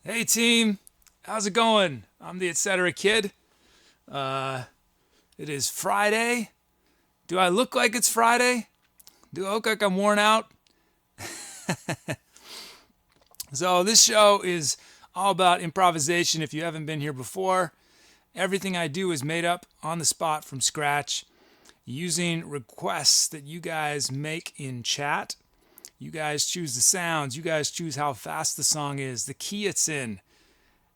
Hey team, how's it going? I'm the Etcetera Kid. It is Friday. Do I look like it's Friday? Do I look like I'm worn out? So this show is all about improvisation. If you haven't been here before, everything I do is made up on the spot from scratch using requests that you guys make in chat. You guys choose the sounds. You guys choose how fast the song is, the key it's in.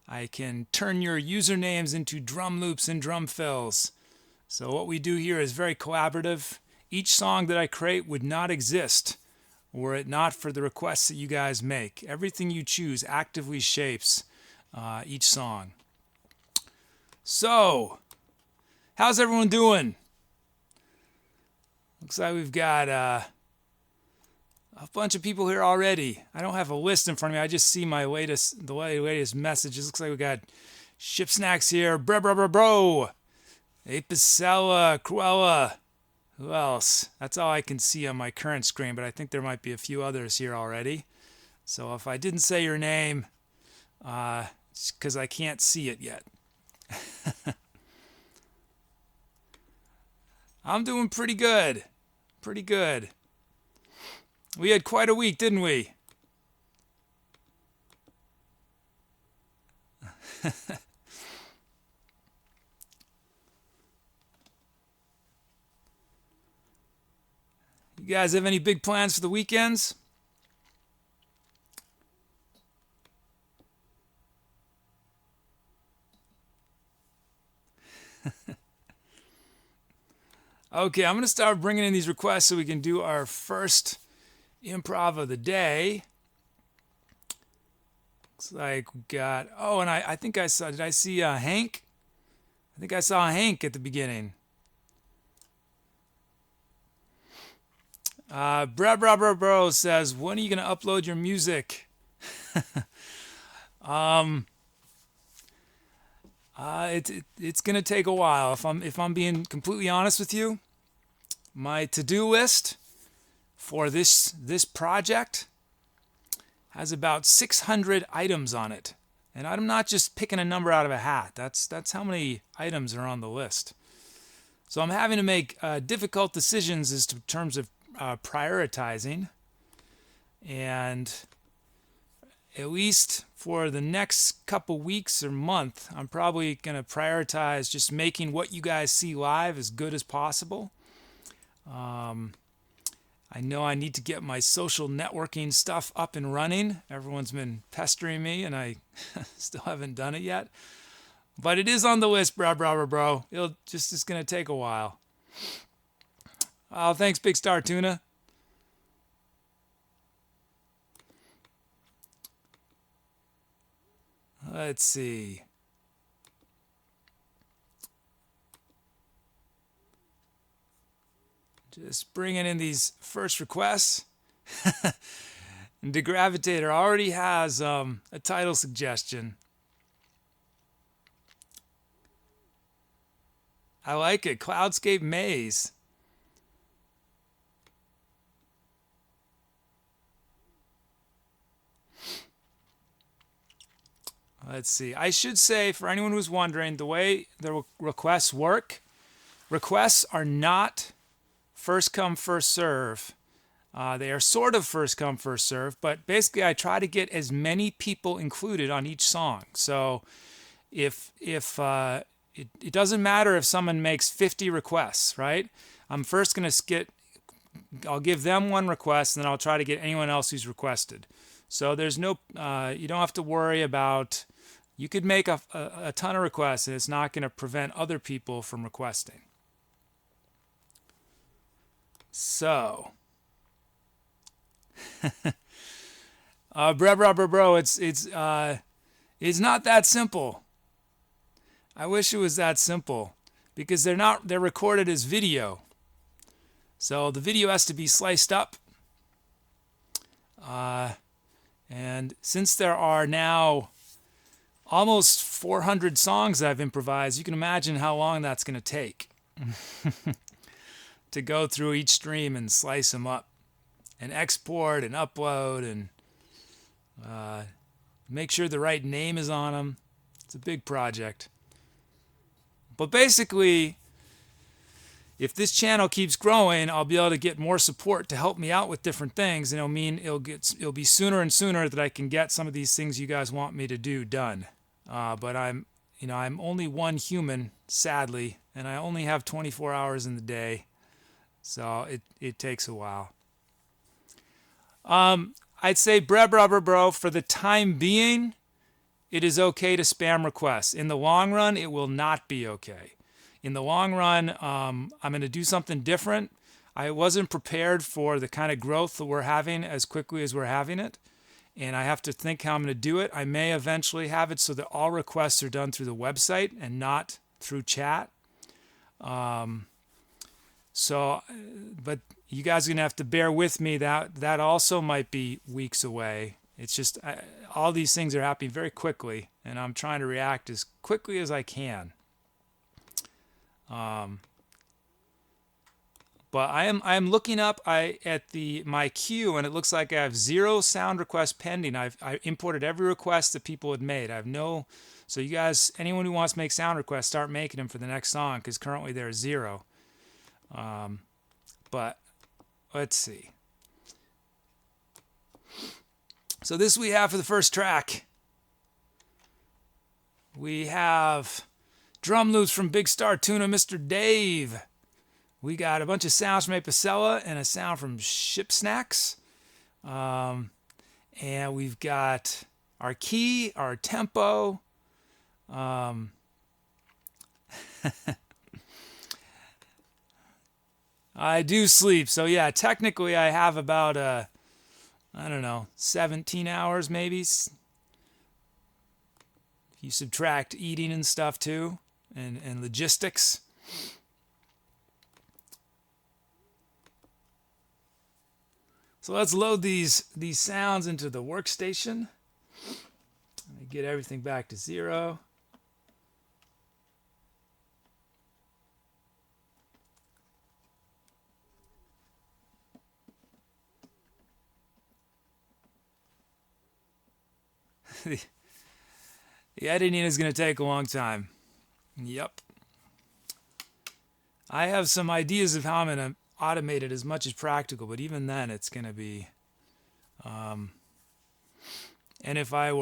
I can turn your usernames into drum loops and drum fills. So what we do here is very collaborative. Each song that I create would not exist were it not for the requests that you guys make. Everything you choose actively shapes each song. So, how's everyone doing? Looks like we've got a bunch of people here already. I don't have a list in front of me. I just see the latest messages. Looks like we got Ship Snacks here. Bro. Apicella, Cruella. Who else? That's all I can see on my current screen, but I think there might be a few others here already. So if I didn't say your name, it's because I can't see it yet. I'm doing pretty good. Pretty good. We had quite a week, didn't we? You guys have any big plans for the weekends? Okay, I'm going to start bringing in these requests so we can do our first improv of the day. Looks like we got, oh, and I think I saw, did I see Hank? I think I saw Hank at the beginning. Bro says, when are you going to upload your music? It's going to take a while. If I'm being completely honest with you, my to-do list for this project has about 600 items on it. And I'm not just picking a number out of a hat. That's how many items are on the list. So I'm having to make difficult decisions as to terms of prioritizing. And at least for the next couple weeks or month, I'm probably going to prioritize just making what you guys see live as good as possible. I know I need to get my social networking stuff up and running. Everyone's been pestering me, and I still haven't done it yet. But it is on the list, bro. It's going to take a while. Oh, thanks, BigStarTuna. Let's see. Just bringing in these first requests. And DeGravitator already has a title suggestion. I like it. Cloudscape Maze. Let's see. I should say, for anyone who's wondering, the way the requests work, requests are not first come, first serve. They are sort of first come, first serve, but basically I try to get as many people included on each song. So if it doesn't matter if someone makes 50 requests, right? I'm first going to I'll give them one request, and then I'll try to get anyone else who's requested. So there's no, you don't have to worry about, you could make a ton of requests, and it's not going to prevent other people from requesting. So, bro, it's not that simple. I wish it was that simple, because they're recorded as video. So the video has to be sliced up. And since there are now almost 400 songs I've improvised, you can imagine how long that's going to take to go through each stream and slice them up and export and upload and make sure the right name is on them. It's a big project. But basically, if this channel keeps growing, I'll be able to get more support to help me out with different things, and it'll mean it'll be sooner and sooner that I can get some of these things you guys want me to do done. But I'm only one human, sadly, and I only have 24 hours in the day, so it takes a while. I'd say, bro, for the time being, it is okay to spam requests. In the long run, it will not be okay. In the long run, I'm going to do something different. I wasn't prepared for the kind of growth that we're having as quickly as we're having it, and I have to think how I'm going to do it. I may eventually have it so that all requests are done through the website and not through chat. But you guys are going to have to bear with me. That also might be weeks away. It's just all these things are happening very quickly, and I'm trying to react as quickly as I can. But I am looking up at my queue, and it looks like I have 0 sound requests pending. I imported every request that people had made. I have no. So you guys, anyone who wants to make sound requests, start making them for the next song, because currently there are 0. But let's see. So this we have for the first track. We have drum loops from BigStarTuna, Mr. Dave. We got a bunch of sounds from Apicella and a sound from Ship Snacks. And we've got our key, our tempo. I do sleep. So yeah, technically I have about, 17 hours maybe. If you subtract eating and stuff too, and logistics. So let's load these sounds into the workstation. Let me get everything back to 0. The editing is going to take a long time. Yep. I have some ideas of how I'm going to automate it as much as practical, but even then it's going to be and if I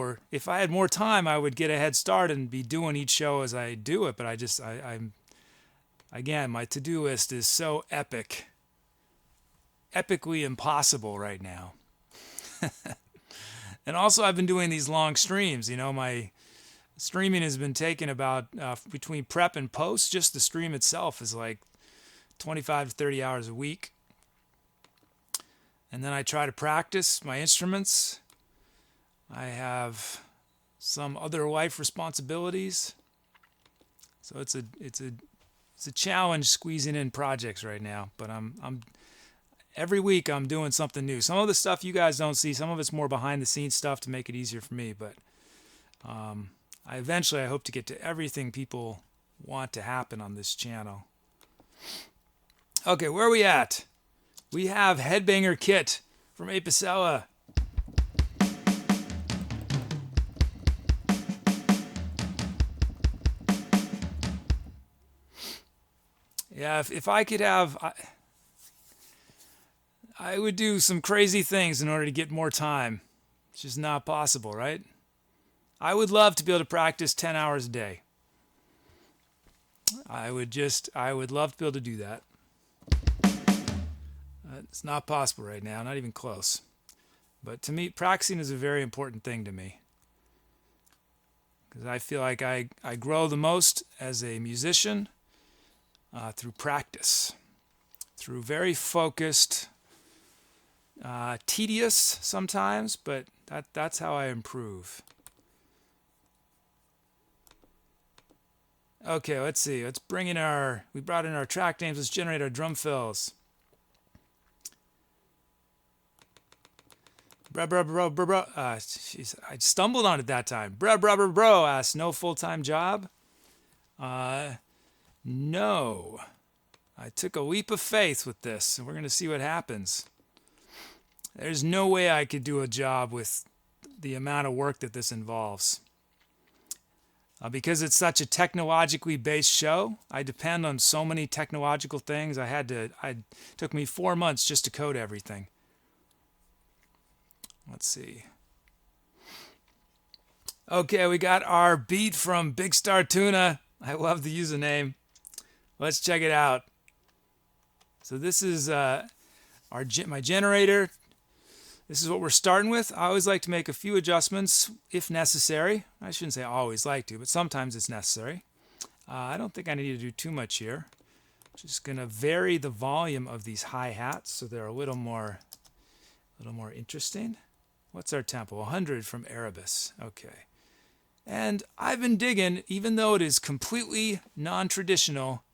had more time, I would get a head start and be doing each show as I do it, but I'm again, my to-do list is so epically impossible right now. And also I've been doing these long streams. My streaming has been taking about between prep and post, just the stream itself is like 25 to 30 hours a week. And then I try to practice my instruments. I have some other life responsibilities. So it's a challenge squeezing in projects right now, but I'm every week I'm doing something new. Some of the stuff you guys don't see, some of it's more behind the scenes stuff to make it easier for me, but I hope to get to everything people want to happen on this channel. Okay, where are we at? We have Headbanger Kit from Apicella. Yeah, if I could have, I would do some crazy things in order to get more time. It's just not possible, right? I would love to be able to practice 10 hours a day. I would love to be able to do that. It's not possible right now, not even close. But to me, practicing is a very important thing to me. Because I feel like I grow the most as a musician through practice. Through very focused, tedious sometimes, but that's how I improve. Okay, let's see. We brought in our track names. Let's generate our drum fills. Bro. I stumbled on it that time. Bro asks, no full-time job? No. I took a leap of faith with this, and we're going to see what happens. There's no way I could do a job with the amount of work that this involves. Because it's such a technologically based show, I depend on so many technological things. It took me 4 months just to code everything. Let's see. Okay, we got our beat from BigStarTuna. I love the username. Let's check it out. So this is my generator. This is what we're starting with. I always like to make a few adjustments if necessary. I shouldn't say always like to, but sometimes it's necessary. I don't think I need to do too much here. Just going to vary the volume of these hi-hats so they're a little more interesting. What's our tempo? 100 from Erebus. Okay. And I've been digging, even though it is completely non-traditional,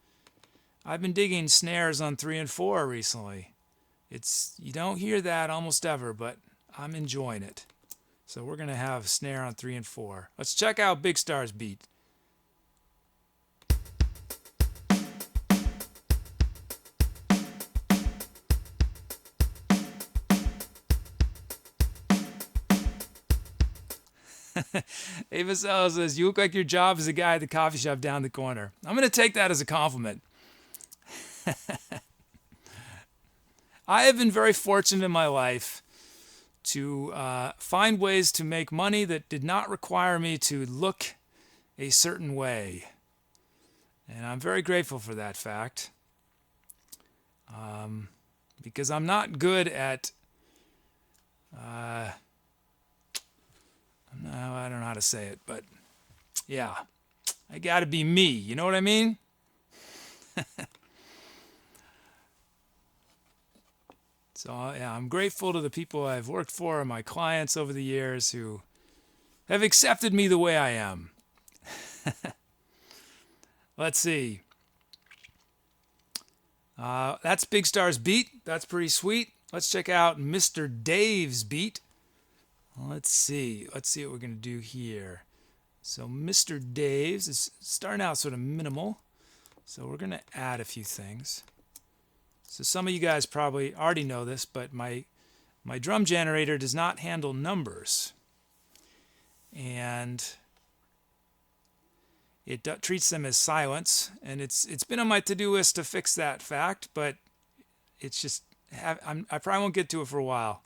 I've been digging snares on 3 and 4 recently. You don't hear that almost ever, but I'm enjoying it. So we're going to have snare on 3 and 4. Let's check out Big Star's beat. Ava Sell says, you look like your job is a guy at the coffee shop down the corner. I'm going to take that as a compliment. I have been very fortunate in my life to find ways to make money that did not require me to look a certain way. And I'm very grateful for that fact. Because I'm not good at... I don't know how to say it, but yeah. I got to be me. You know what I mean? So yeah, I'm grateful to the people I've worked for and my clients over the years who have accepted me the way I am. Let's see. That's Big Star's beat. That's pretty sweet. Let's check out Mr. Dave's beat. Let's see what we're going to do here. So Mr. Dave's is starting out sort of minimal. So we're going to add a few things. So some of you guys probably already know this, but my drum generator does not handle numbers. And it treats them as silence. And it's been on my to-do list to fix that fact, but it's just, I probably won't get to it for a while.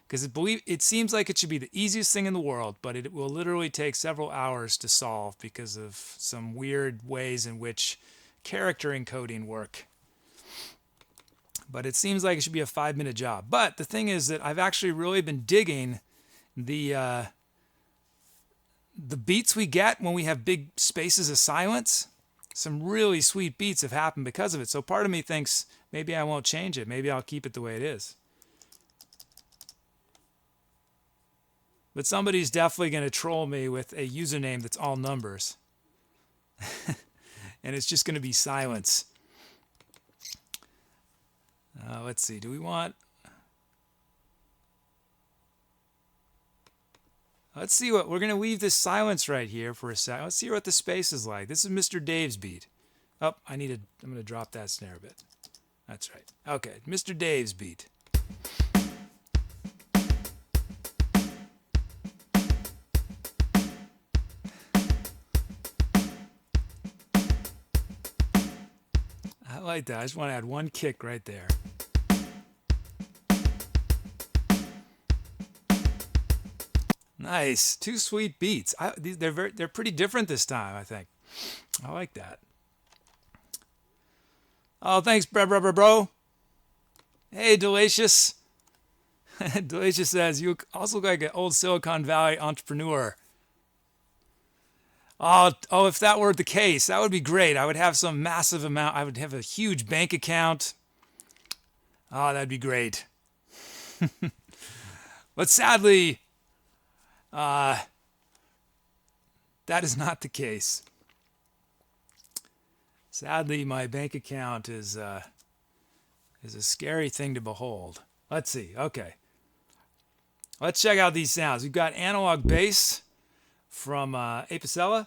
Because it seems like it should be the easiest thing in the world, but it will literally take several hours to solve because of some weird ways in which character encoding work. But it seems like it should be a 5-minute job. But the thing is that I've actually really been digging the beats we get when we have big spaces of silence. Some really sweet beats have happened because of it. So part of me thinks maybe I won't change it. Maybe I'll keep it the way it is. But somebody's definitely going to troll me with a username that's all numbers. And it's just going to be silence. Let's see. Do we want... Let's see what... We're going to leave this silence right here for a second. Let's see what the space is like. This is Mr. Dave's beat. Oh, I'm going to drop that snare a bit. That's right. Okay, Mr. Dave's beat. I like that. I just want to add one kick right there. Nice. 2 sweet beats. They're pretty different this time, I think. I like that. Oh, thanks, bro. Hey, Delicious. Delicious says, you also look like an old Silicon Valley entrepreneur. Oh, if that were the case, that would be great. I would have some massive amount. I would have a huge bank account. Oh, that'd be great. But sadly, that is not the case. Sadly, my bank account is a scary thing to behold. Let's see. Okay. Let's check out these sounds. We've got analog bass from Apicella.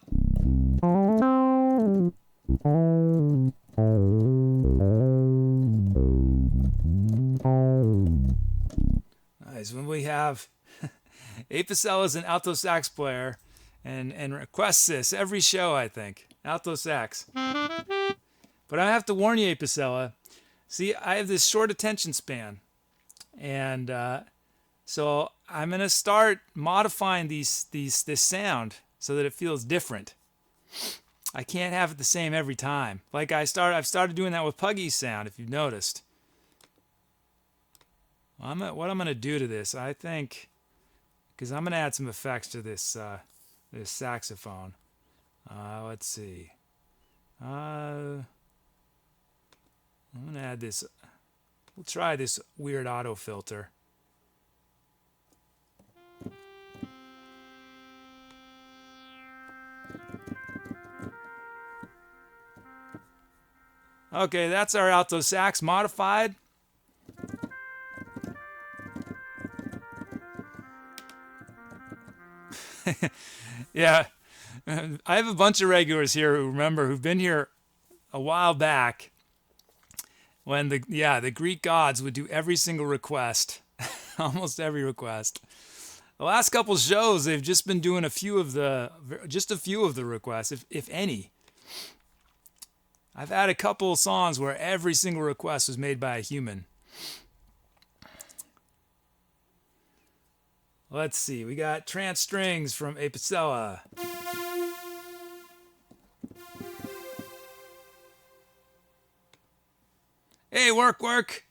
Nice. When we have Apicella is an alto sax player and requests this every show, I think. Alto sax. But I have to warn you, Apicella. See, I have this short attention span. And so I'm going to start modifying this sound so that it feels different. I can't have it the same every time. Like I've started doing that with Puggy's sound, if you've noticed. What I'm going to do to this, I think, because I'm going to add some effects to this saxophone. Let's see. I'm going to add this. We'll try this weird auto filter. Okay, that's our alto sax modified. Yeah, I have a bunch of regulars here who've been here a while back when the Greek gods would do every single request, almost every request. The last couple shows they've just been doing a few of the requests, if any. I've had a couple of songs where every single request was made by a human. Let's see, we got trance strings from Apicella. Hey, work.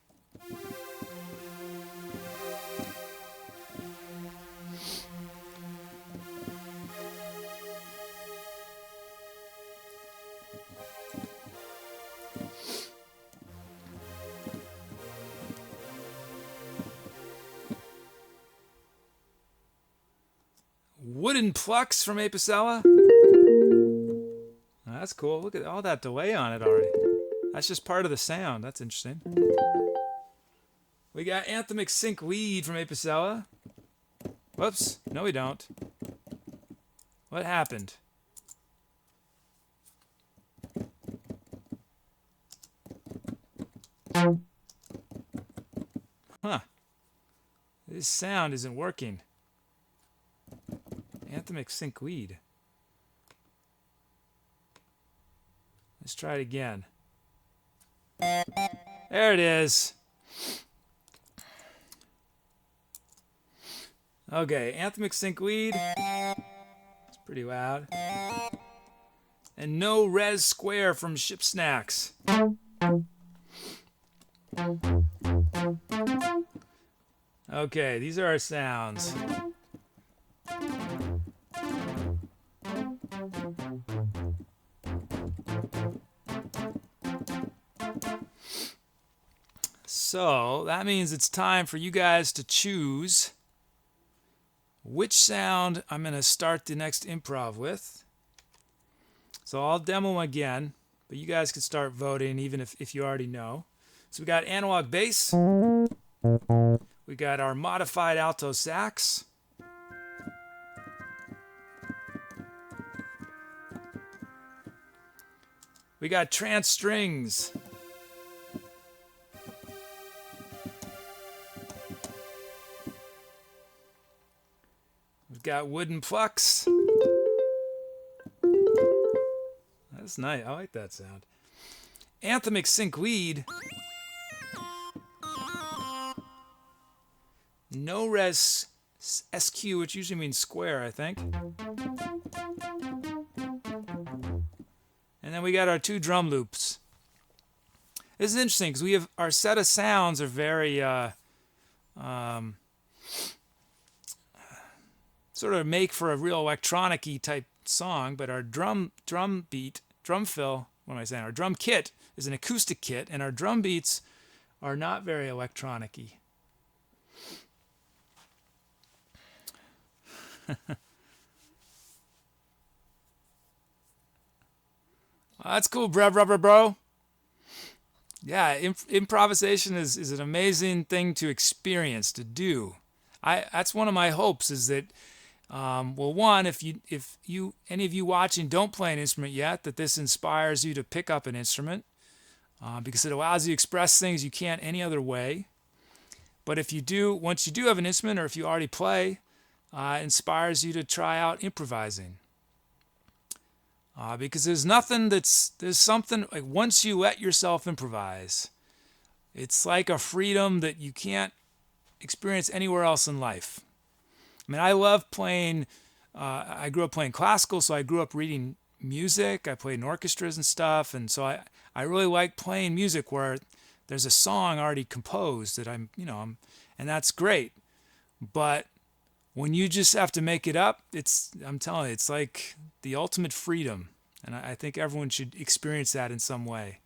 Wooden plucks from Apicella. Oh, that's cool. Look at all that delay on it already. That's just part of the sound. That's interesting. We got anthemic sync lead from Apicella. Whoops. No, we don't. What happened? Huh. This sound isn't working. Anthemic sync lead. Let's try it again. There it is. Okay, anthemic sync lead. It's pretty loud. And no res square from Ship Snacks. Okay, these are our sounds. So that means it's time for you guys to choose which sound I'm going to start the next improv with. So I'll demo them again, but you guys can start voting even if you already know. So we got analog bass. We got our modified alto sax. We got trance strings. We've got wooden plucks. That's nice. I like that sound. Anthemic sync lead. No res SQ, which usually means square, I think. And then we got our two drum loops. This is interesting because we have our set of sounds are very sort of make for a real electronic-y type song, but our drum fill, what am I saying? Our drum kit is an acoustic kit, and our drum beats are not very electronic-y. That's cool, bro. Yeah, improvisation is an amazing thing to experience, to do. That's one of my hopes is that, well, one, if any of you watching don't play an instrument yet, that this inspires you to pick up an instrument, because it allows you to express things you can't any other way. But if you do, once you do have an instrument, or if you already play, inspires you to try out improvising. Because there's something like once you let yourself improvise, it's like a freedom that you can't experience anywhere else in life. I mean, I love playing. I grew up playing classical, so I grew up reading music. I played in orchestras and stuff, and so I really like playing music where there's a song already composed that and that's great. But when you just have to make it up, I'm telling you, it's like the ultimate freedom, and I think everyone should experience that in some way.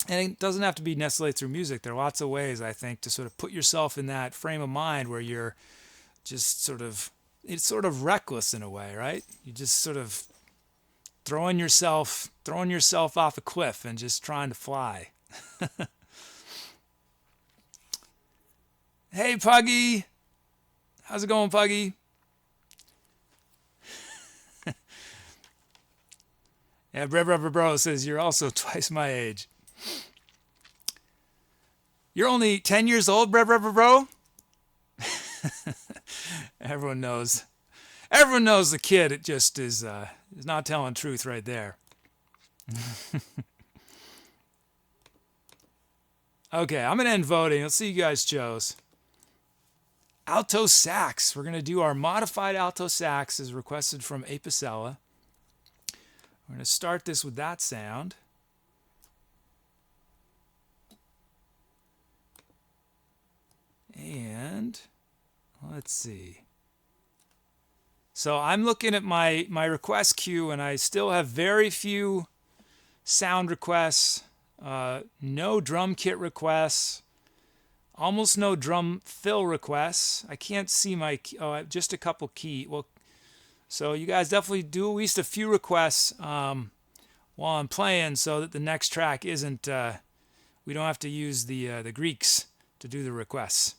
And it doesn't have to be necessarily through music. There are lots of ways, I think, to sort of put yourself in that frame of mind where you're just it's sort of reckless in a way, right? You just sort of throwing yourself off a cliff and just trying to fly. Hey, Puggy. How's it going, Puggy? Yeah, Bro says you're also twice my age. You're only 10 years old, Bro? Everyone knows. Everyone knows the kid. It just is not telling truth right there. Okay, I'm going to end voting. Let's see you guys chose. Alto sax. We're going to do our modified alto sax as requested from Apicella. We're going to start this with that sound. And let's see. So I'm looking at my request queue, and I still have very few sound requests, no drum kit requests, almost no drum fill requests. I can't see just a couple key. Well, so you guys definitely do at least a few requests while I'm playing, so that the next track isn't. We don't have to use the Greeks to do the requests.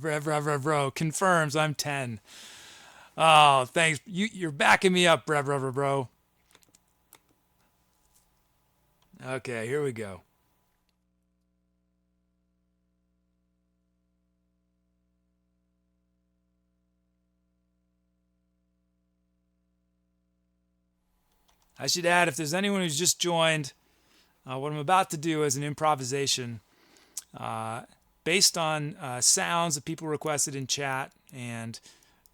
Bro confirms I'm 10. Oh, thanks. You're backing me up, bro. Okay, here we go. I should add, if there's anyone who's just joined, what I'm about to do is an improvisation based on sounds that people requested in chat, and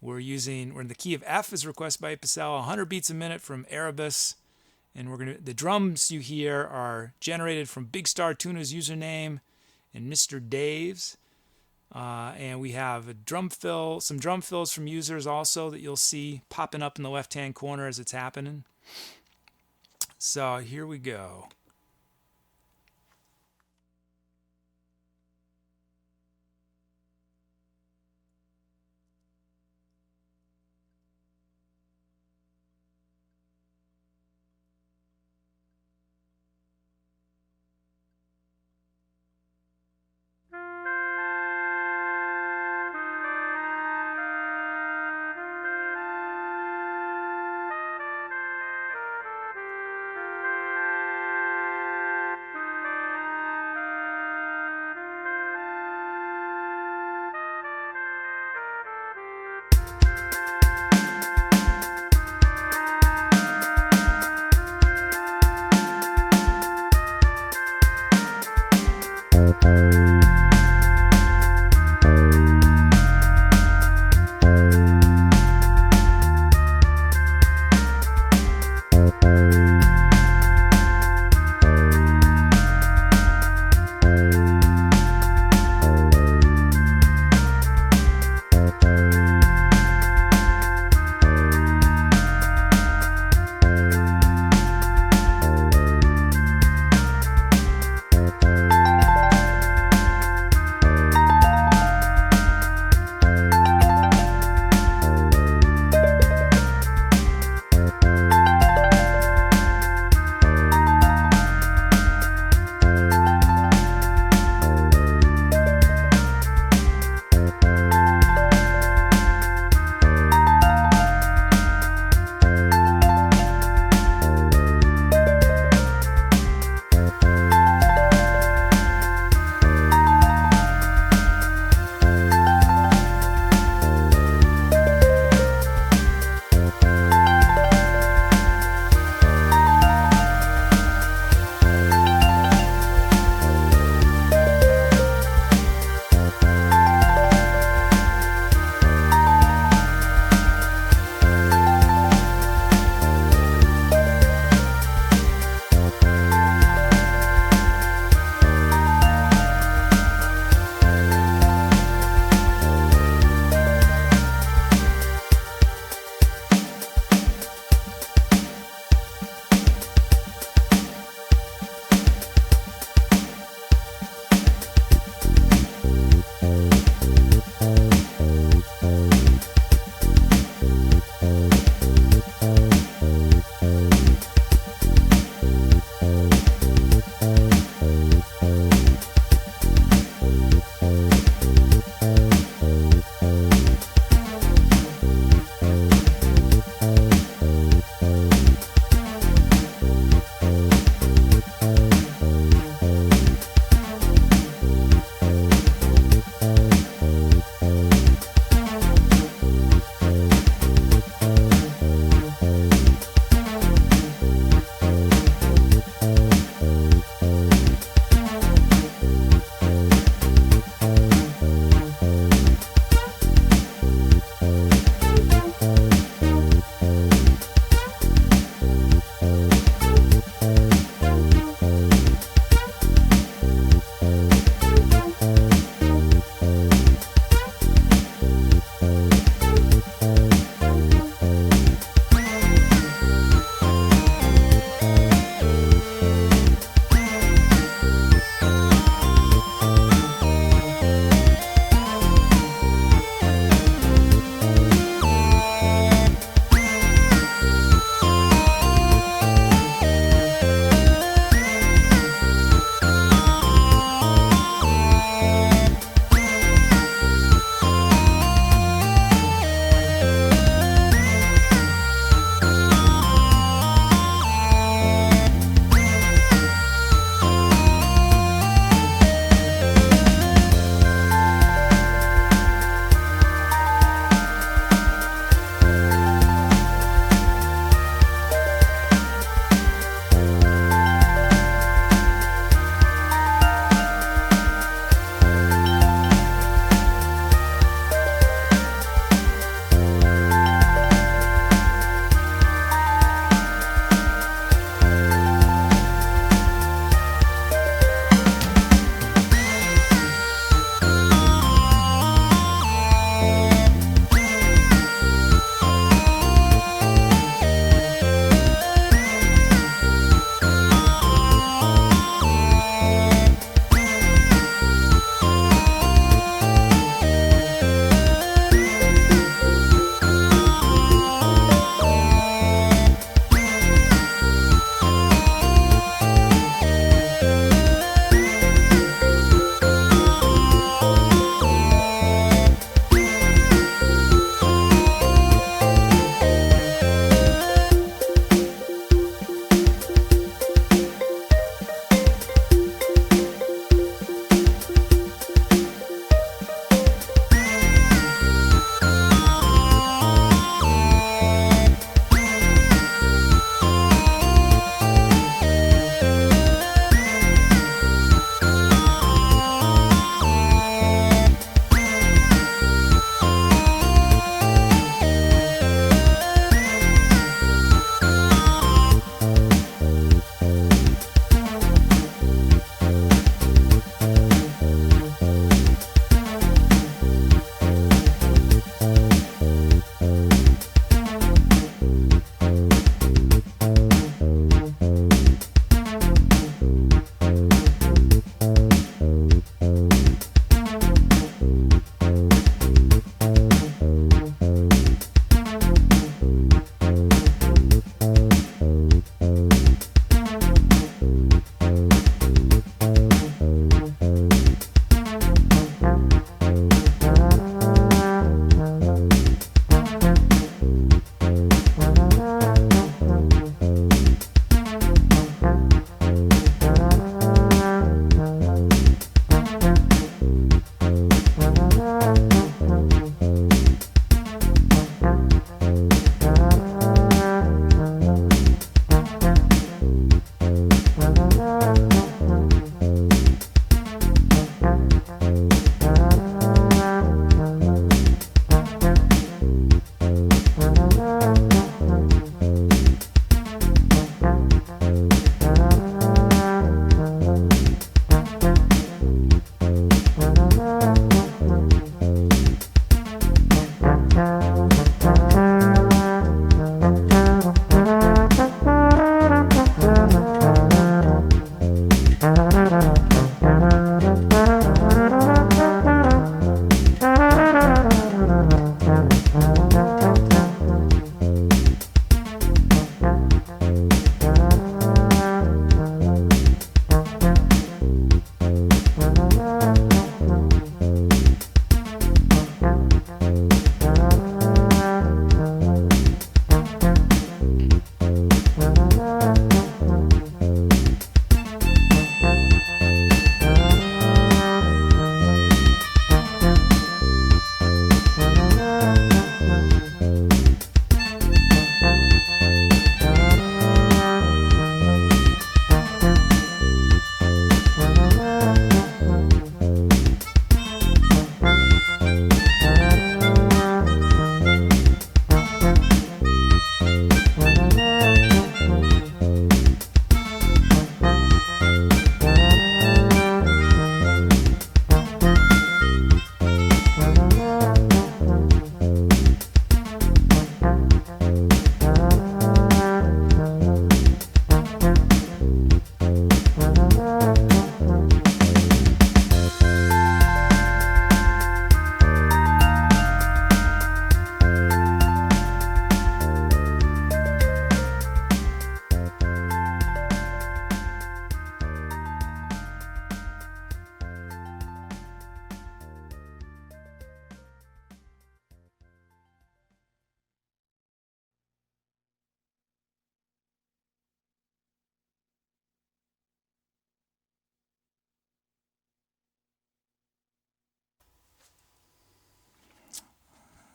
we're in the key of F as requested by Apicella, 100 beats a minute from Erebus, and the drums you hear are generated from BigStarTuna's username and Mr. Dave's, and we have some drum fills from users also that you'll see popping up in the left-hand corner as it's happening. So here we go.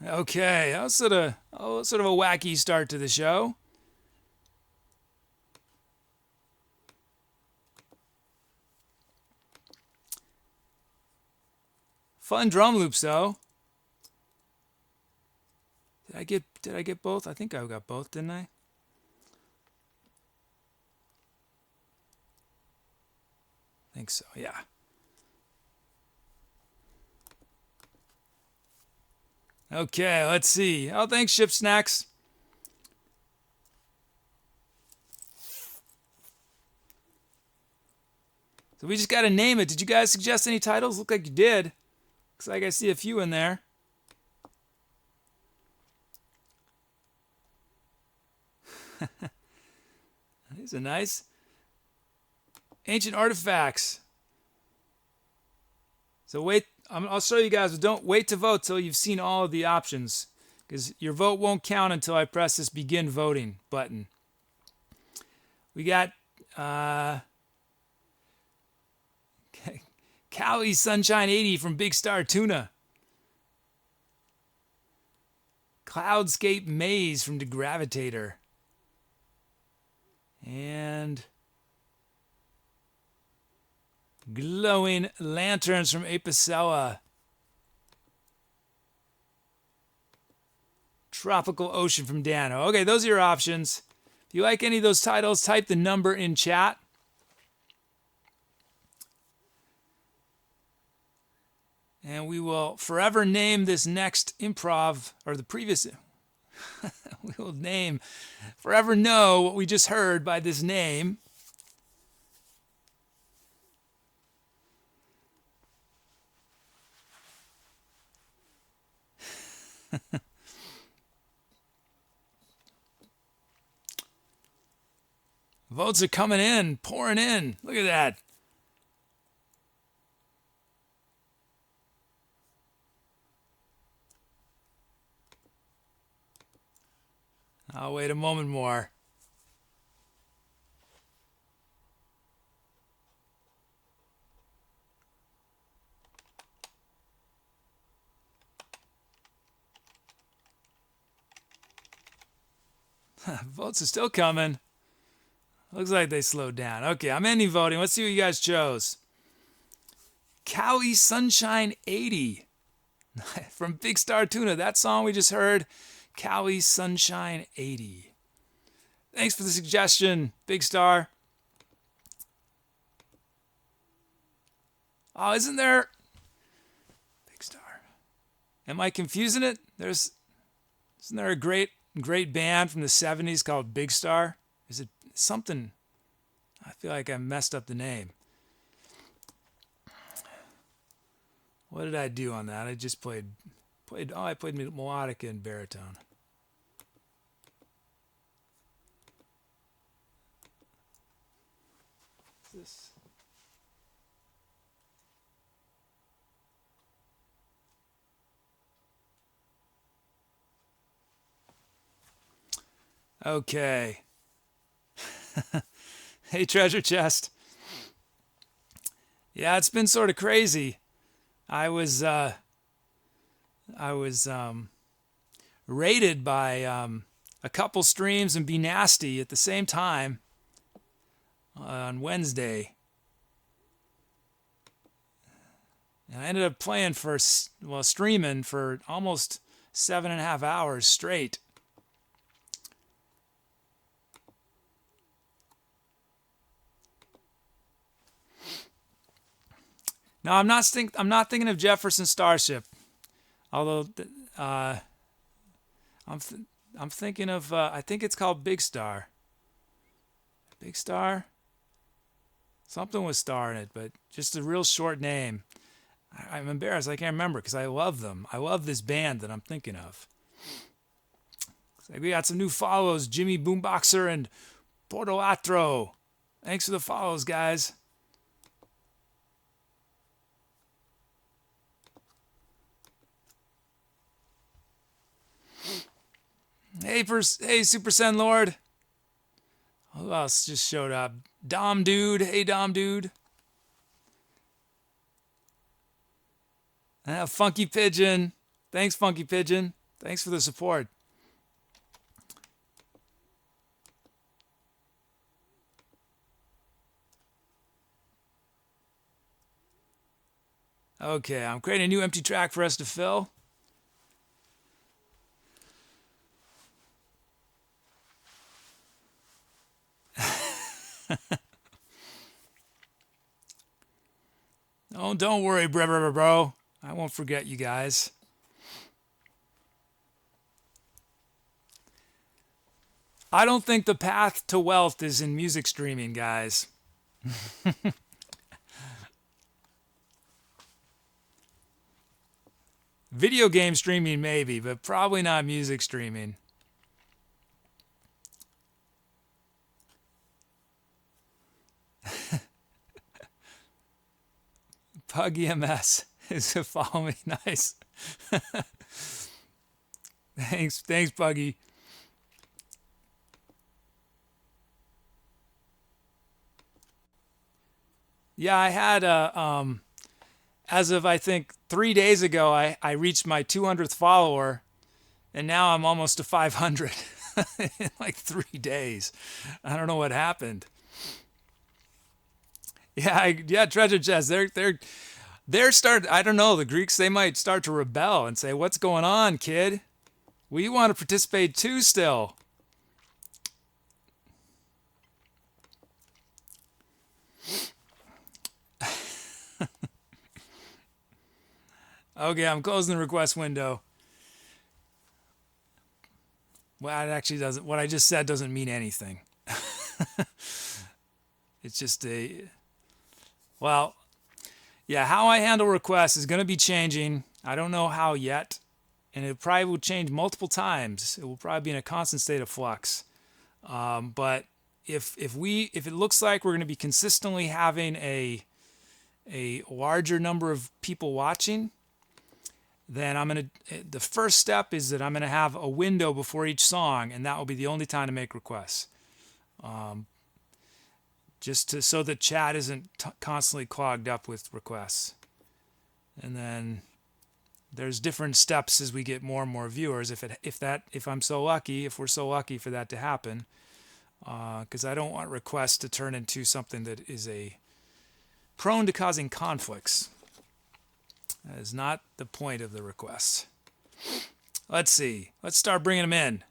Okay, that was sort of a wacky start to the show. Fun drum loops though. Did I get both? I think I got both, didn't I? I think so, yeah. Okay, let's see. Oh, thanks, Ship Snacks. So we just got to name it. Did you guys suggest any titles? Look like you did. Looks like I see a few in there. These are nice. Ancient artifacts. So wait, I'll show you guys, but don't wait to vote till you've seen all of the options, because your vote won't count until I press this begin voting button. We got Cali Sunshine 80 from BigStarTuna. Cloudscape Maze from Gravitator. And Glowing Lanterns from Apicella. Tropical Ocean from Dano. Okay, those are your options. If you like any of those titles, type the number in chat. And we will forever name this next improv, or the previous, we will name, forever know what we just heard by this name. Votes are coming in, pouring in. Look at that. I'll wait a moment more. Votes are still coming. Looks like they slowed down. Okay, I'm ending voting. Let's see what you guys chose. Cali Sunshine 80 from BigStarTuna. That song we just heard, Cali Sunshine 80. Thanks for the suggestion, Big Star. Oh, isn't there... Big Star. Am I confusing it? Isn't there a great band from the 70s called Big Star? Is it something? I feel like I messed up the name. What did I do on that? I just played Melodica and Baritone. What's this? Okay. Hey, Treasure Chest. Yeah, it's been sort of crazy. I was rated by a couple streams and Be Nasty at the same time on Wednesday. And I ended up streaming for almost 7.5 hours straight. No, I'm not thinking of Jefferson Starship. Although I'm thinking of I think it's called Big Star. Big Star? Something with star in it, but just a real short name. I'm embarrassed. I can't remember because I love them. I love this band that I'm thinking of. So we got some new follows. Jimmy Boomboxer and Portolatro. Thanks for the follows, guys. Hey, Super Sen Lord. Who else just showed up? Dom Dude. Hey, Dom Dude. Funky Pigeon. Thanks, Funky Pigeon. Thanks for the support. Okay, I'm creating a new empty track for us to fill. Oh, don't worry, bro. I won't forget you guys. I don't think the path to wealth is in music streaming, guys. Video game streaming, maybe, but probably not music streaming. Pug EMS is a follow me. Nice. Thanks, Puggy. Yeah, I had as of I think 3 days ago, I reached my 200th follower, and now I'm almost to 500 in like 3 days. I don't know what happened. Yeah, treasure chest. They're start. I don't know. The Greeks, they might start to rebel and say, "What's going on, kid? We want to participate too still." Okay, I'm closing the request window. Well, it actually doesn't. What I just said doesn't mean anything. It's just well, yeah, how I handle requests is going to be changing. I don't know how yet, and it probably will change multiple times. It will probably be in a constant state of flux. But if it looks like we're going to be consistently having a larger number of people watching, then the first step is that I'm going to have a window before each song, and that will be the only time to make requests. So the chat isn't constantly clogged up with requests. And then there's different steps as we get more and more viewers. If we're so lucky for that to happen, because I don't want requests to turn into something that is prone to causing conflicts. That is not the point of the request. Let's see. Let's start bringing them in.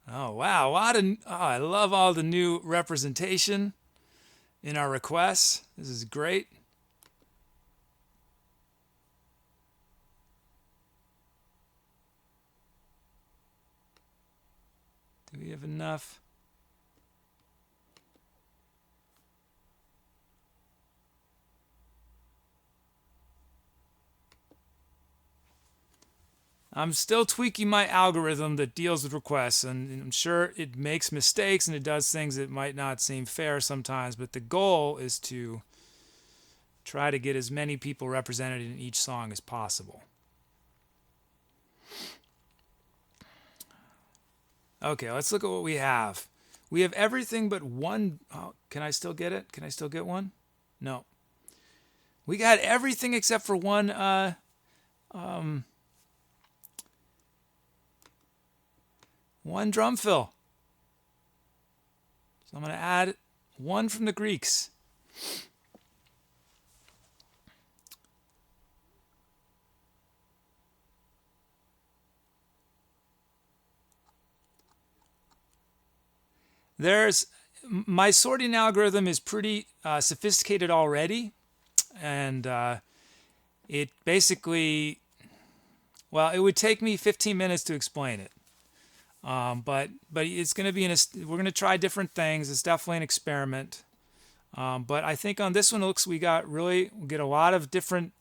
Oh, wow. I love all the new representation in our requests. This is great. Do we have enough? I'm still tweaking my algorithm that deals with requests, and I'm sure it makes mistakes and it does things that might not seem fair sometimes, but the goal is to try to get as many people represented in each song as possible. Okay, let's look at what we have. We have everything but one. Oh, can I still get it? Can I still get one? No. We got everything except for one one drum fill. So I'm going to add one from the Greeks. My sorting algorithm is pretty sophisticated already, and it basically, well, it would take me 15 minutes to explain it. But it's going to be we're going to try different things. It's definitely an experiment. But I think on this one, we get a lot of different.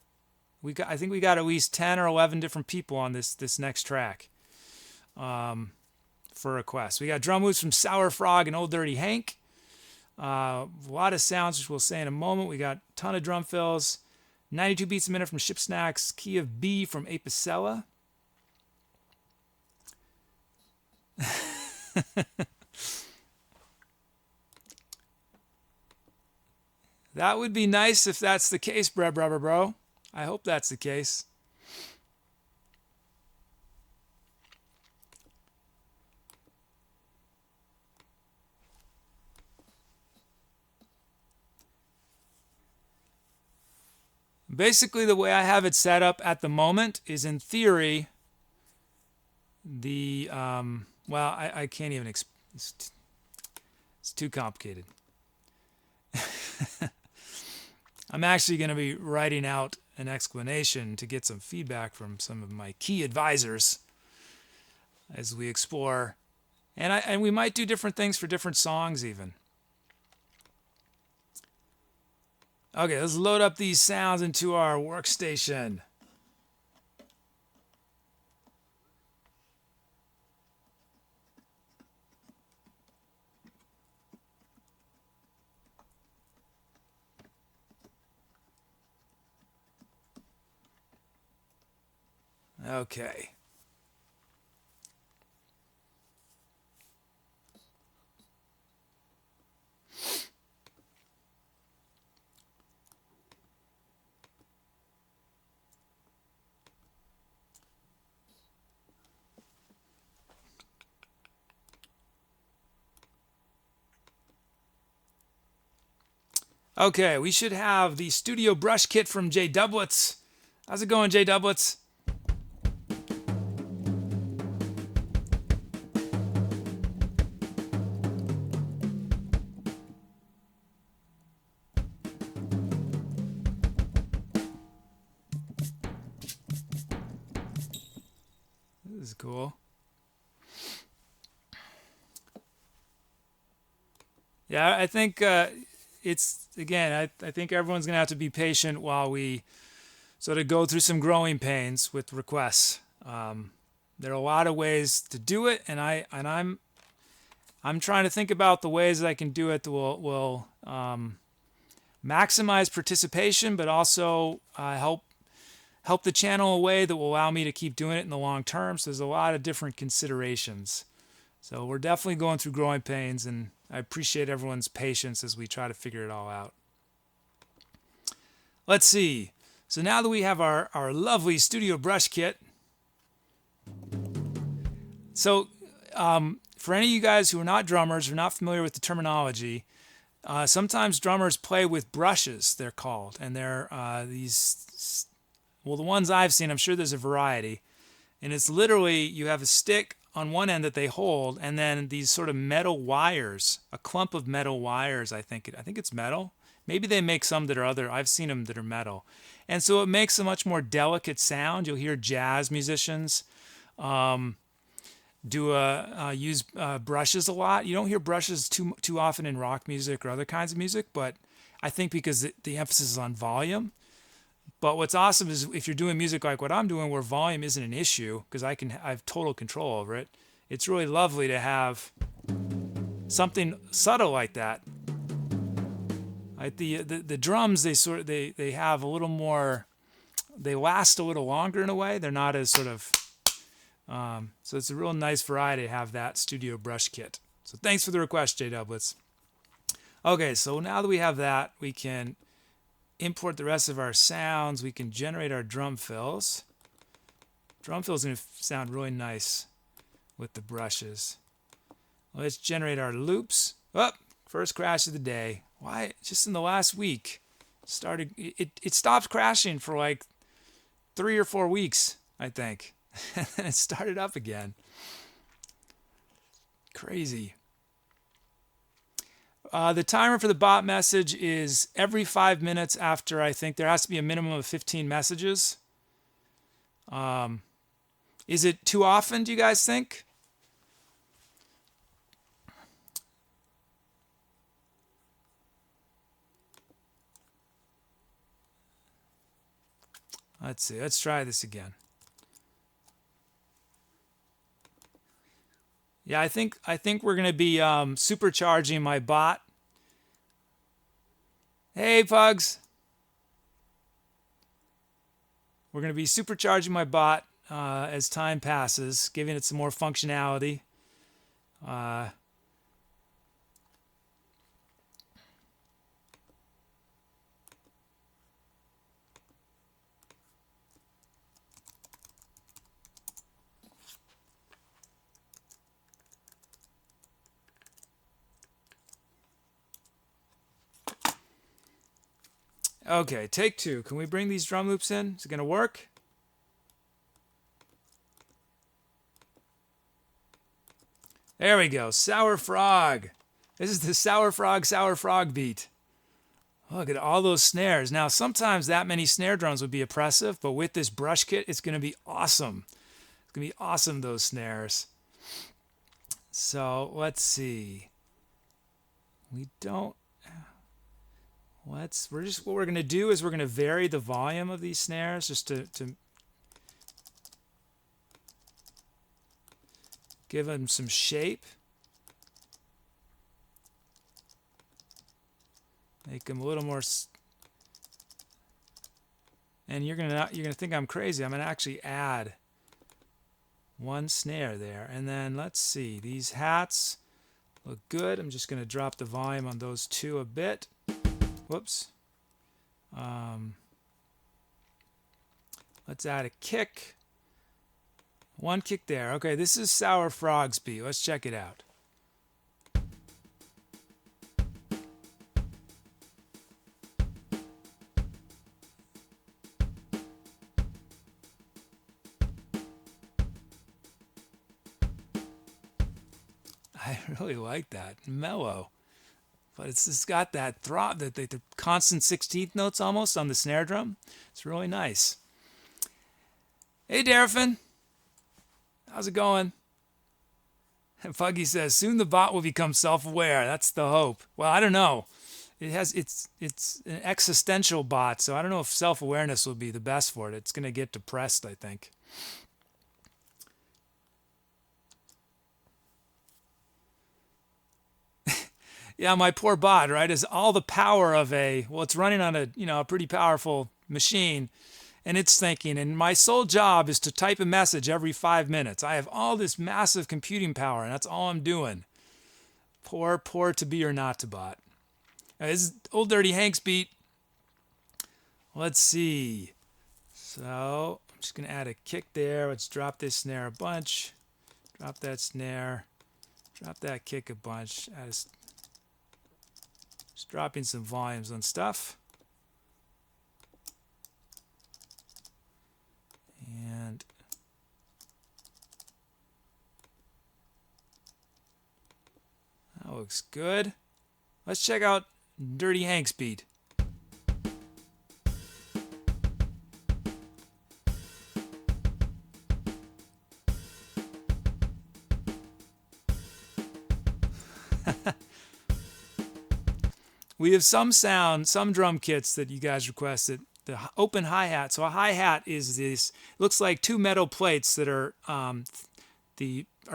I think we got at least 10 or 11 different people on this next track. For requests, we got drum loops from Sour Frog and Old Dirty Hank. A lot of sounds, which we'll say in a moment. We got a ton of drum fills. 92 beats a minute from Ship Snacks. Key of B from Apicella. That would be nice if that's the case, bro. I hope that's the case. Basically, the way I have it set up at the moment is, in theory, the well, I can't even it's too complicated. I'm actually going to be writing out an explanation to get some feedback from some of my key advisors as we explore, and we might do different things for different songs even. Okay, let's load up these sounds into our workstation. Okay. Okay, we should have the studio brush kit from J Doublets. How's it going, J Doublets? This is cool. Yeah, I think it's, again, I think everyone's going to have to be patient while we sort of go through some growing pains with requests. There are a lot of ways to do it, and I'm trying to think about the ways that I can do it that will maximize participation, but also help the channel in a way that will allow me to keep doing it in the long term. So there's a lot of different considerations. So we're definitely going through growing pains, and I appreciate everyone's patience as we try to figure it all out. Let's see. So now that we have our lovely studio brush kit, so for any of you guys who are not drummers, who are not familiar with the terminology, sometimes drummers play with brushes, they're called. And they're these, well, the ones I've seen, I'm sure there's a variety. And it's literally, you have a stick on one end that they hold, and then these sort of metal wires, a clump of metal wires, I think it's metal. Maybe they make some that are other, I've seen them that are metal. And so it makes a much more delicate sound. You'll hear jazz musicians use brushes a lot. You don't hear brushes too often in rock music or other kinds of music, but I think because the emphasis is on volume. But what's awesome is if you're doing music like what I'm doing, where volume isn't an issue, because I have total control over it, it's really lovely to have something subtle like that. Like the drums, they have a little more, they last a little longer in a way. They're not as sort of, so it's a real nice variety to have that studio brush kit. So thanks for the request, J Doublets. Okay, so now that we have that, we can import the rest of our sounds. We can generate our drum fills. Drum fills are going to sound really nice with the brushes. Let's generate our loops. Oh, first crash of the day. Why? Just in the last week, it stopped crashing for like 3 or 4 weeks, I think. And then it started up again. Crazy. The timer for the bot message is every 5 minutes after, I think there has to be a minimum of 15 messages. Is it too often, do you guys think? Let's see. Let's try this again. Yeah, I think we're going to be supercharging my bot. Hey, Pugs. We're going to be supercharging my bot as time passes, giving it some more functionality. Okay, take two. Can we bring these drum loops in? Is it going to work? There we go. Sour Frog. This is the Sour Frog beat. Look at all those snares. Now, sometimes that many snare drums would be oppressive, but with this brush kit, it's going to be awesome. It's going to be awesome, those snares. So, let's see. We don't... what we're going to do is we're going to vary the volume of these snares just to give them some shape. Make them a little more, and you're gonna think I'm crazy. I'm gonna actually add one snare there, and then let's see. These hats look good. I'm just gonna drop the volume on those two a bit. Whoops. Let's add a kick. One kick there. Okay, this is Sour Frog's beat. Let's check it out. I really like that. Mellow. But it's just got that throb, the constant 16th notes almost on the snare drum. It's really nice. Hey, Darafin. How's it going? And Fuggy says, soon the bot will become self-aware. That's the hope. Well, I don't know. It's an existential bot, so I don't know if self-awareness will be the best for it. It's going to get depressed, I think. Yeah, my poor bot, right, is all the power of it's running on a pretty powerful machine, and it's thinking, and my sole job is to type a message every 5 minutes. I have all this massive computing power, and that's all I'm doing. Poor ToBeOrNotToBot. This is Old Dirty Hank's beat. Let's see. So I'm just going to add a kick there. Let's drop this snare a bunch. Drop that snare. Drop that kick a bunch. Just dropping some volumes on stuff. And that looks good. Let's check out Dirty Hank's beat. We have some drum kits that you guys requested. The open hi-hat. So a hi-hat is this, looks like two metal plates that are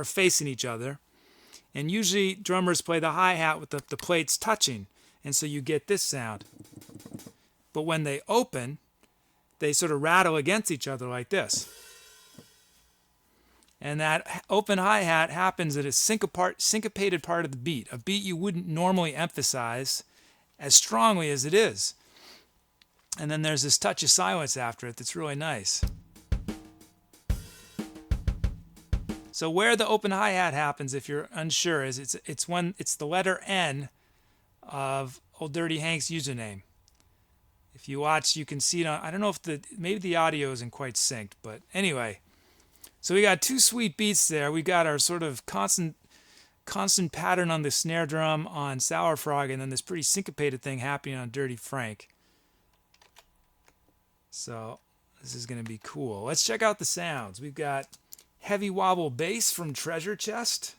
facing each other. And usually drummers play the hi-hat with the plates touching. And so you get this sound. But when they open, they sort of rattle against each other like this. And that open hi-hat happens at a syncopated part of the beat, a beat you wouldn't normally emphasize as strongly as it is. And then there's this touch of silence after it that's really nice. So where the open hi-hat happens, if you're unsure, is it's the letter N of Old Dirty Hank's username. If you watch, you can see it on, I don't know if maybe the audio isn't quite synced, but anyway. So we got two sweet beats there. We got our sort of constant pattern on the snare drum on Sour Frog, and then this pretty syncopated thing happening on Dirty Frank. So this is going to be cool. Let's check out the sounds. We've got heavy wobble bass from Treasure Chest.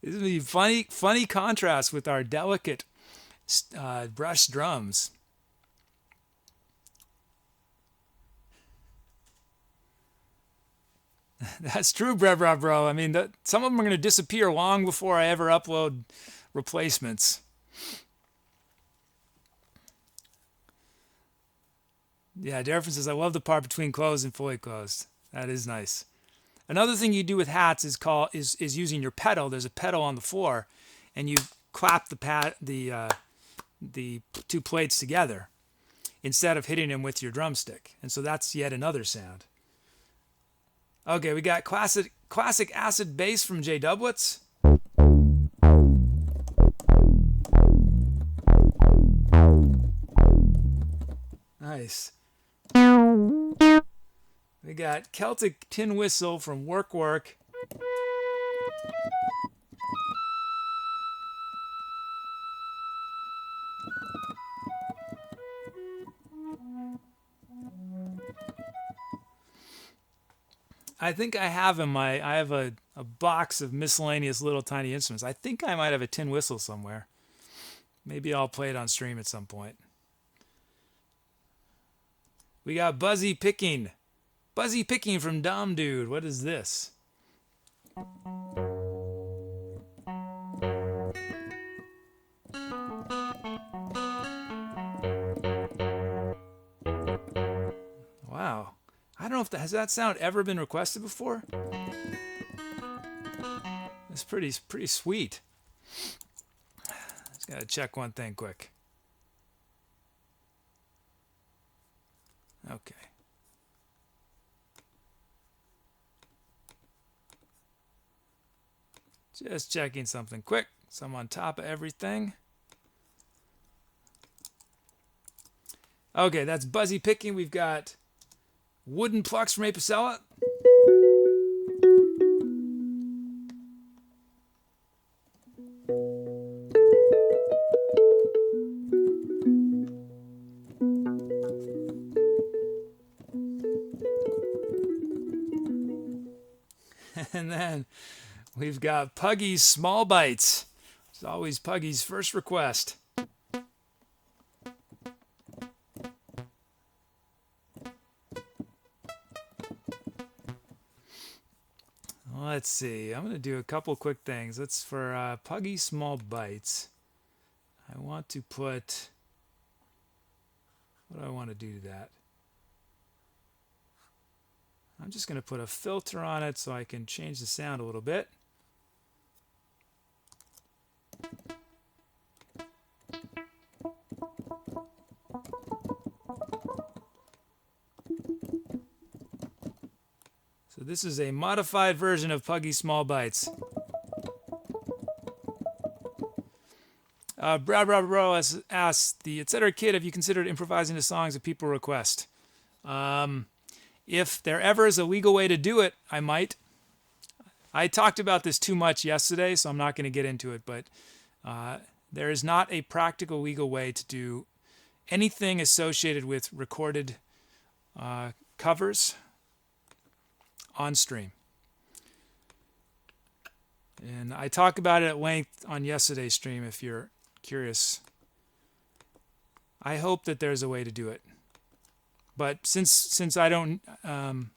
This is going to be funny contrast with our delicate brush drums. That's true, bro. I mean, some of them are going to disappear long before I ever upload replacements. Yeah, Darren says, I love the part between closed and fully closed. That is nice. Another thing you do with hats is using your pedal. There's a pedal on the floor, and you clap the two plates together instead of hitting them with your drumstick. And so that's yet another sound. Okay, we got classic acid bass from J Doublets. Nice. We got Celtic tin whistle from Work Work. I think I have I have a box of miscellaneous little tiny instruments. I think I might have a tin whistle somewhere. Maybe I'll play it on stream at some point. We got Buzzy Picking. Buzzy Picking from Dumb Dude. What is this? Wow. I don't know if has that sound ever been requested before? It's pretty sweet. Just gotta check one thing quick. Okay. Just checking something quick. So I'm on top of everything. Okay, that's Buzzy Picking. We've got Wooden Plucks from Apicella. And then we've got Puggy's Small Bites. It's always Puggy's first request. Let's see. I'm going to do a couple quick things. Let's for Puggy Small Bites. I want to put. What do I want to do to that? I'm just going to put a filter on it so I can change the sound a little bit. So this is a modified version of Puggy Small Bites. Bro asks, the Etcetera Kid, have you considered improvising the songs that people request? If there ever is a legal way to do it, I might. I talked about this too much yesterday, so I'm not going to get into it, but there is not a practical legal way to do anything associated with recorded covers on stream. And I talk about it at length on yesterday's stream if you're curious. I hope that there's a way to do it. But since I don't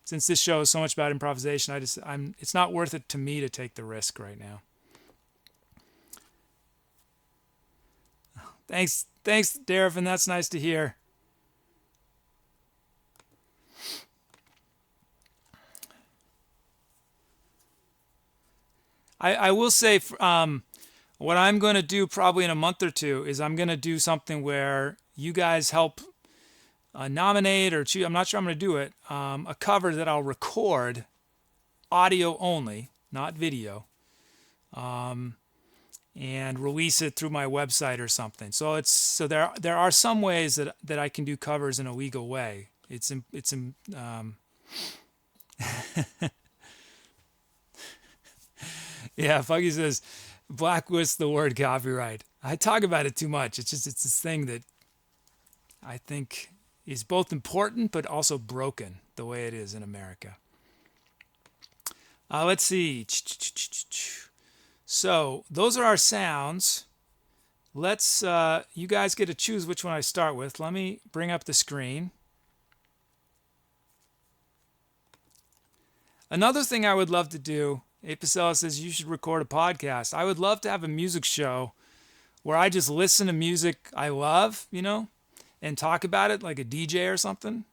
since this show is so much about improvisation, it's not worth it to me to take the risk right now. Thanks, Darafin. That's nice to hear. I will say what I'm going to do probably in a month or two is I'm going to do something where you guys help nominate or choose. I'm not sure I'm going to do it. A cover that I'll record audio only, not video, and release it through my website or something. So there are some ways that I can do covers in a legal way. Yeah, Fuggy says, blacklist the word copyright. I talk about it too much. It's this thing that I think is both important but also broken the way it is in America. Let's see. So those are our sounds. Let's, you guys get to choose which one I start with. Let me bring up the screen. Another thing I would love to do, Apicella says you should record a podcast. I would love to have a music show where I just listen to music I love, and talk about it like a DJ or something.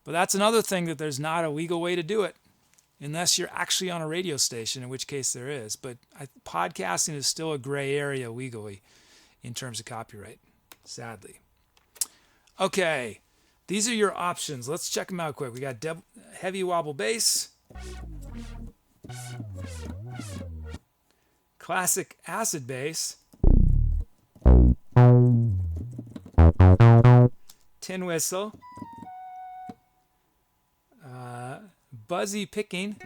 But that's another thing that there's not a legal way to do it unless you're actually on a radio station, in which case there is. But podcasting is still a gray area legally in terms of copyright, sadly. Okay, these are your options. Let's check them out quick. We got heavy wobble bass, Classic acid bass. Tin whistle. Buzzy picking.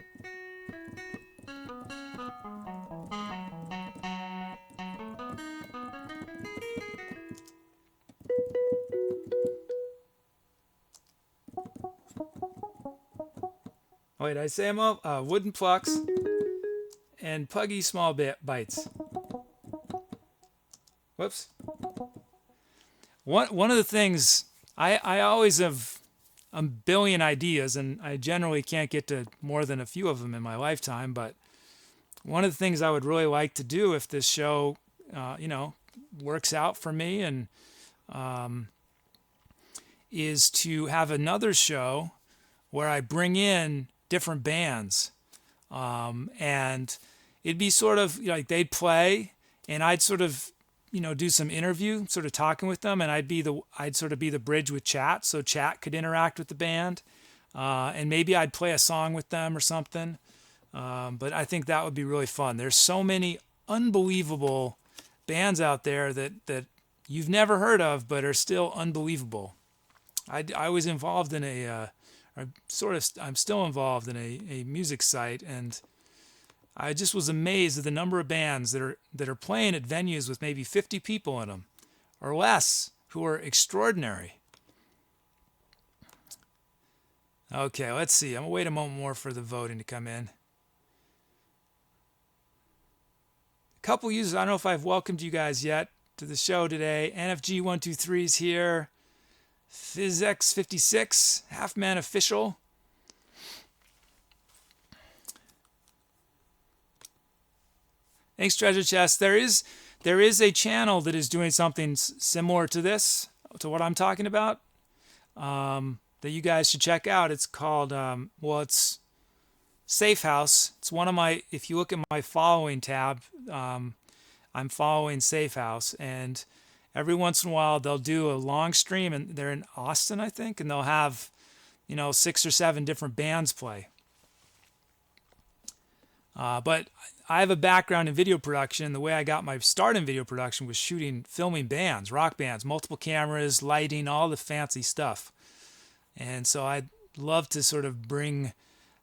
Oh, wait, did I say them all? Wooden plucks and puggy small bites. Whoops. One of the things I always have a billion ideas, and I generally can't get to more than a few of them in my lifetime. But one of the things I would really like to do if this show, works out for me, and is to have another show where I bring in different bands, and it'd be sort of like they'd play, and I'd sort of do some interview, sort of talking with them, and I'd sort of be the bridge with chat, so chat could interact with the band, and maybe I'd play a song with them or something. But I think that would be really fun. There's so many unbelievable bands out there that you've never heard of, but are still unbelievable. I was involved in I'm still involved in a music site, and I just was amazed at the number of bands that are playing at venues with maybe 50 people in them or less, who are extraordinary. Okay, let's see. I'm gonna wait a moment more for the voting to come in. A couple users. I don't know if I've welcomed you guys yet to the show today. NFG123 is here. PhysX56, Half Man Official. Thanks, Treasure Chest. There is a channel that is doing something similar to this, to what I'm talking about, that you guys should check out. It's called, it's Safe House. It's one of my, if you look at my following tab, I'm following Safe House, and every once in a while they'll do a long stream, and they're in Austin, I think, and they'll have, 6 or 7 different bands play. But I have a background in video production. The way I got my start in video production was filming bands, rock bands, multiple cameras, lighting, all the fancy stuff. And so I'd love to sort of bring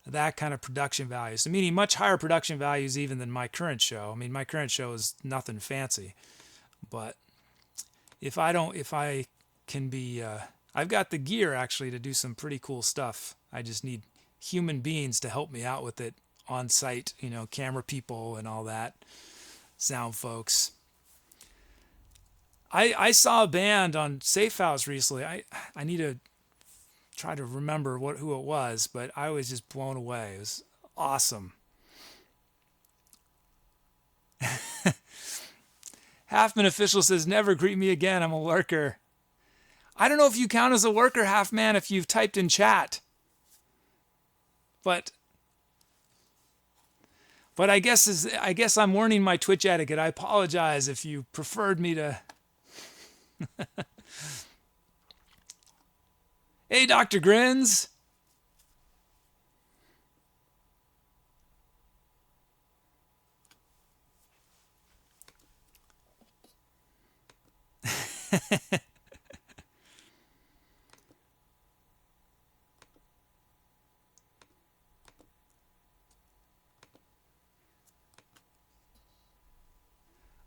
that kind of production values, meaning much higher production values even than my current show. I mean, my current show is nothing fancy, but if I can be, I've got the gear actually to do some pretty cool stuff. I just need human beings to help me out with it on site, camera people and all that, sound folks. I saw a band on Safe House recently. I need to try to remember who it was, but I was just blown away. It was awesome. Halfman Official says, never greet me again. I'm a lurker. I don't know if you count as a lurker, Halfman, if you've typed in chat. But I guess I'm learning my Twitch etiquette. I apologize if you preferred me to. Hey, Dr. Grins.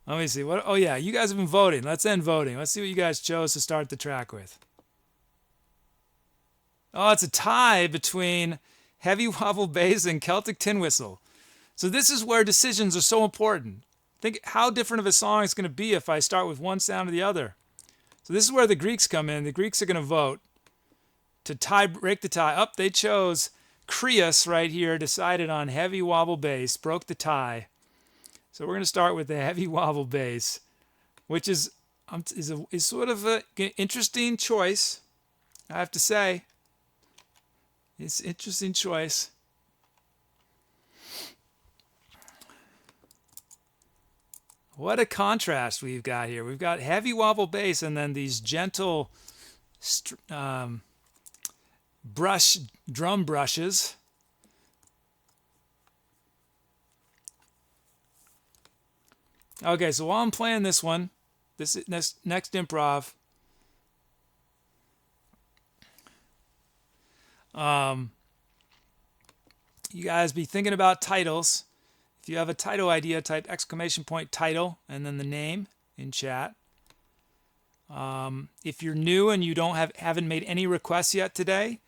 Let me see. Oh yeah, you guys have been voting. Let's end voting. Let's see what you guys chose to start the track with. Oh, it's a tie between Heavy Wobble Bass and Celtic Tin Whistle. So this is where decisions are so important. Think how different of a song it's going to be if I start with one sound or the other. So this is where the Greeks come in. The Greeks are going to vote to break the tie. They chose Krios right here, decided on Heavy Wobble Bass, broke the tie. So we're going to start with the Heavy Wobble Bass, which is sort of an interesting choice, I have to say. It's an interesting choice. What a contrast we've got here. We've got Heavy Wobble Bass and then these gentle drum brushes. Okay, so while I'm playing this one, this next improv, you guys be thinking about titles. If you have a title idea, type !title and then the name in chat. If you're new and you haven't made any requests yet today,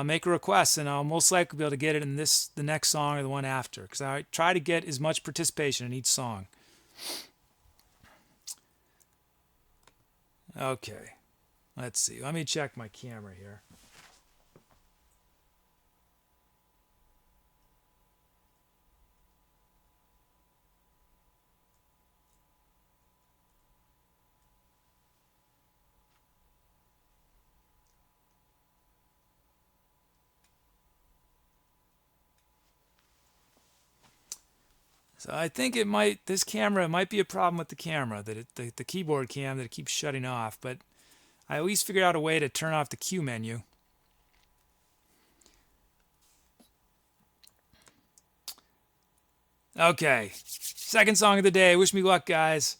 make a request and I'll most likely be able to get it in the next song or the one after, because I try to get as much participation in each song. Okay, let's see. Let me check my camera here. So I think this camera might be a problem with the camera, that the keyboard cam, that it keeps shutting off, but I at least figured out a way to turn off the cue menu. Okay, second song of the day. Wish me luck, guys.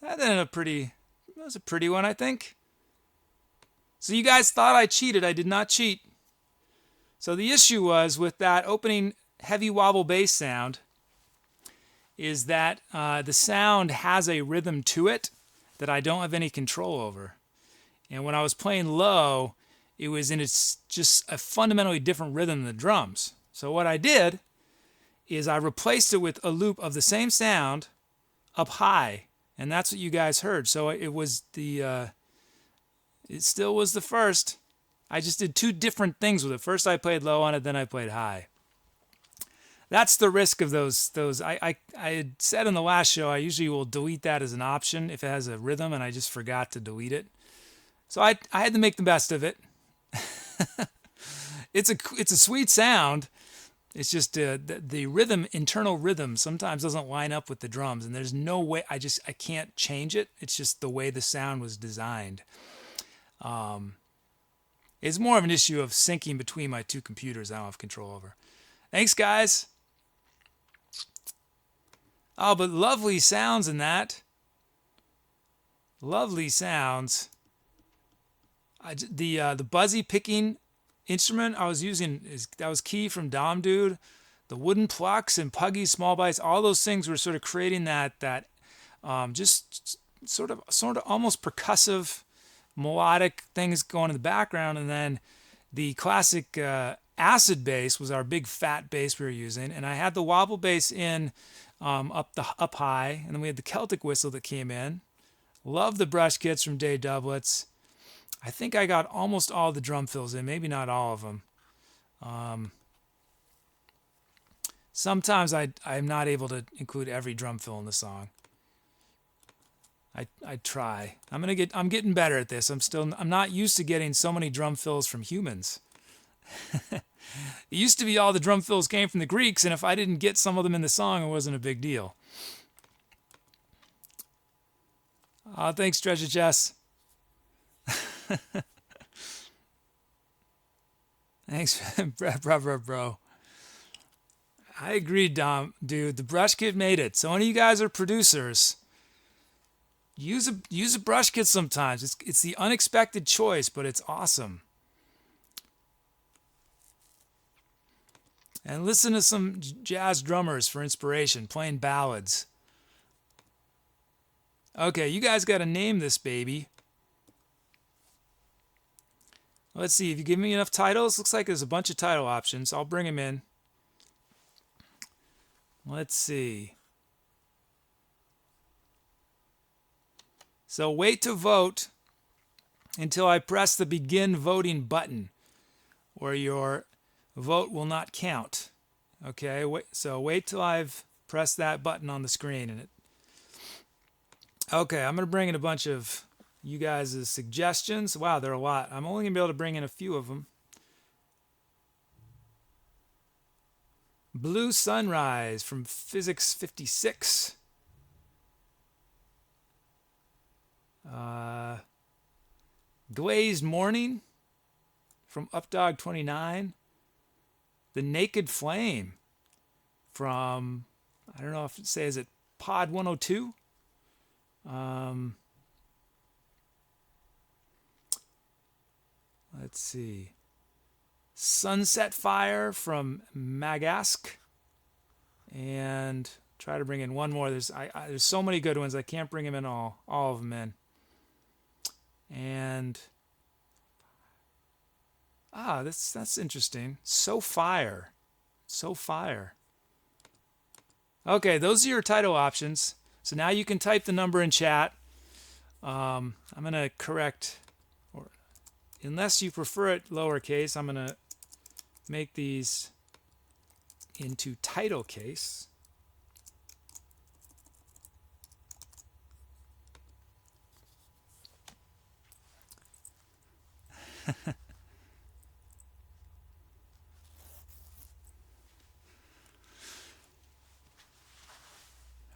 That ended up pretty. That was a pretty one, I think. So you guys thought I cheated. I did not cheat. So the issue was with that opening heavy wobble bass sound is that the sound has a rhythm to it that I don't have any control over. And when I was playing low, it was in its just a fundamentally different rhythm than the drums. So what I did is I replaced it with a loop of the same sound up high, and that's what you guys heard. So it was the it still was the first. I just did two different things with it. First I played low on it, then I played high. That's the risk of those. I had said in the last show I usually will delete that as an option if it has a rhythm, and I just forgot to delete it. So I had to make the best of it. It's a sweet sound. It's just the rhythm, internal rhythm, sometimes doesn't line up with the drums, and there's no way I can't change it. It's just the way the sound was designed. It's more of an issue of syncing between my two computers I don't have control over. Thanks, guys. Oh, but lovely sounds in that. Lovely sounds. The buzzy picking instrument I was using that was key from Dom Dude. The wooden plucks and Puggy's small bites, all those things were sort of creating that just sort of almost percussive melodic things going in the background. And then the classic acid bass was our big fat bass we were using, and I had the wobble bass in up high, and then we had the Celtic whistle that came in. Love the brush kits from Day Doublets. I think I got almost all the drum fills in, maybe not all of them. Sometimes I'm not able to include every drum fill in the song. I try. I'm getting better at this. I'm not used to getting so many drum fills from humans. It used to be all the drum fills came from the Greeks, and if I didn't get some of them in the song, it wasn't a big deal. Thanks, Treasure Chest. Thanks, bro. I agree, Dom. Dude, the brush kit made it. So any of you guys are producers, use a brush kit sometimes. It's the unexpected choice, but it's awesome. And listen to some jazz drummers for inspiration, playing ballads. Okay, you guys got to name this baby. Let's see, if you give me enough titles, looks like there's a bunch of title options. I'll bring them in. Let's see. So wait to vote until I press the begin voting button, or your vote will not count. Okay, wait till I've pressed that button on the screen. Okay, I'm going to bring in a bunch of you guys' suggestions. Wow, there are a lot. I'm only going to be able to bring in a few of them. Blue Sunrise from Physics 56. Glazed Morning from Updog 29. The Naked Flame from, I don't know if it says it, Pod 102. Let's see. Sunset Fire from Magask. And try to bring in one more. There's so many good ones. I can't bring them in all of them in. And that's interesting. So Fire. Okay, those are your title options. So now you can type the number in chat. I'm going to correct, or unless you prefer it lowercase, I'm going to make these into title case.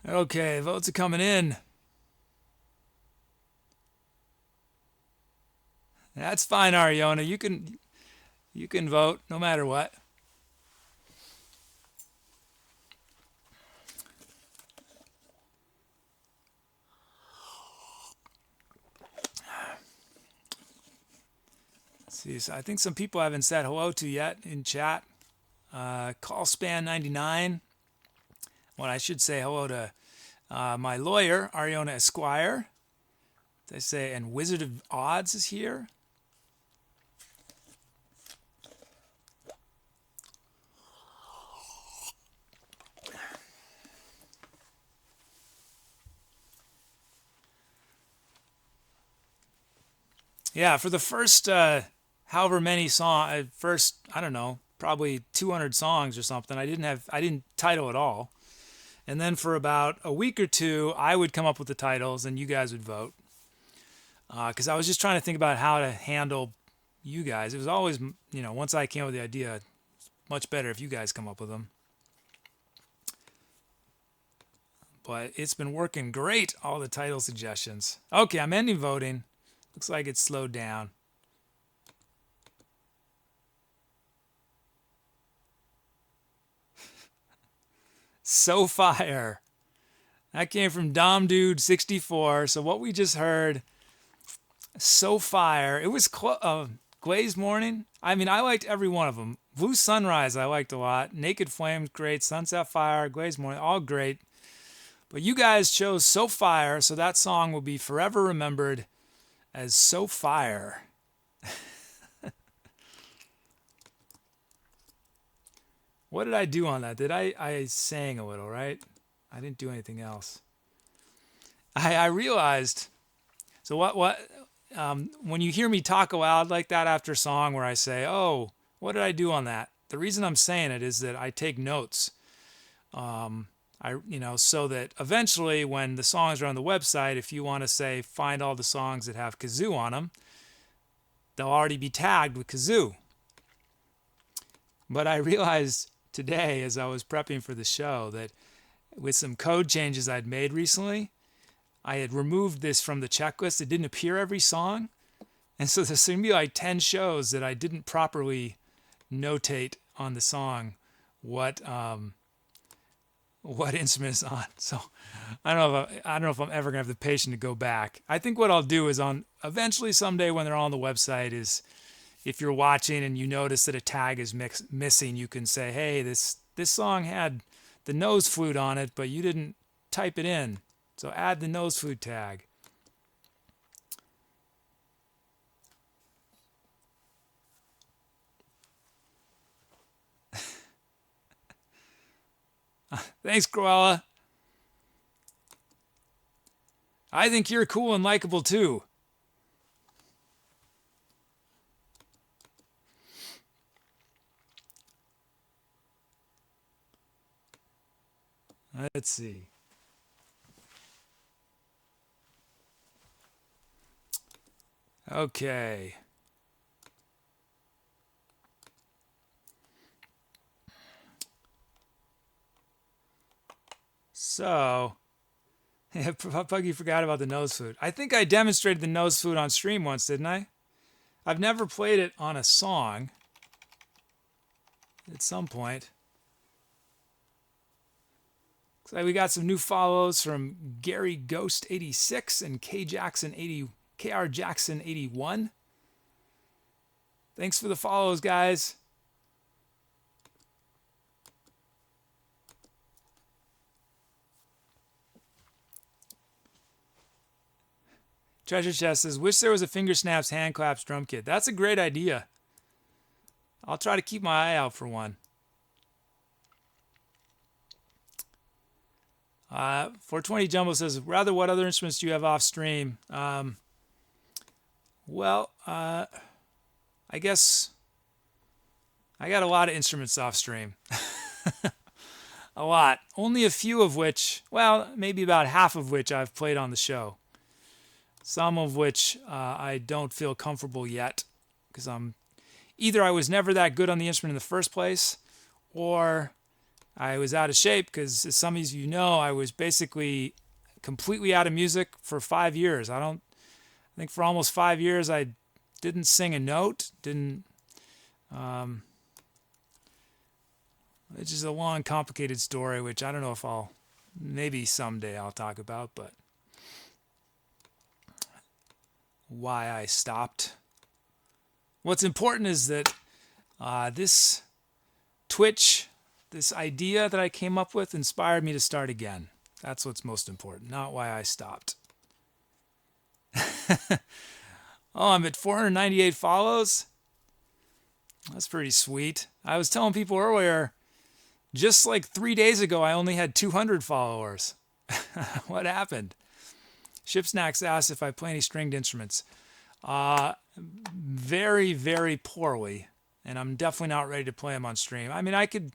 Okay, votes are coming in. That's fine, Ariona. You can vote no matter what. See, so I think some people I haven't said hello to yet in chat. Callspan99. Well, I should say hello to my lawyer, Ariona Esquire. They say, and Wizard of Odds is here. Yeah, for the first however many songs, I don't know, probably 200 songs or something. I didn't title it all. And then for about a week or two, I would come up with the titles and you guys would vote. Because I was just trying to think about how to handle you guys. It was always, once I came up with the idea, it's much better if you guys come up with them. But it's been working great, all the title suggestions. Okay, I'm ending voting. Looks like it's slowed down. So fire. That came from Dom Dude 64. So what we just heard, so fire. It was Glazed Morning. I mean, I liked every one of them. Blue Sunrise I liked a lot. Naked Flames, great. Sunset Fire, Glazed Morning, all great. But you guys chose So Fire, so that song will be forever remembered as So Fire. What did I do on that? I sang a little, right? I didn't do anything else. I realized, so when you hear me talk aloud like that after a song where I say, oh, what did I do on that? The reason I'm saying it is that I take notes. So that eventually when the songs are on the website, if you want to say find all the songs that have kazoo on them, they'll already be tagged with kazoo. But I realized today as I was prepping for the show that with some code changes I'd made recently, I had removed this from the checklist. It didn't appear every song. And so there's going to be like 10 shows that I didn't properly notate on the song what instrument is on. So I don't know if I'm ever gonna have the patience to go back. I think what I'll do is eventually someday when they're on the website is if you're watching and you notice that a tag is missing, you can say, hey, this song had the nose flute on it, but you didn't type it in. So add the nose flute tag. Thanks, Cruella. I think you're cool and likable too. Let's see. Okay. So, Puggy forgot about the nose flute. I think I demonstrated the nose flute on stream once, didn't I? I've never played it on a song at some point. Looks like we got some new follows from Gary Ghost 86 and KR Jackson 81. Thanks for the follows, guys. Treasure Chest says, wish there was a finger snaps, hand claps, drum kit. That's a great idea. I'll try to keep my eye out for one. 420 Jumbo says, rather, what other instruments do you have off stream? I guess I got a lot of instruments off stream. A lot. Only a few of which, well, maybe about half of which I've played on the show. Some of which I don't feel comfortable yet because either I was never that good on the instrument in the first place, or I was out of shape because, as some of you know, I was basically completely out of music for 5 years. I think for almost 5 years I didn't sing a note, it's just a long, complicated story, which I don't know if maybe someday I'll talk about, but why I stopped. what's important is that this Twitch, this idea that I came up with, inspired me to start again. That's what's most important, not why I stopped. Oh, I'm at 498 follows. That's pretty sweet. I was telling people earlier, just like 3 days ago, I only had 200 followers. What happened? Shipsnacks asked if I play any stringed instruments. Very, very poorly. And I'm definitely not ready to play them on stream. I mean, I could,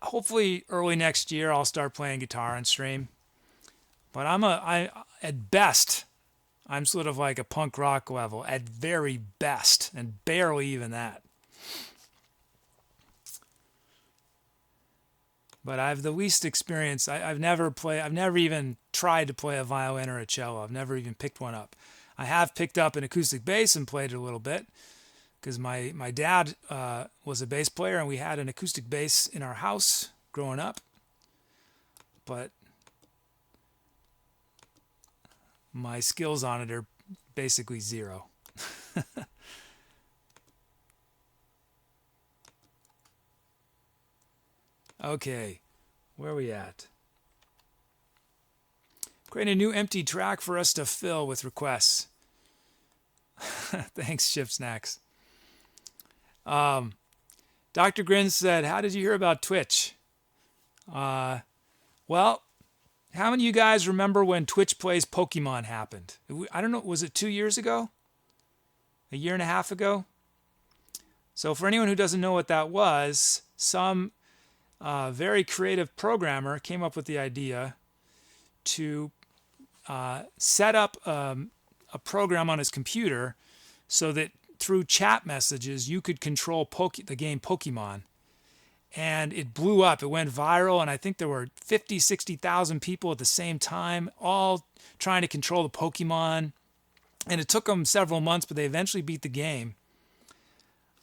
hopefully early next year, I'll start playing guitar on stream. But at best, I'm sort of like a punk rock level, at very best, and barely even that. But I have the least experience. I've never even tried to play a violin or a cello. I've never even picked one up. I have picked up an acoustic bass and played it a little bit, because my dad was a bass player, and we had an acoustic bass in our house growing up. But my skills on it are basically zero. Okay, where are we at? Create a new empty track for us to fill with requests. Thanks, Shipsnacks. Dr. Grin said, how did you hear about Twitch? Well, how many of you guys remember when Twitch Plays Pokemon happened? I don't know, was it 2 years ago? A year and a half ago? So for anyone who doesn't know what that was, some very creative programmer came up with the idea to set up a program on his computer so that through chat messages you could control the game Pokemon. And it blew up. It went viral, and I think there were 50, 60,000 people at the same time, all trying to control the Pokemon. And it took them several months, but they eventually beat the game.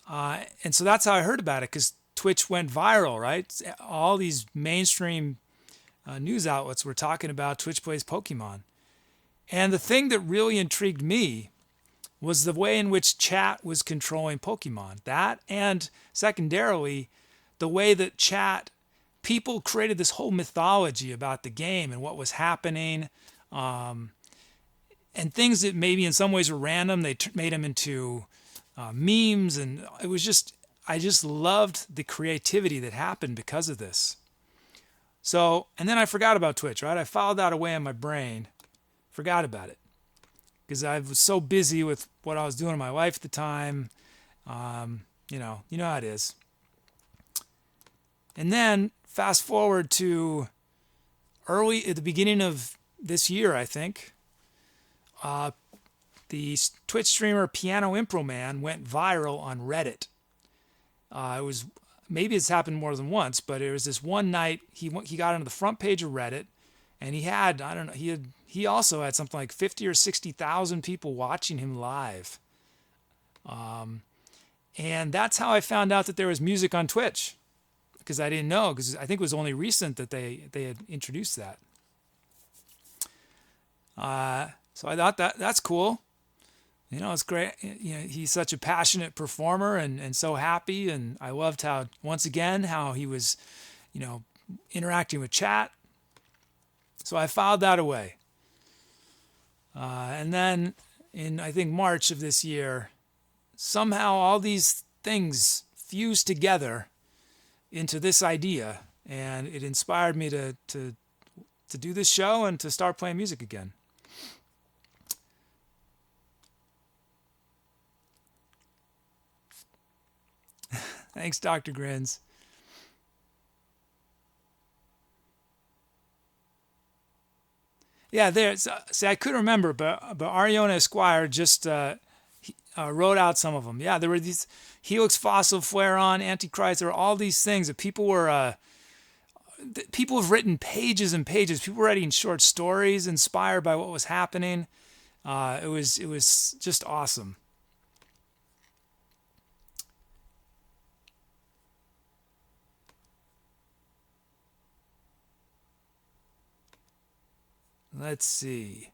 And so that's how I heard about it, because Twitch went viral, right? All these mainstream news outlets were talking about Twitch Plays Pokemon. And the thing that really intrigued me was the way in which chat was controlling Pokemon. That, and secondarily, the way that people created this whole mythology about the game and what was happening, and things that maybe in some ways were random. They made them into memes, and it was just, I just loved the creativity that happened because of this. So, and then I forgot about Twitch, right? I filed that away in my brain, forgot about it, because I was so busy with what I was doing in my life at the time. You know how it is. And then fast forward to early at the beginning of this year, I think, the Twitch streamer Piano Impro Man went viral on Reddit. It was, maybe it's happened more than once, but it was this one night he got onto the front page of Reddit, and he had, I don't know, he also had something like 50 or 60,000 people watching him live. And that's how I found out that there was music on Twitch, because I didn't know, because I think it was only recent that they had introduced that. So I thought that's cool. You know, it's great. You know, he's such a passionate performer and so happy. And I loved how, once again, how he was, you know, interacting with chat. So I filed that away. And then in, I think, March of this year, somehow all these things fused together into this idea, and it inspired me to do this show and to start playing music again. Thanks, Dr. Grins. Yeah, see, I couldn't remember, but Ariona Esquire just wrote out some of them. Yeah, there were these Helix Fossil Flare On, Antichrist. There were all these things that people have written pages and pages. People were writing short stories inspired by what was happening. It was just awesome. Let's see.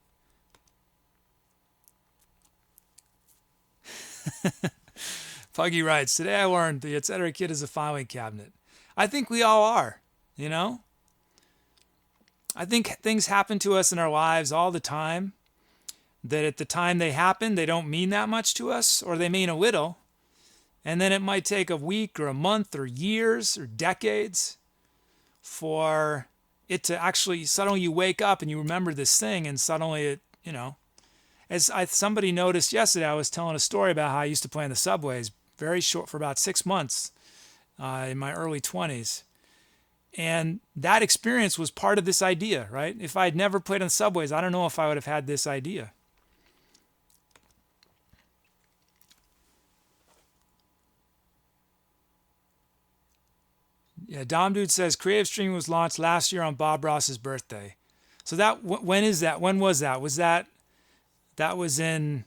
Puggy writes, today I learned the Etcetera Kid is a filing cabinet. I think we all are, you know? I think things happen to us in our lives all the time that at the time they happen, they don't mean that much to us, or they mean a little. And then it might take a week or a month or years or decades for it to actually, suddenly you wake up and you remember this thing, and suddenly it, you know, somebody noticed yesterday, I was telling a story about how I used to play in the subways, very short, for about 6 months in my early 20s. And that experience was part of this idea, right? If I had never played on the subways, I don't know if I would have had this idea. Yeah, Dom Dude says Creative Streaming was launched last year on Bob Ross's birthday. So that, when is that? When was that? That was in,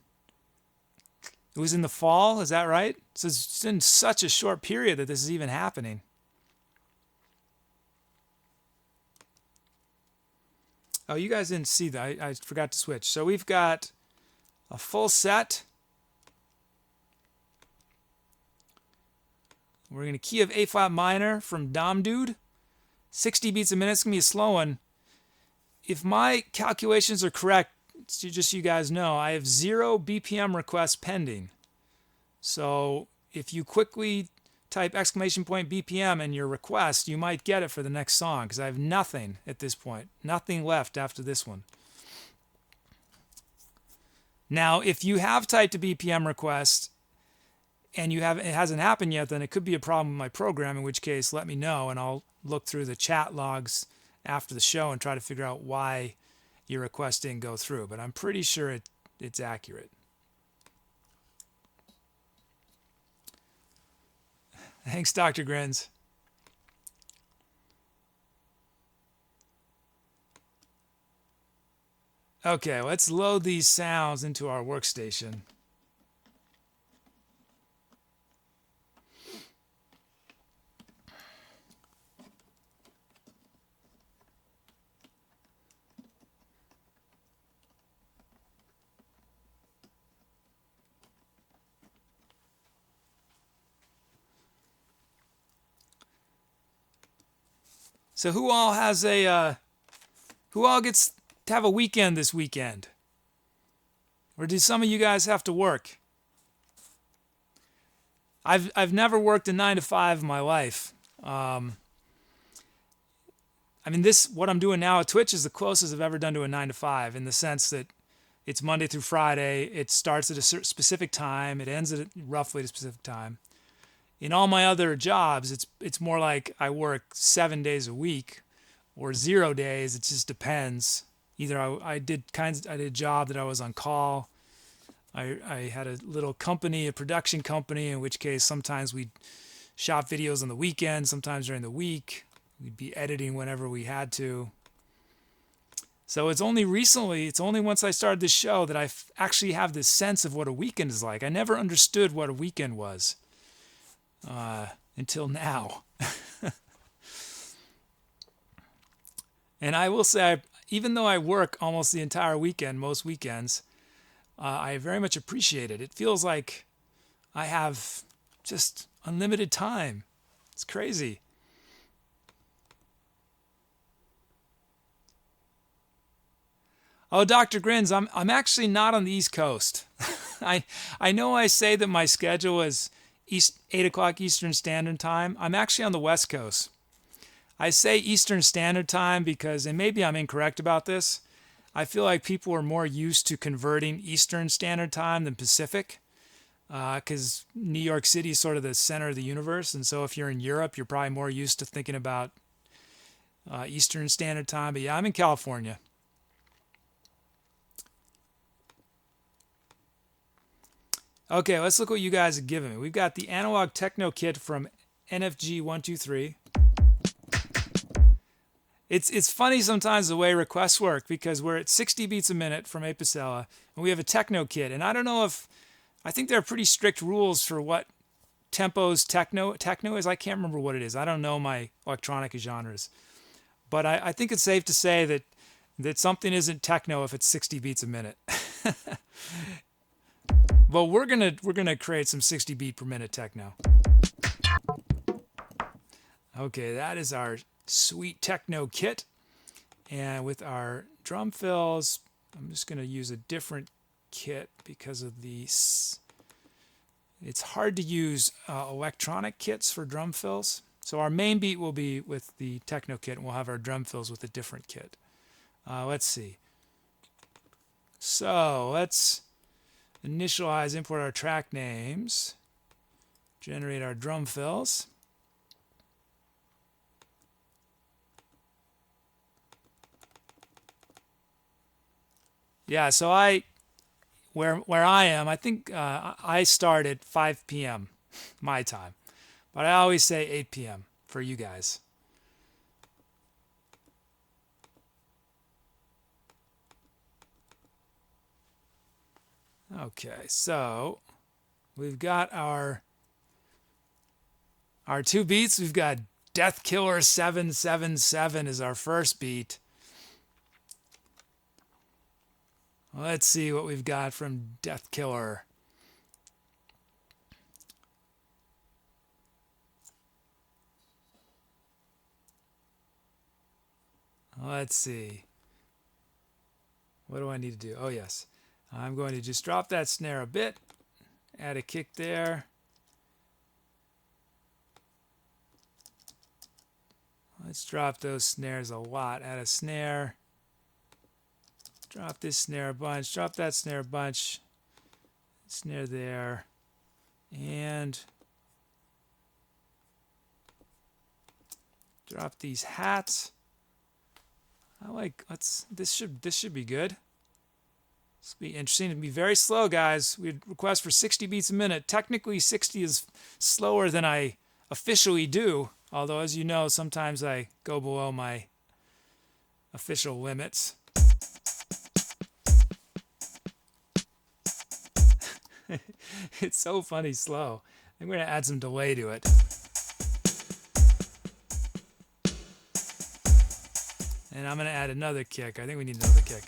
it was in the fall, is that right? So it's in such a short period that this is even happening. Oh, you guys didn't see that. I forgot to switch. So we've got a full set. We're going to key of A flat minor from Dom Dude. 60 beats a minute. It's going to be a slow one. If my calculations are correct, just so you guys know, I have 0 BPM requests pending. So if you quickly type !BPM in your request, you might get it for the next song, because I have nothing at this point. Nothing left after this one. Now, if you have typed a BPM request and it hasn't happened yet, then it could be a problem with my program, in which case let me know and I'll look through the chat logs after the show and try to figure out why your request didn't go through. But I'm pretty sure it's accurate. Thanks, Dr. Grins. Okay, let's load these sounds into our workstation. So who all gets to have a weekend this weekend? Or do some of you guys have to work? I've never worked a 9 to 5 in my life. I mean, what I'm doing now at Twitch is the closest I've ever done to a 9 to 5, in the sense that it's Monday through Friday. It starts at a specific time. It ends at roughly a specific time. In all my other jobs, it's more like I work 7 days a week or 0 days. It just depends. Either I did a job that I was on call. I had a little company, a production company, in which case sometimes we'd shot videos on the weekend, sometimes during the week. We'd be editing whenever we had to. So it's only once I started this show that I actually have this sense of what a weekend is like. I never understood what a weekend was. Until now. And I will say, even though I work almost the entire weekend, most weekends, I very much appreciate it. It feels like I have just unlimited time. It's crazy. Oh, Dr. Grins, I'm actually not on the East Coast. I know I say that my schedule is 8 o'clock Eastern Standard Time. I'm actually on the West Coast. I say Eastern Standard Time because, and maybe I'm incorrect about this, I feel like people are more used to converting Eastern Standard Time than Pacific, because New York City is sort of the center of the universe. And so if you're in Europe, you're probably more used to thinking about Eastern Standard Time. But yeah, I'm in California. Okay, let's look what you guys have given me. We've got the Analog Techno Kit from NFG123. It's funny sometimes the way requests work, because we're at 60 beats a minute from Apicella, and we have a techno kit. And I don't know I think there are pretty strict rules for what tempos techno is. I can't remember what it is. I don't know my electronic genres. But I think it's safe to say that something isn't techno if it's 60 beats a minute. But we're gonna create some 60 beat per minute techno. Okay, that is our sweet techno kit. And with our drum fills, I'm just gonna use a different kit because of these. It's hard to use electronic kits for drum fills. So our main beat will be with the techno kit, and we'll have our drum fills with a different kit. Let's see. So let's initialize, import our track names, generate our drum fills. Yeah, so where I am, I think I start at 5 p.m. my time, but I always say 8 p.m. for you guys. Okay, so we've got our two beats. We've got Death Killer 777 is our first beat. Let's see what we've got from Death Killer. Let's see. What do I need to do? Oh, yes. I'm going to just drop that snare a bit, add a kick there. Let's drop those snares a lot. Add a snare. Drop this snare a bunch. Drop that snare a bunch. Snare there. And drop these hats. This should be good. This will be interesting. It'll be very slow, guys. We'd request for 60 beats a minute. Technically, 60 is slower than I officially do. Although, as you know, sometimes I go below my official limits. It's so funny slow. I'm going to add some delay to it. And I'm going to add another kick. I think we need another kick.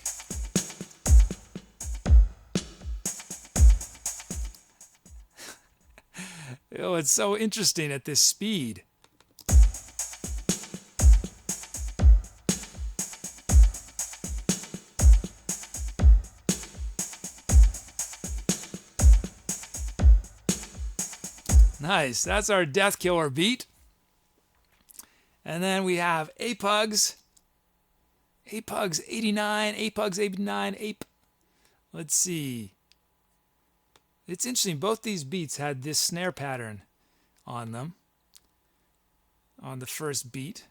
Oh, it's so interesting at this speed. Nice. That's our Death Killer beat. And then we have Apugs. Apugs 89. Apugs 89. Ape. Let's see. It's interesting. Both these beats had this snare pattern on them. On the first beat.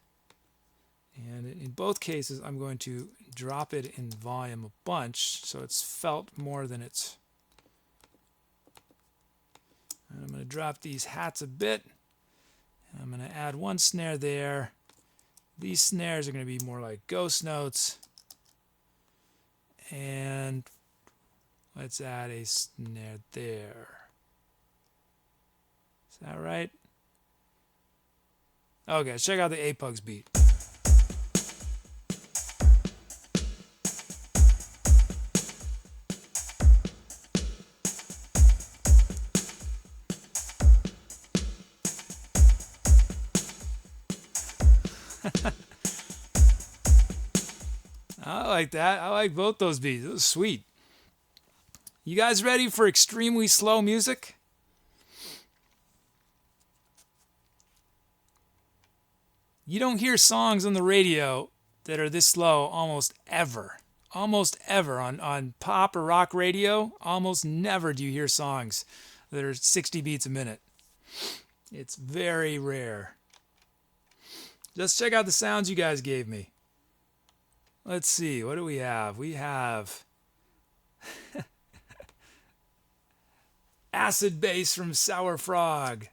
And in both cases, I'm going to drop it in volume a bunch so it's felt more than it's. And I'm going to drop these hats a bit. I'm going to add one snare there. These snares are going to be more like ghost notes. And let's add a snare there. Is that right? Okay, check out the Apugs beat. I like that. I like both those beats. It was sweet. You guys ready for extremely slow music? You don't hear songs on the radio that are this slow almost ever. Almost ever. On pop or rock radio, almost never do you hear songs that are 60 beats a minute. It's very rare. Just check out the sounds you guys gave me. Let's see, what do we have? We have acid bass from Sour Frog.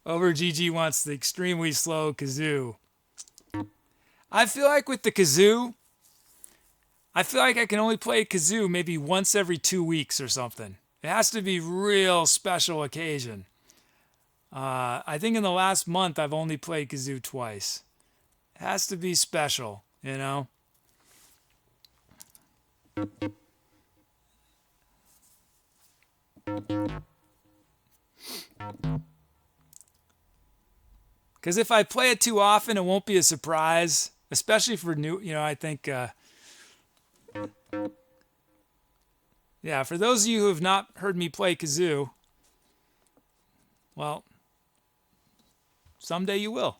Over GG wants the extremely slow kazoo. I feel like with the kazoo, I feel like I can only play kazoo maybe once every 2 weeks or something. It has to be real special occasion. I think in the last month I've only played kazoo twice. It has to be special, you know? Because if I play it too often, it won't be a surprise, especially for new, I think, yeah, for those of you who have not heard me play kazoo, well, someday you will.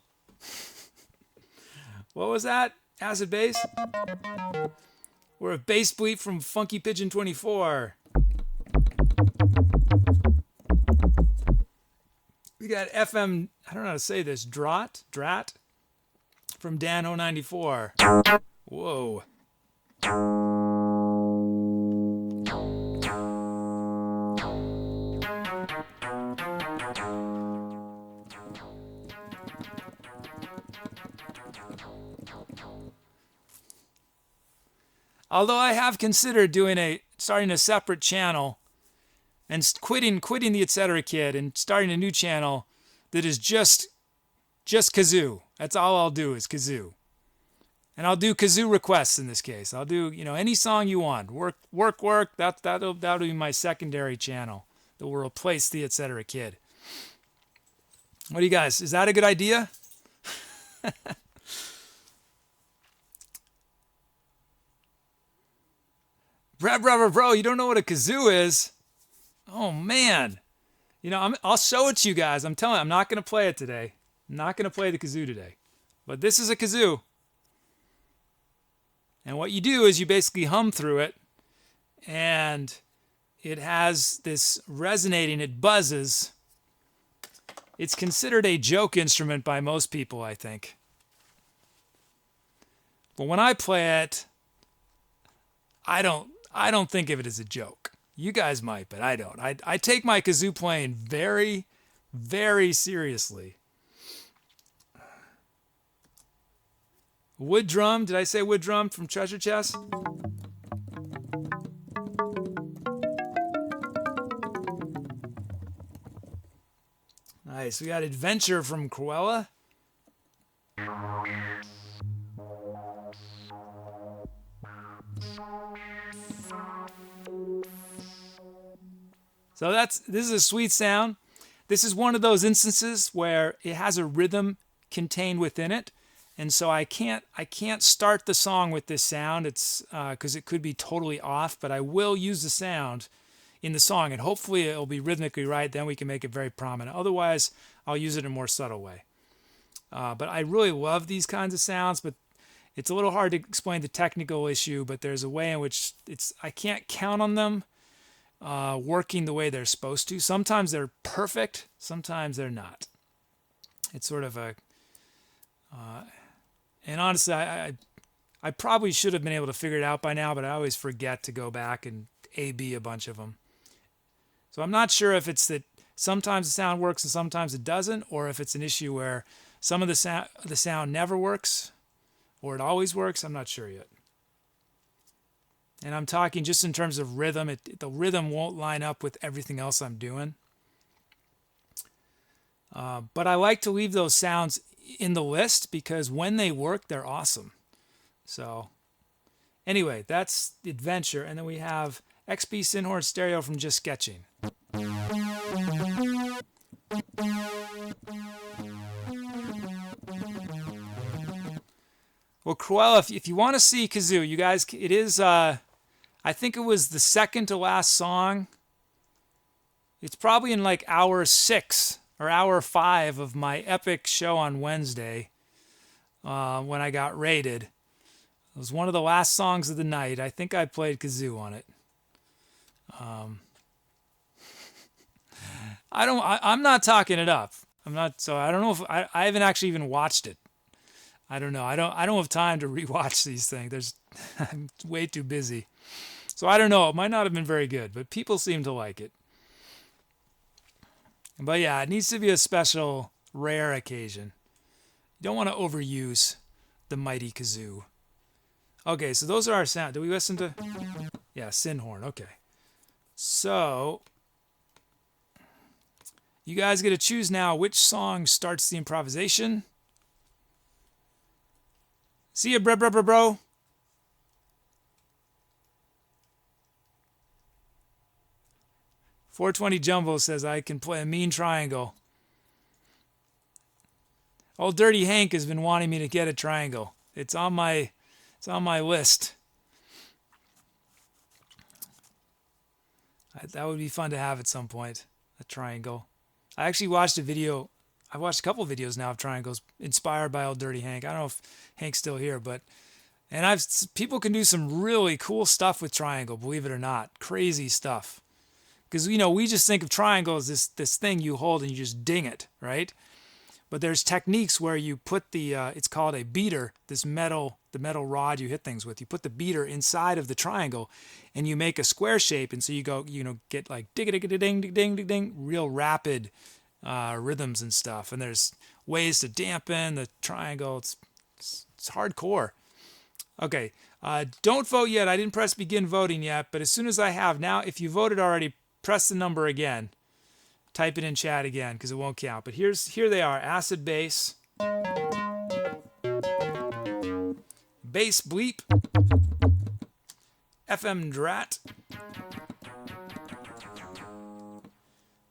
What was that? Acid bass? Or a bass bleep from Funky Pigeon 24. We got FM, I don't know how to say this, Drat from Dan094. Whoa. Although I have considered starting a separate channel and quitting the Etcetera Kid and starting a new channel that is just kazoo. That's all I'll do is kazoo. And I'll do kazoo requests in this case. I'll do, any song you want. Work. That'll be my secondary channel that will replace the Etcetera Kid. What do you guys? Is that a good idea? Bro, you don't know what a kazoo is? Oh, man. I'll show it to you guys. I'm telling you, I'm not going to play it today. I'm not going to play the kazoo today. But this is a kazoo. And what you do is you basically hum through it. And it has this resonating, it buzzes. It's considered a joke instrument by most people, I think. But when I play it, I don't think of it as a joke. You guys might, but I don't. I take my kazoo playing very, very seriously. Wood drum. Did I say wood drum from Treasure Chest? Nice. We got Adventure from Cruella. So this is a sweet sound. This is one of those instances where it has a rhythm contained within it. And so I can't start the song with this sound. It's because it could be totally off, but I will use the sound in the song, and hopefully it'll be rhythmically right. Then we can make it very prominent. Otherwise, I'll use it in a more subtle way. But I really love these kinds of sounds, but it's a little hard to explain the technical issue, but there's a way in which I can't count on them working the way they're supposed to. Sometimes they're perfect, sometimes they're not. It's sort of a... and honestly, I probably should have been able to figure it out by now, but I always forget to go back and A-B a bunch of them. So I'm not sure if it's that sometimes the sound works and sometimes it doesn't, or if it's an issue where some of the sound never works, or it always works. I'm not sure yet. And I'm talking just in terms of rhythm. The rhythm won't line up with everything else I'm doing. But I like to leave those sounds in the list because when they work, they're awesome. So anyway, that's Adventure. And then we have XP Synhorn Stereo from Just Sketching. Well, Cruella, if you want to see kazoo, you guys, it is, I think it was the second to last song. It's probably in like hour 6 or hour 5 of my epic show on Wednesday when I got rated. It was one of the last songs of the night. I think I played kazoo on it. I'm not talking it up. So I don't know if I haven't actually even watched it. I don't know. I don't have time to rewatch these things. I'm way too busy. So I don't know. It might not have been very good, but people seem to like it. But yeah, it needs to be a special, rare occasion. You don't want to overuse the mighty kazoo. Okay, so those are our sounds. Did we listen to? Yeah, Synhorn. Okay. So you guys get to choose now which song starts the improvisation. See ya, bro. 420 Jumbo says I can play a mean triangle. Old Dirty Hank has been wanting me to get a triangle. It's on my list. That would be fun to have at some point, a triangle. I actually watched a video. I've watched a couple of videos now of triangles inspired by Old Dirty Hank. I don't know if Hank's still here, but people can do some really cool stuff with triangle, believe it or not. Crazy stuff. Because, we just think of triangle as this thing you hold and you just ding it, right? But there's techniques where you put the, it's called a beater, the metal rod you hit things with. You put the beater inside of the triangle and you make a square shape. And so you go, get like ding, real rapid rhythms and stuff. And there's ways to dampen the triangle. It's hardcore. Okay, don't vote yet. I didn't press begin voting yet. But as soon as I have, now if you voted already, press the number again. Type it in chat again because it won't count. But here they are: acid bass, bass bleep, FM drat,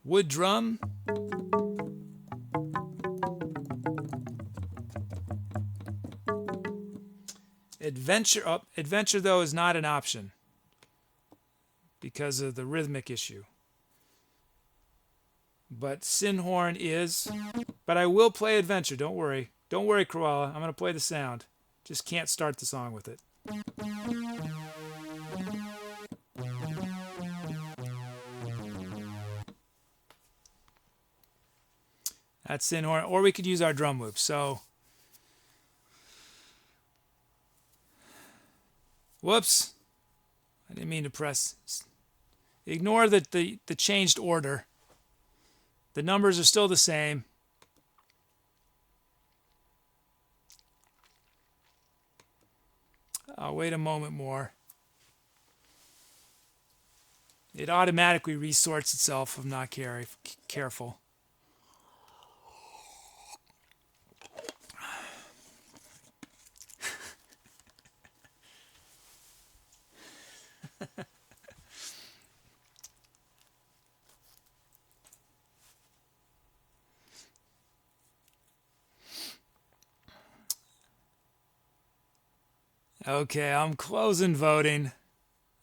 wood drum, adventure. Oh, adventure though is not an option because of the rhythmic issue. But Sinhorn is. But I will play adventure. Don't worry. Don't worry, Koala. I'm going to play the sound. Just can't start the song with it. That's Sinhorn. Or we could use our drum loop. So, whoops. I didn't mean to press. Ignore the changed order. The numbers are still the same. I'll wait a moment more. It automatically resorts itself if I'm not careful. Okay, I'm closing voting. I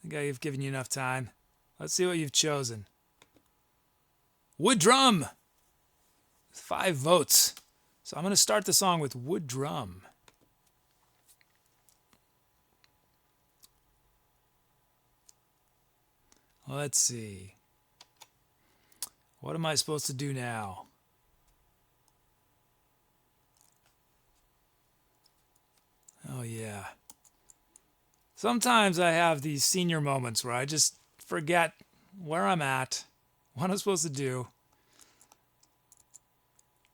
think I've given you enough time. Let's see what you've chosen. Wood drum. 5 votes. So I'm going to start the song with wood drum. Let's see. What am I supposed to do now? Oh, yeah. Sometimes I have these senior moments where I just forget where I'm at, what I'm supposed to do.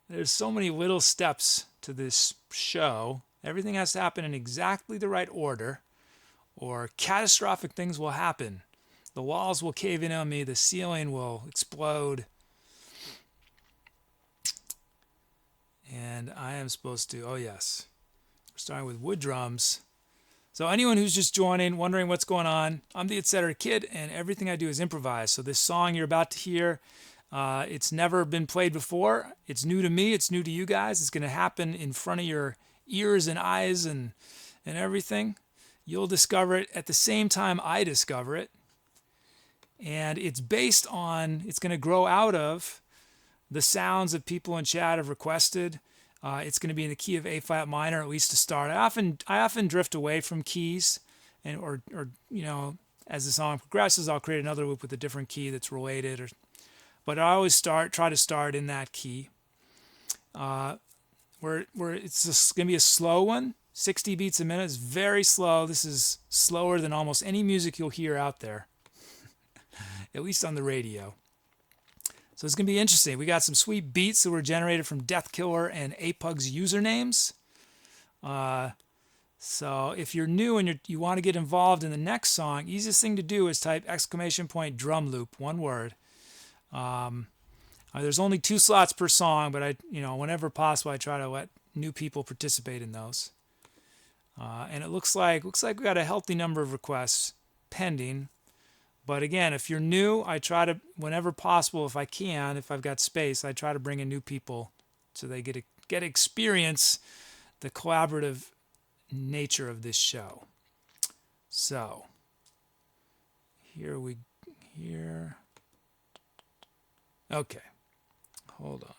There's so many little steps to this show. Everything has to happen in exactly the right order, or catastrophic things will happen. The walls will cave in on me, the ceiling will explode. And I am supposed to, oh yes, we're starting with wood drums. So anyone who's just joining, wondering what's going on, I'm the Etcetera Kid, and everything I do is improvised. So this song you're about to hear, it's never been played before. It's new to me. It's new to you guys. It's going to happen in front of your ears and eyes and everything. You'll discover it at the same time I discover it. And it's based on, it's going to grow out of the sounds that people in chat have requested. It's going to be in the key of A flat minor, at least to start. I often drift away from keys, and or as the song progresses, I'll create another loop with a different key that's related. But I always try to start in that key. Where it's going to be a slow one, 60 beats a minute. It's very slow. This is slower than almost any music you'll hear out there, at least on the radio. So it's going to be interesting. We got some sweet beats that were generated from Death Killer and Apug's usernames. So if you're new and you want to get involved in the next song, easiest thing to do is type !drum loop, one word. There's only 2 slots per song, but whenever possible, I try to let new people participate in those. And it looks like we got a healthy number of requests pending. But again, if you're new, I try to, whenever possible, if I can, if I've got space, I try to bring in new people so they get experience the collaborative nature of this show. So here. Okay, hold on.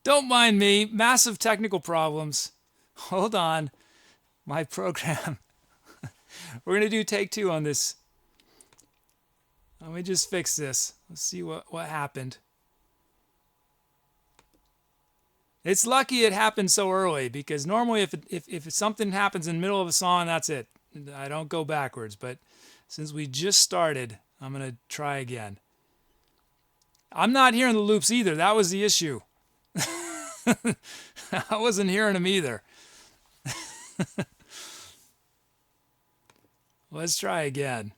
Don't mind me, massive technical problems. Hold on, my program. We're going to do take 2 on this. Let me just fix this. Let's see what happened. It's lucky it happened so early, because normally if something happens in the middle of a song, that's it. I don't go backwards. But since we just started, I'm going to try again. I'm not hearing the loops either. That was the issue. I wasn't hearing them either. Let's try again.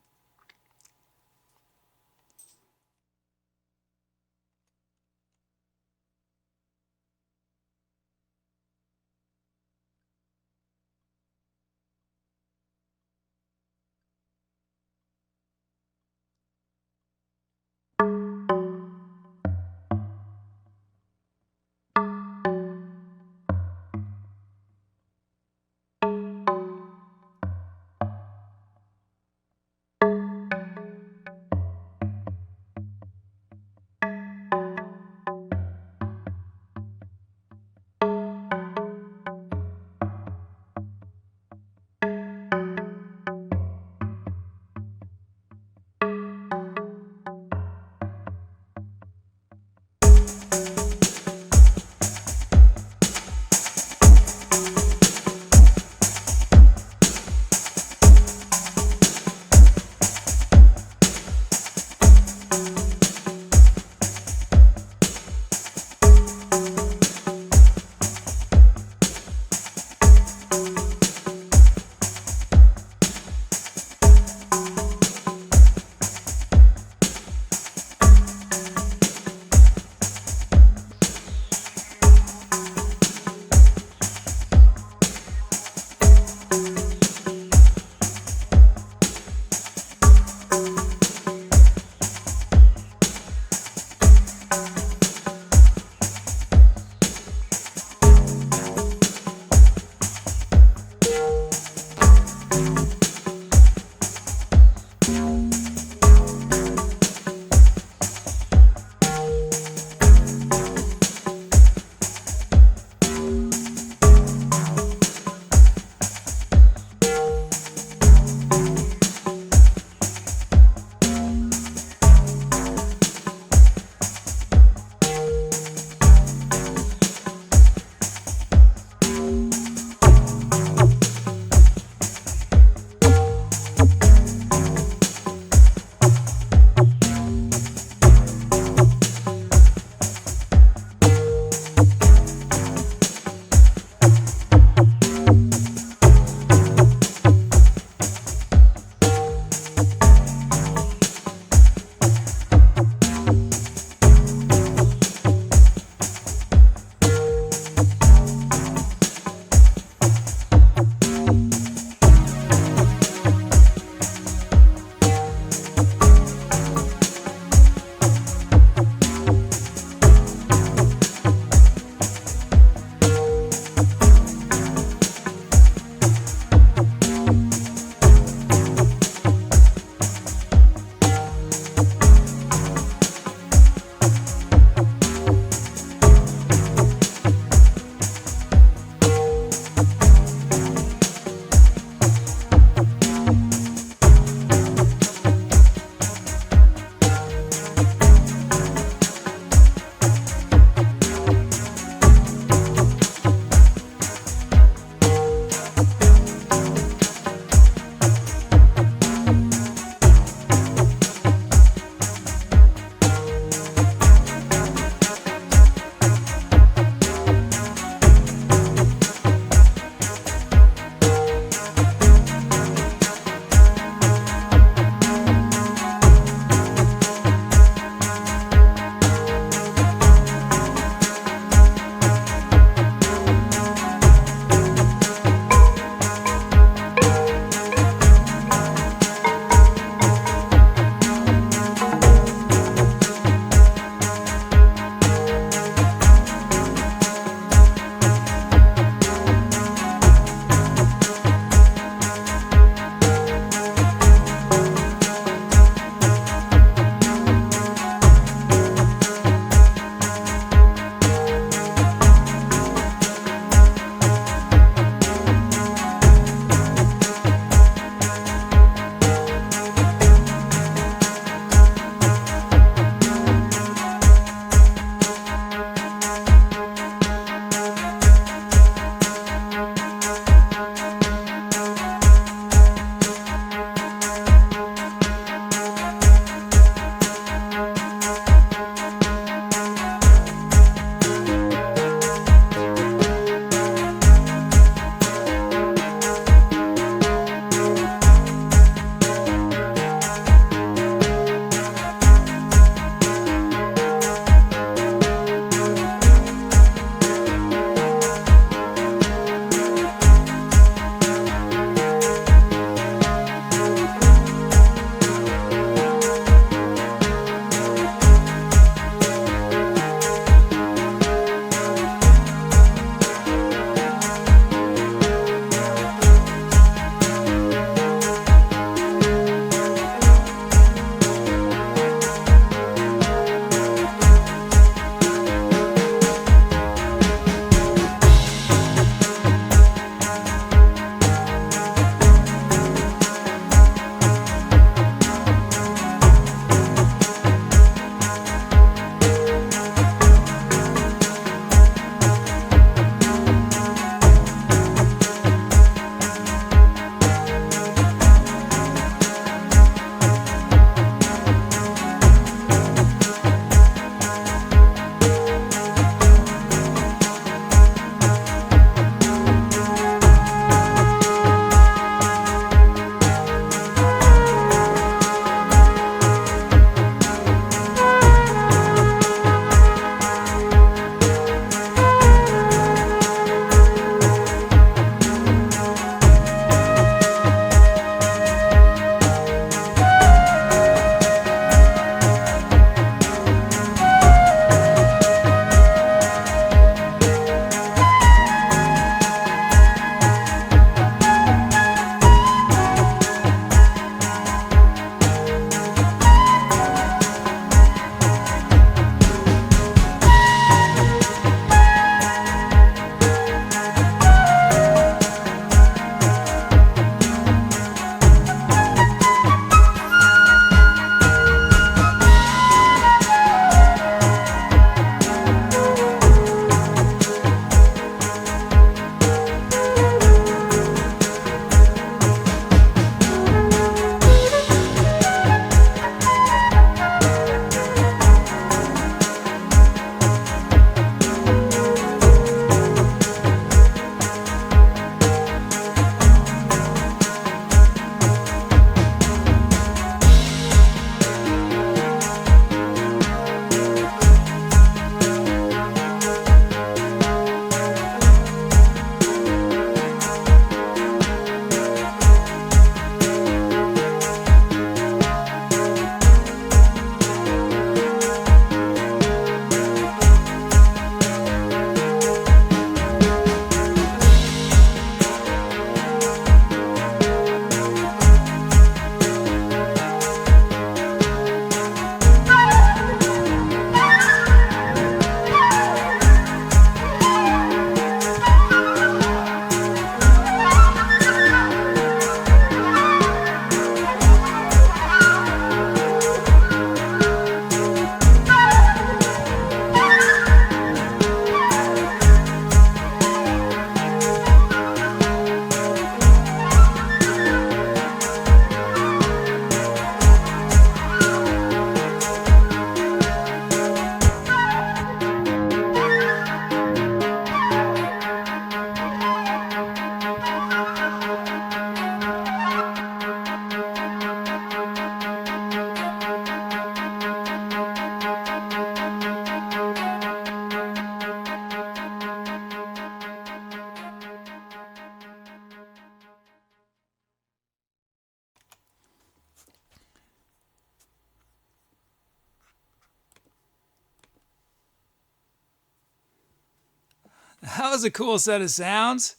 That was a cool set of sounds.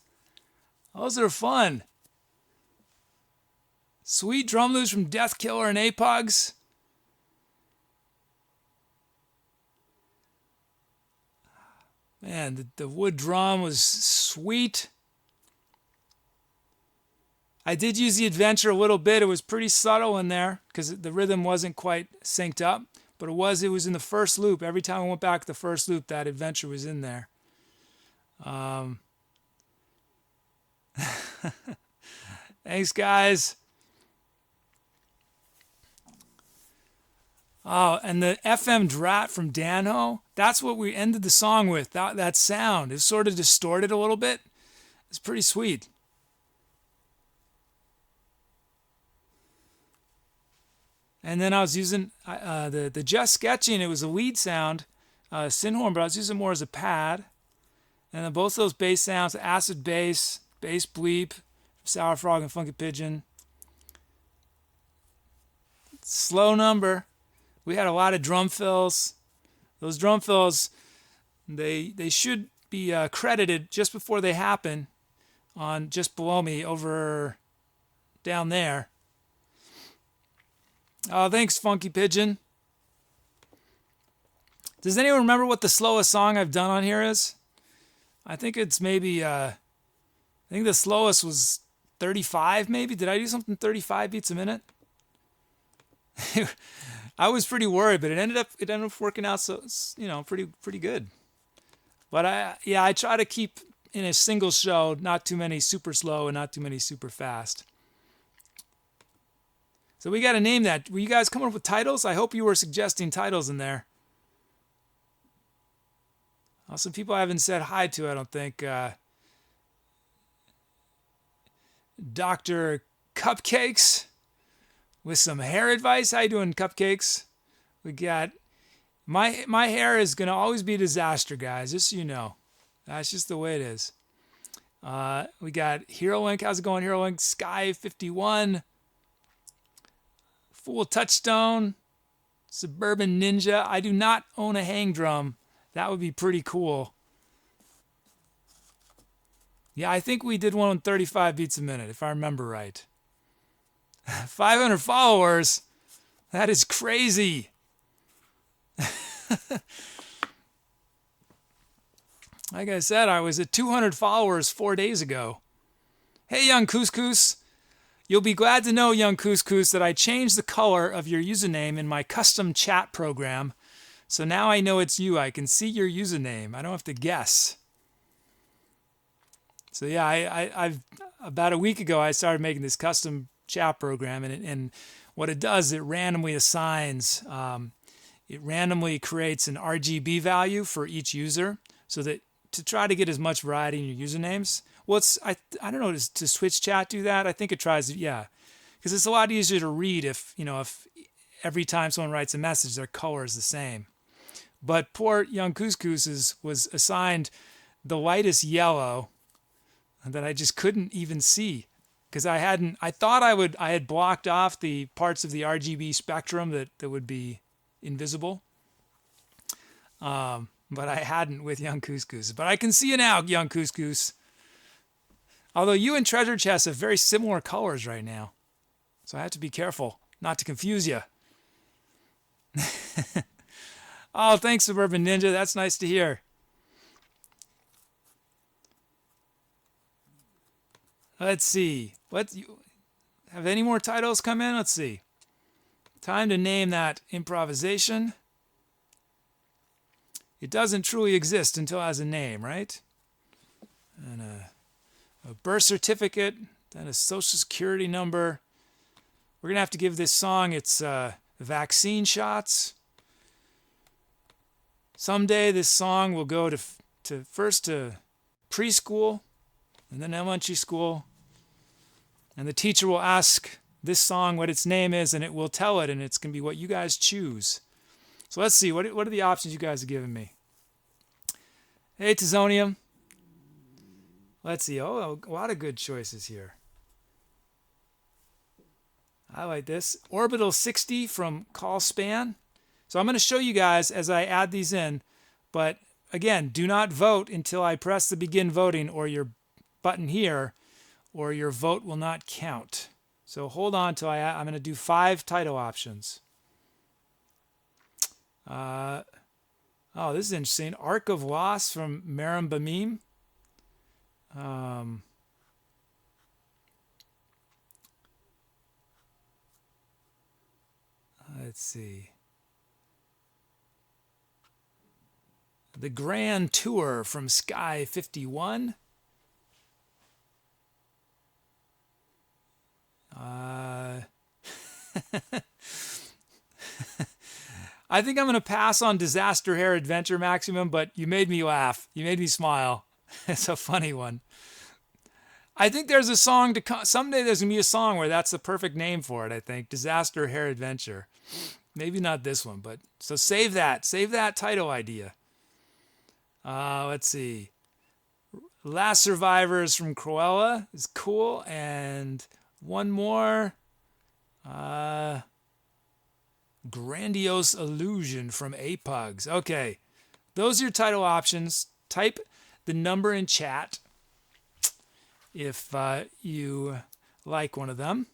Those are fun. Sweet drum loops from Death Killer and Apogs. Man, the wood drum was sweet. I did use the Adventure a little bit. It was pretty subtle in there because the rhythm wasn't quite synced up, but it was in the first loop. Every time I went back to the first loop, that Adventure was in there. Thanks, guys. Oh, and the FM Drat from Danho, that's what we ended the song with, that sound. It's sort of distorted a little bit. It's pretty sweet. And then I was using the Just Sketching. It was a lead sound, Synhorn, but I was using more as a pad. And then both those bass sounds, acid bass, bass bleep, Sour Frog and Funky Pigeon. Slow number. We had a lot of drum fills. Those drum fills, they should be credited just before they happen on just below me over down there. Oh, thanks, Funky Pigeon. Does anyone remember what the slowest song I've done on here is? I think it's maybe, I think the slowest was 35 maybe. Did I do something 35 beats a minute? I was pretty worried, but it ended up working out, so it's, pretty good. But I try to keep in a single show not too many super slow and not too many super fast. So we got to name that. Were you guys coming up with titles? I hope you were suggesting titles in there. Some people I haven't said hi to, I don't think. Dr. Cupcakes with some hair advice. How you doing, Cupcakes? We got my hair is gonna always be a disaster, guys. Just so you know, that's just the way it is. We got Hero Link. How's it going, Hero Link? Sky 51. Full Touchstone. Suburban Ninja. I do not own a hang drum. That would be pretty cool. Yeah, I think we did one on 35 beats a minute, if I remember right. 500 followers. That is crazy. Like I said, I was at 200 followers 4 days ago. Hey, Young Couscous. You'll be glad to know, Young Couscous, that I changed the color of your username in my custom chat program. So now I know it's you. I can see your username. I don't have to guess. So yeah, I've about a week ago I started making this custom chat program, and what it does, it randomly assigns, it randomly creates an RGB value for each user, so that to try to get as much variety in your usernames. Well, I don't know, does Twitch chat do that? I think it tries to, yeah, because it's a lot easier to read if every time someone writes a message, their color is the same. But poor Young Couscous was assigned the lightest yellow that I just couldn't even see, because I thought I had blocked off the parts of the RGB spectrum that would be invisible. But I hadn't with Young Couscous. But I can see you now, Young Couscous. Although you and Treasure Chest have very similar colors right now. So I have to be careful not to confuse you. Oh, thanks, Suburban Ninja. That's nice to hear. Let's see. Have any more titles come in? Let's see. Time to name that improvisation. It doesn't truly exist until it has a name, right? And a birth certificate, then a social security number. We're going to have to give this song its vaccine shots. Someday this song will go to first to preschool and then elementary school. And the teacher will ask this song what its name is, and it will tell it, and it's going to be what you guys choose. So let's see. What are the options you guys have given me? Hey, Tizonium. Let's see. Oh, a lot of good choices here. I like this. Orbital 60 from Call Span. So I'm going to show you guys as I add these in, but again, do not vote until I press the begin voting or your button here, or your vote will not count. So hold on till I'm going to do 5 title options. Oh, this is interesting. Arc of Loss from Maram Bamim. Let's see. The Grand Tour from Sky 51. I think I'm going to pass on Disaster Hair Adventure Maximum, but you made me laugh. You made me smile. It's a funny one. I think there's a song to come. Someday there's going to be a song where that's the perfect name for it, I think. Disaster Hair Adventure. Maybe not this one, but so save that. Save that title idea. Let's see. Last Survivors from Cruella is cool. And one more. Grandiose Illusion from Apugs. Okay. Those are your title options. Type the number in chat if you like one of them.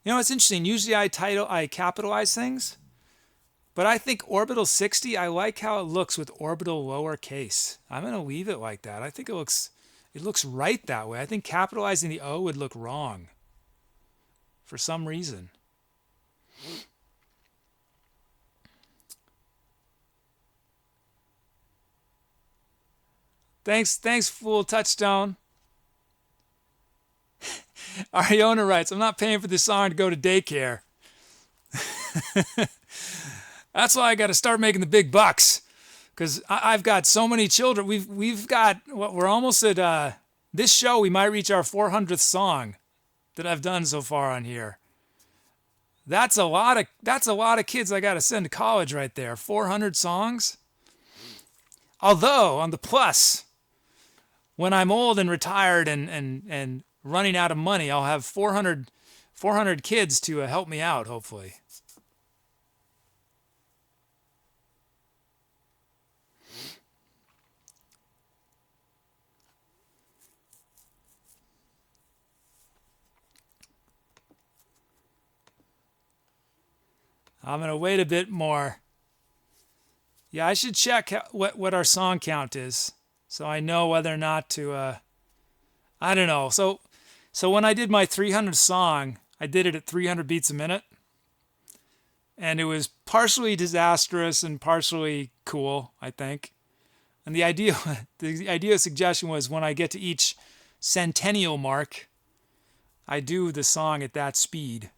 You know, it's interesting. Usually I capitalize things, but I think Orbital 60, I like how it looks with Orbital lowercase. I'm going to leave it like that. I think it looks right that way. I think capitalizing the O would look wrong for some reason. Thanks, Fool Touchstone. Ariona writes, I'm not paying for this song to go to daycare. That's why I got to start making the big bucks, because I've got so many children. We've got, we're almost at this show. We might reach our 400th song that I've done so far on here. That's a lot of kids I got to send to college right there. 400 songs. Although on the plus, when I'm old and retired and running out of money, I'll have 400 kids to help me out, hopefully. I'm going to wait a bit more. Yeah, I should check what our song count is, so I know whether or not to, I don't know. So when I did my 300th song, I did it at 300 beats a minute. And it was partially disastrous and partially cool, I think. And the idea suggestion was when I get to each centennial mark, I do the song at that speed.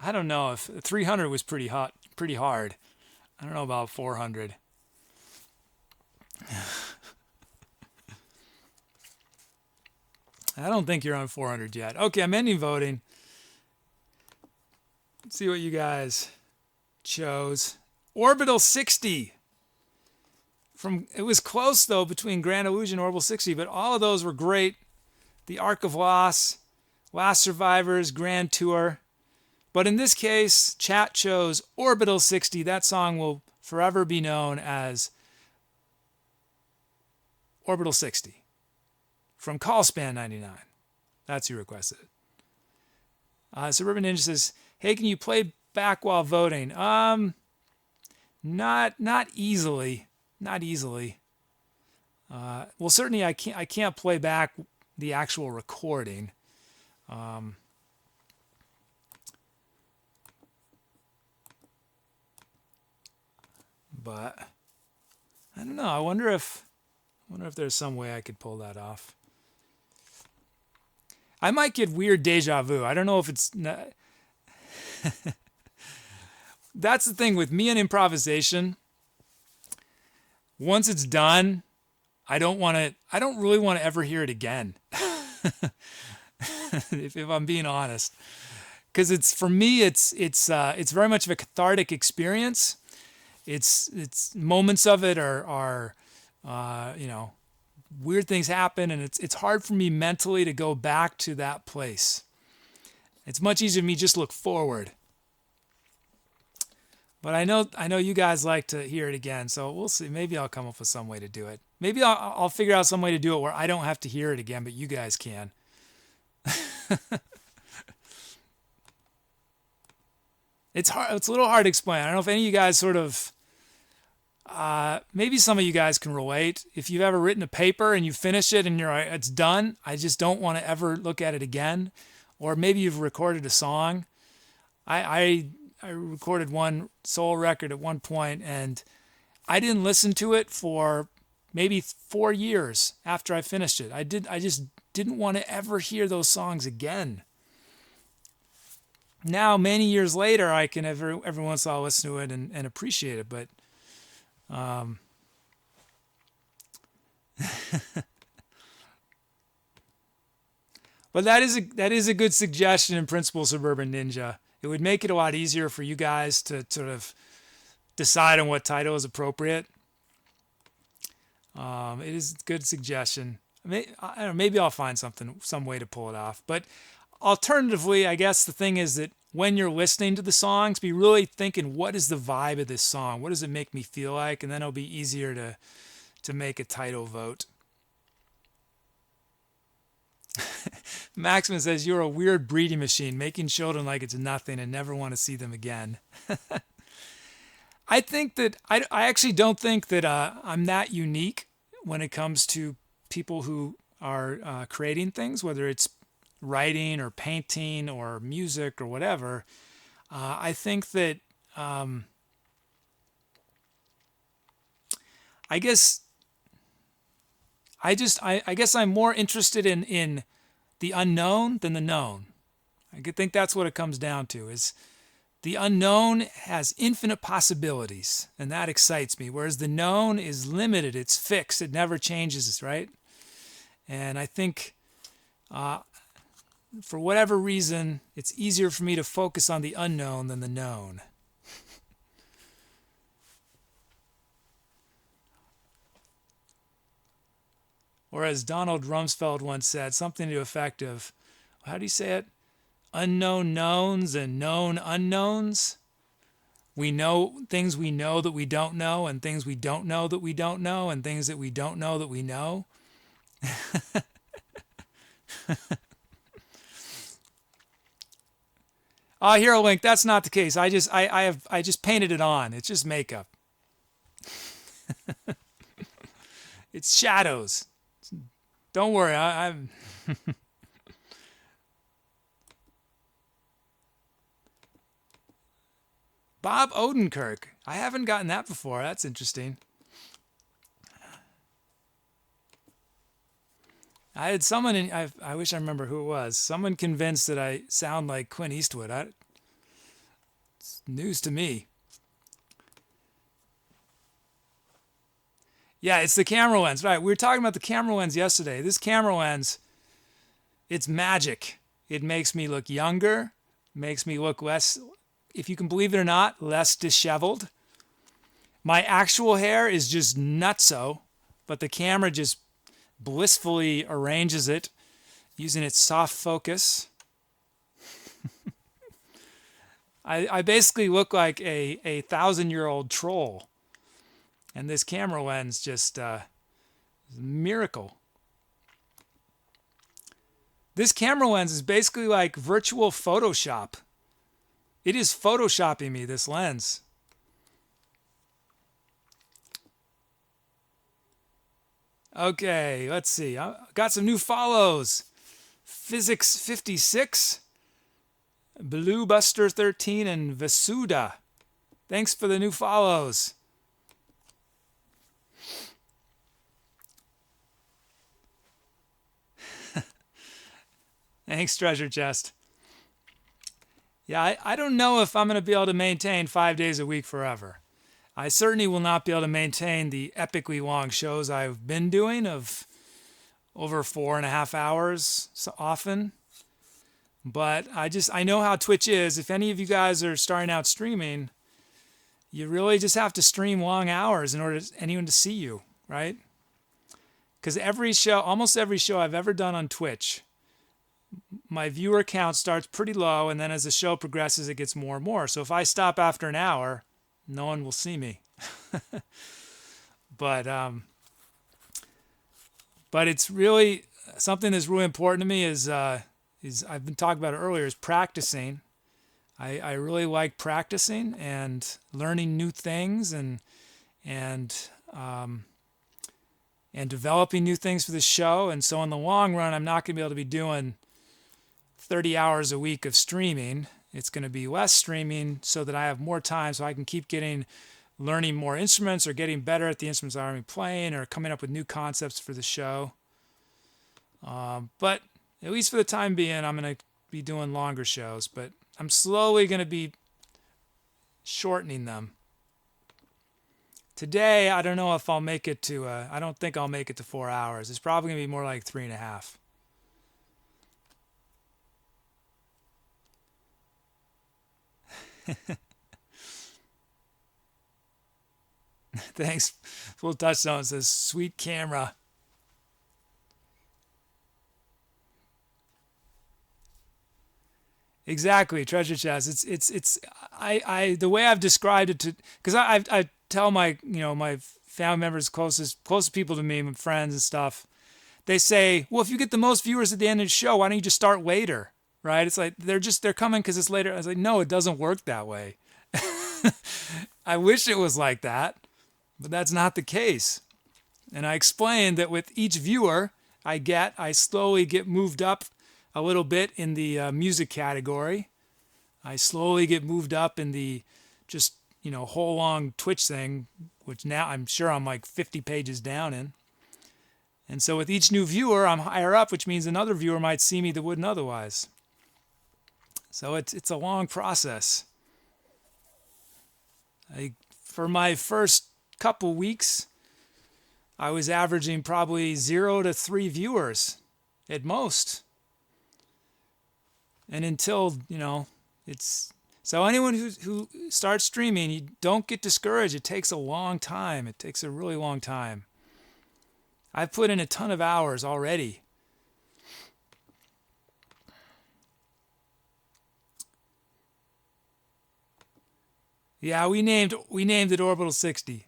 I don't know if 300 was pretty hard. I don't know about 400. I don't think you're on 400 yet. Okay, I'm ending voting. Let's see what you guys chose. Orbital 60. It was close though between Grand Illusion and Orbital 60, but all of those were great. The Arc of Loss, Last Survivors, Grand Tour. But in this case, chat chose Orbital 60. That song will forever be known as Orbital 60 from Callspan 99. That's who requested it. Suburban Ninja says, hey, can you play back while voting? Not easily. Not easily. Well, certainly I can't play back the actual recording. But I don't know. I wonder if there's some way I could pull that off. I might get weird deja vu. I don't know if it's not. That's the thing with me and improvisation. Once it's done, I don't really want to ever hear it again. if I'm being honest, because for me it's very much of a cathartic experience. It's moments of it are weird things happen, and it's hard for me mentally to go back to that place. It's much easier for me just look forward. But I know you guys like to hear it again, so we'll see. Maybe I'll come up with some way to do it. Maybe I'll figure out some way to do it where I don't have to hear it again, but you guys can. It's hard. It's a little hard to explain. I don't know if any of you guys sort of, maybe some of you guys can relate. If you've ever written a paper and you finish it and you're like, it's done, I just don't want to ever look at it again. Or maybe you've recorded a song. I recorded one solo record at one point, and I didn't listen to it for maybe 4 years after I finished it. I just didn't want to ever hear those songs again. Now, many years later, I can every once in a while listen to it and appreciate it, but but that is a good suggestion in principle, Suburban Ninja. It would make it a lot easier for you guys to sort of decide on what title is appropriate. It is a good suggestion. I don't know, maybe I'll find some way to pull it off. But alternatively, I guess the thing is that when you're listening to the songs, be really thinking, what is the vibe of this song? What does it make me feel like? And then it'll be easier to make a title vote. Maximus says, you're a weird breeding machine, making children like it's nothing and never want to see them again. I think that I actually don't think that I'm that unique when it comes to people who are creating things, whether it's writing or painting or music or whatever. I think that I guess I'm more interested in the unknown than the known. I think that's what it comes down to, is the unknown has infinite possibilities, and that excites me, whereas the known is limited, it's fixed, it never changes, right? And I think for whatever reason, it's easier for me to focus on the unknown than the known. Or as Donald Rumsfeld once said, something to the effect of, how do you say it? Unknown knowns and known unknowns. We know things we know that we don't know, and things we don't know that we don't know, and things that we don't know that we know. Hero Link, that's not the case. I just painted it on. It's just makeup. It's shadows. Don't worry, I'm Bob Odenkirk. I haven't gotten that before. That's interesting. I had someone, I wish I remember who it was. Someone convinced that I sound like Clint Eastwood. It's news to me. Yeah, it's the camera lens. Right, we were talking about the camera lens yesterday. This camera lens, it's magic. It makes me look younger, makes me look less, if you can believe it or not, less disheveled. My actual hair is just nutso, but the camera just blissfully arranges it using its soft focus. I basically look like a 1,000-year-old troll. And this camera lens just is a miracle. This camera lens is basically like virtual Photoshop. It is Photoshopping me, this lens. Okay, let's see. I got some new follows. Physics 56, Bluebuster 13, and Vasuda. Thanks for the new follows. Thanks, Treasure Chest. Yeah, I don't know if I'm going to be able to maintain 5 days a week forever. I certainly will not be able to maintain the epically long shows I've been doing of over 4.5 hours so often. But I know how Twitch is. If any of you guys are starting out streaming, you really just have to stream long hours in order for anyone to see you, right? Because almost every show I've ever done on Twitch, my viewer count starts pretty low, and then as the show progresses, it gets more and more. So if I stop after an hour, no one will see me. But it's really something that's really important to me is I've been talking about it earlier, is practicing. I really like practicing and learning new things and developing new things for the show. And so in the long run, I'm not going to be able to be doing 30 hours a week of streaming. It's going to be less streaming so that I have more time so I can keep learning more instruments or getting better at the instruments I'm already playing or coming up with new concepts for the show. But at least for the time being, I'm going to be doing longer shows, but I'm slowly going to be shortening them. Today, I don't know if I'll make it to, I don't think I'll make it to 4 hours. It's probably going to be more like 3.5. Thanks. Full Touchstone says, sweet camera. Exactly, treasure chest. I the way I've described it to, because I tell my my family members, closest people to me, my friends and stuff, they say, well, if you get the most viewers at the end of the show, why don't you just start later, right? It's like they're coming because it's later. I was like, no, it doesn't work that way. I wish it was like that, but that's not the case. And I explained that with each viewer I slowly get moved up a little bit in the music category. I slowly get moved up in the just, whole long Twitch thing, which now I'm sure I'm like 50 pages down in. And so with each new viewer, I'm higher up, which means another viewer might see me that wouldn't otherwise. So it's a long process. For my first couple weeks, I was averaging probably 0 to 3 viewers at most. And until, it's... So anyone who starts streaming, you don't get discouraged. It takes a long time. It takes a really long time. I've put in a ton of hours already. Yeah, we named it Orbital 60.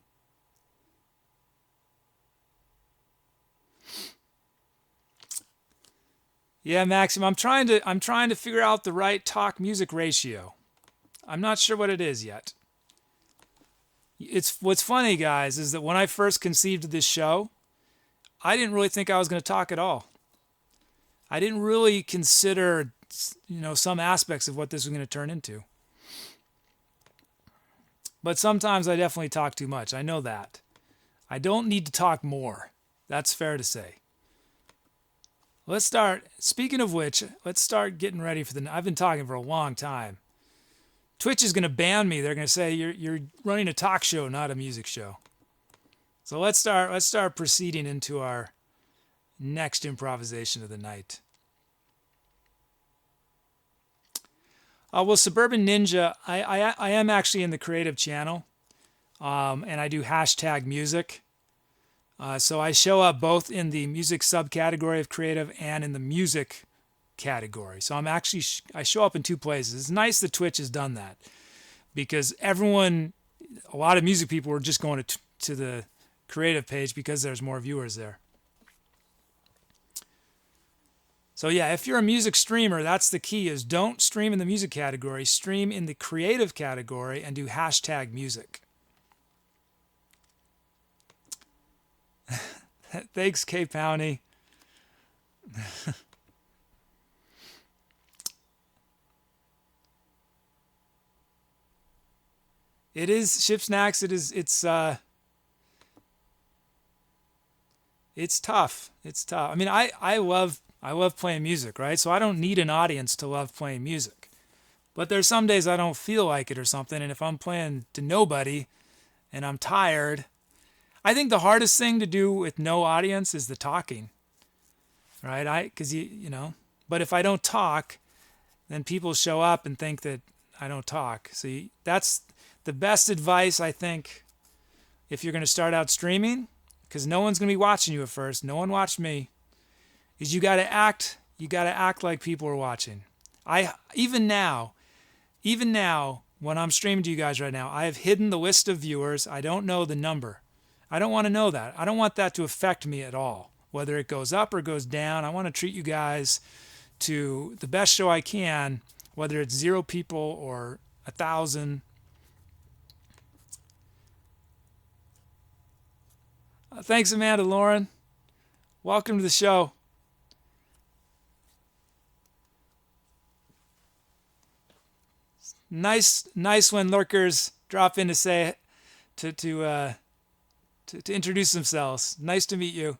Yeah, Maxim, I'm trying to figure out the right talk music ratio. I'm not sure what it is yet. It's what's funny, guys, is that when I first conceived of this show, I didn't really think I was going to talk at all. I didn't really consider, some aspects of what this was going to turn into. But sometimes I definitely talk too much. I know that. I don't need to talk more. That's fair to say. Let's start. Speaking of which, let's start getting ready for I've been talking for a long time. Twitch is going to ban me. They're going to say you're running a talk show, not a music show. So let's start proceeding into our next improvisation of the night. Well, Suburban Ninja, I am actually in the creative channel, and I do hashtag music. So I show up both in the music subcategory of creative and in the music category. So I show up in two places. It's nice that Twitch has done that because a lot of music people were just going to the creative page because there's more viewers there. So yeah, if you're a music streamer, that's the key, is don't stream in the music category, stream in the creative category and do hashtag music. Thanks, K Powney. It is Ship Snacks. It's tough. It's tough. I mean, I love playing music, right? So I don't need an audience to love playing music. But there's some days I don't feel like it or something, and if I'm playing to nobody and I'm tired, I think the hardest thing to do with no audience is the talking, right? But if I don't talk, then people show up and think that I don't talk. So that's the best advice, I think, if you're going to start out streaming, because no one's going to be watching you at first. No one watched me. Is you got to act like people are watching. Even now, when I'm streaming to you guys right now, I have hidden the list of viewers. I don't know the number. I don't want to know that. I don't want that to affect me at all, whether it goes up or goes down. I want to treat you guys to the best show I can, whether it's 0 people or 1,000. Thanks, Amanda Lauren. Welcome to the show. Nice when lurkers drop in to say to introduce themselves. Nice to meet you.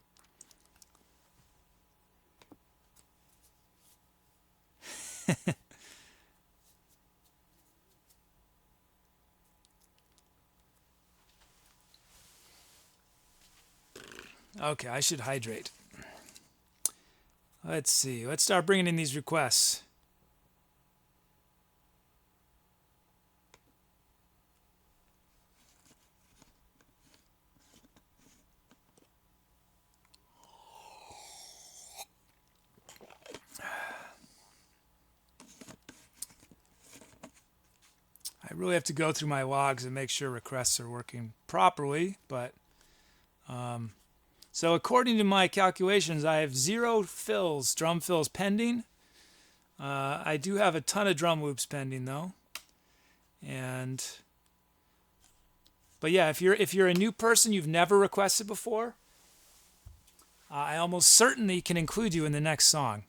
Okay, I should hydrate. Let's see. Let's start bringing in these requests. I really have to go through my logs and make sure requests are working properly, but so according to my calculations, I have 0 fills, drum fills pending. I do have a ton of drum loops pending though, but yeah, if you're a new person, you've never requested before, I almost certainly can include you in the next song.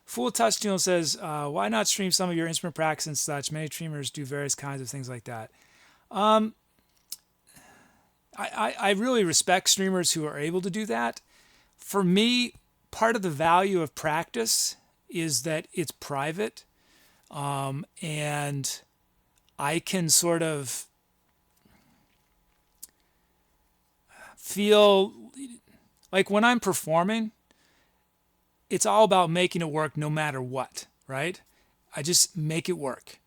Fool Touch Tune says, why not stream some of your instrument practice and such? Many streamers do various kinds of things like that. I really respect streamers who are able to do that. For me, part of the value of practice is that it's private, and I can sort of feel like when I'm performing, it's all about making it work no matter what, right? I just make it work.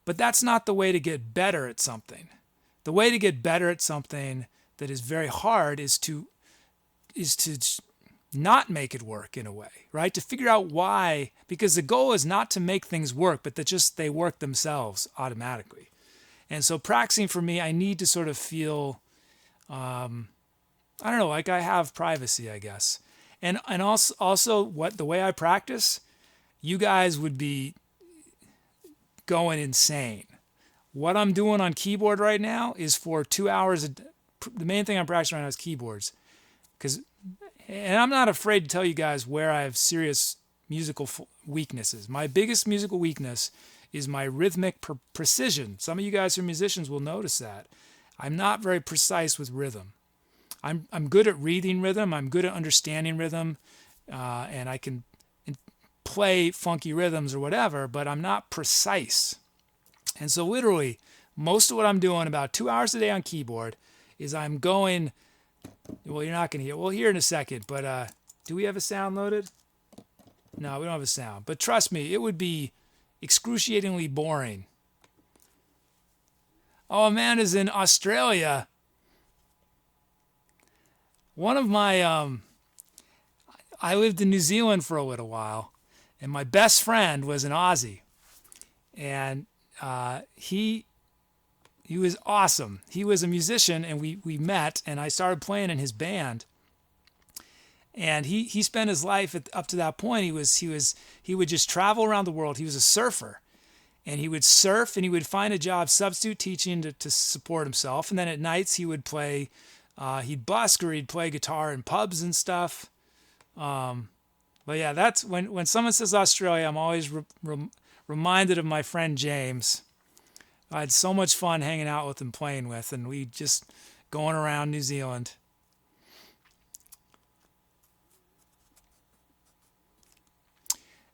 But that's not the way to get better at something. The way to get better at something that is very hard is to not make it work in a way, right? To figure out why, because the goal is not to make things work, but that just they work themselves automatically. And so practicing for me, I need to sort of feel, I don't know, like I have privacy, I guess. And also what the way I practice, you guys would be going insane. What I'm doing on keyboard right now is for 2 hours. The main thing I'm practicing right now is keyboards, and I'm not afraid to tell you guys where I have serious musical weaknesses. My biggest musical weakness is my rhythmic precision. Some of you guys who are musicians will notice that I'm not very precise with rhythm. I'm good at reading rhythm. I'm good at understanding rhythm, and I can play funky rhythms or whatever, but I'm not precise. And so literally, most of what I'm doing about 2 hours a day on keyboard is I'm going, well, you're not going to hear, we'll hear in a second, but do we have a sound loaded? No, we don't have a sound. But trust me, it would be excruciatingly boring. Oh, Amanda's in Australia. One of my, I lived in New Zealand for a little while, and my best friend was an Aussie, and he was awesome. He was a musician, and we met, and I started playing in his band. And he spent his life up to that point. He would just travel around the world. He was a surfer, and he would surf, and he would find a job substitute teaching to support himself. And then at nights he would play. He'd busk or he'd play guitar in pubs and stuff. But yeah, that's when someone says Australia, I'm always reminded of my friend James. I had so much fun hanging out with and playing with, and we just going around New Zealand.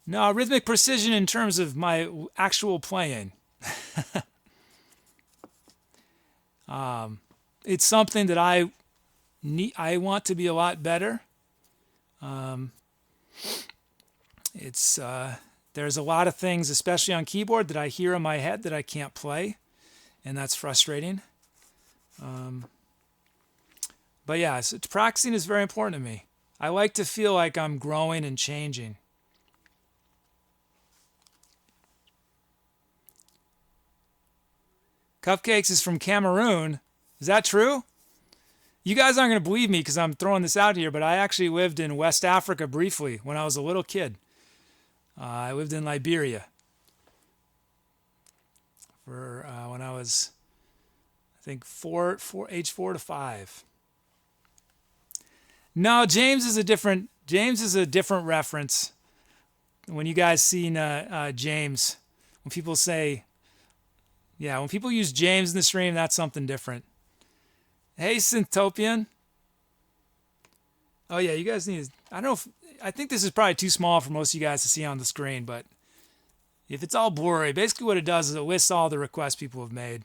No, rhythmic precision in terms of my actual playing. It's something that I want to be a lot better. There's a lot of things, especially on keyboard, that I hear in my head that I can't play, and that's frustrating. But yeah, so practicing is very important to me. I like to feel like I'm growing and changing. Cupcakes is from Cameroon. Is that true? You guys aren't going to believe me because I'm throwing this out here, but I actually lived in West Africa briefly when I was a little kid. I lived in Liberia for when I was, I think, age 4 to 5. No, James is a different reference. When you guys seen James, when people say, yeah, when people use James in the stream, that's something different. Hey, Synthopian. Oh yeah, you guys need. I don't know if I think this is probably too small for most of you guys to see on the screen, but if it's all blurry, basically what it does is it lists all the requests people have made.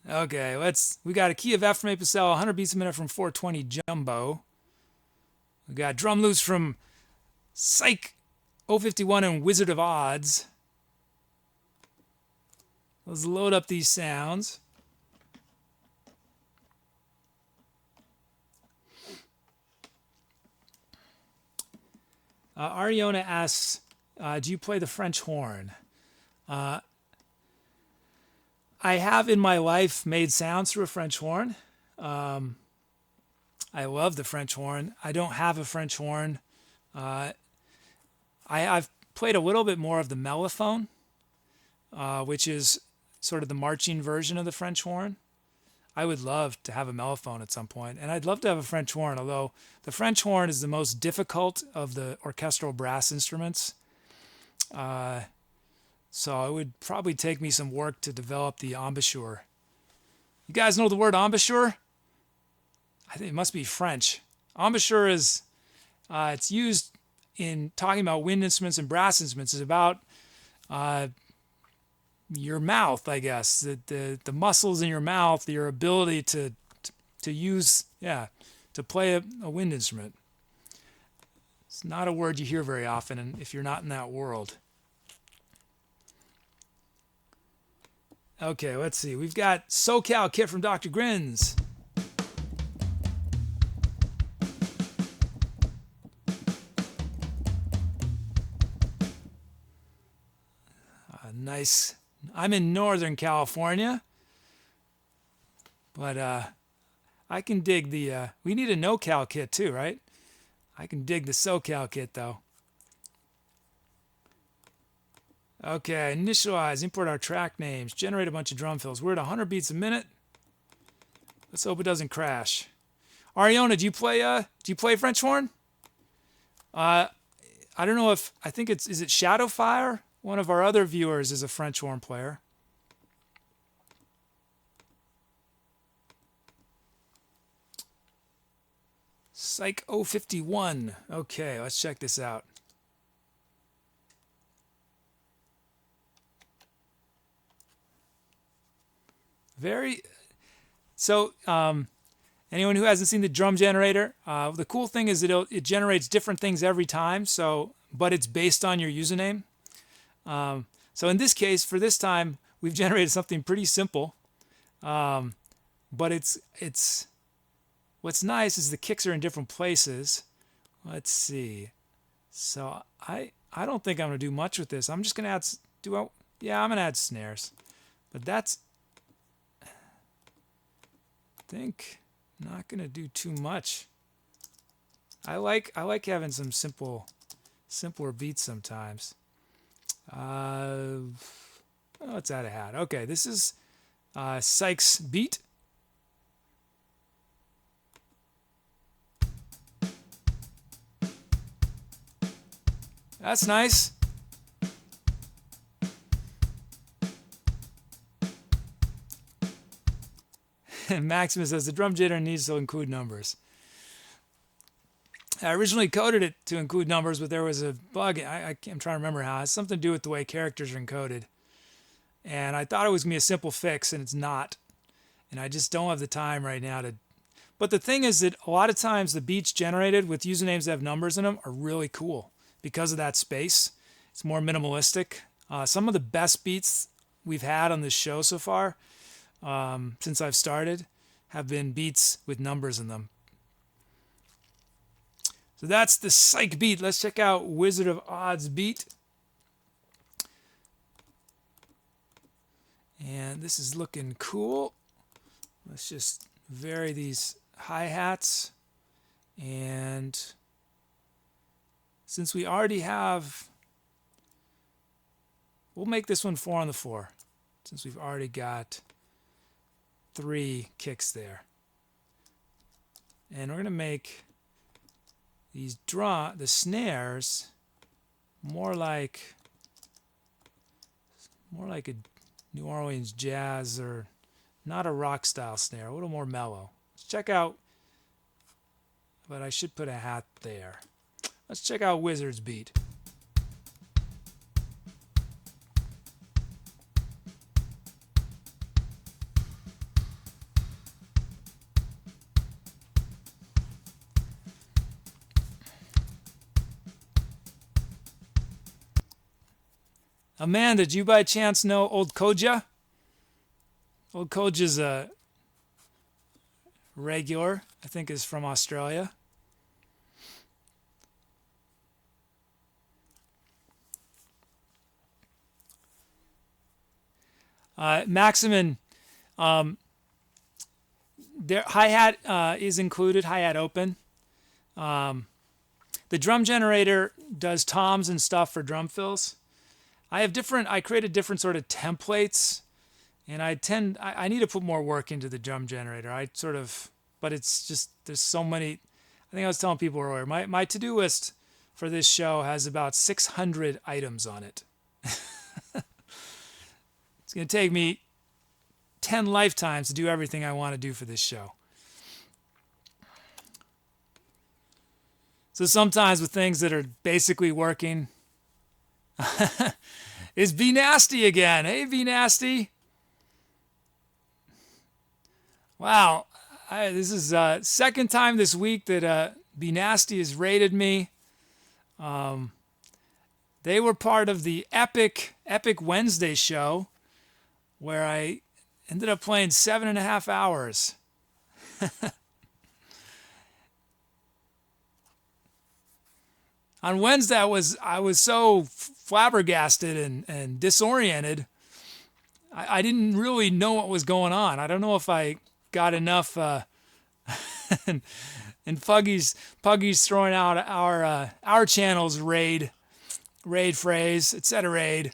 Okay, we got a key of F from Maple Cell, 100 beats a minute from 420 Jumbo. We got drum loops from Psych 051 and Wizard of Odds. Let's load up these sounds. Ariona asks, do you play the French horn? I have in my life made sounds through a French horn. I love the French horn. I don't have a French horn. I've played a little bit more of the mellophone, which is sort of the marching version of the French horn. I would love to have a mellophone at some point, and I'd love to have a French horn, although the French horn is the most difficult of the orchestral brass instruments. So it would probably take me some work to develop the embouchure. You guys know the word embouchure? I think it must be French. Embouchure is, it's used in talking about wind instruments and brass instruments. It's about your mouth, I guess, the muscles in your mouth, your ability to use, to play a wind instrument. It's not a word you hear very often, and if you're not in that world. Okay, let's see. We've got SoCal Kit from Dr. Grins. Nice. I'm in Northern California, but I can dig the. We need a NoCal kit too, right? I can dig the SoCal kit though. Okay, initialize, import our track names, generate a bunch of drum fills. We're at 100 beats a minute. Let's hope it doesn't crash. Ariona, do you play French horn? I don't know if I think is it Shadowfire? One of our other viewers is a French horn player. Psych 051. Okay, let's check this out. Anyone who hasn't seen the drum generator, the cool thing is it generates different things every time. But it's based on your username. So in this case, for this time, we've generated something pretty simple. But it's what's nice is the kicks are in different places. Let's see. So I don't think I'm gonna do much with this. I'm just gonna add. I'm gonna add snares, but that's. I think not gonna do too much. I like having some simpler beats sometimes. Let's add a hat. Okay, this is Sykes beat. That's nice. Maximus says the drum jitter needs to include numbers. I originally coded it to include numbers, but there was a bug. I'm trying to remember how. It has something to do with the way characters are encoded. And I thought it was going to be a simple fix, and it's not. And I just don't have the time right now to... But the thing is that a lot of times the beats generated with usernames that have numbers in them are really cool because of that space. It's more minimalistic. Some of the best beats we've had on this show so far, since I've started, have been beats with numbers in them. So that's the psych beat. Let's check out Wizard of Oz beat. And this is looking cool. Let's just vary these hi-hats. And since we already have, we'll make this one 4 on the 4, since we've already got 3 kicks there. And we're going to make these the snares more like a New Orleans jazz, or not a rock style snare, a little more mellow. Let's check out, but I should put a hat there. Let's check out Wizard's beat. Amanda, did you by chance know Old Koja? Old Koja's a regular, I think is from Australia. Maximin, their hi-hat is included, hi-hat open. The drum generator does toms and stuff for drum fills. I created different sort of templates, and I need to put more work into the drum generator. But it's just, there's so many. I think I was telling people earlier, my to-do list for this show has about 600 items on it. It's going to take me 10 lifetimes to do everything I want to do for this show. So sometimes with things that are basically working, is Be Nasty again. Hey, Be Nasty. Wow. This is second time this week that Be Nasty has raided me. They were part of the Epic Wednesday show, where I ended up playing 7.5 hours. On Wednesday, I was so flabbergasted and disoriented. I didn't really know what was going on. I don't know if I got enough. And Puggy's throwing out our channel's raid phrase, Etcetera Raid.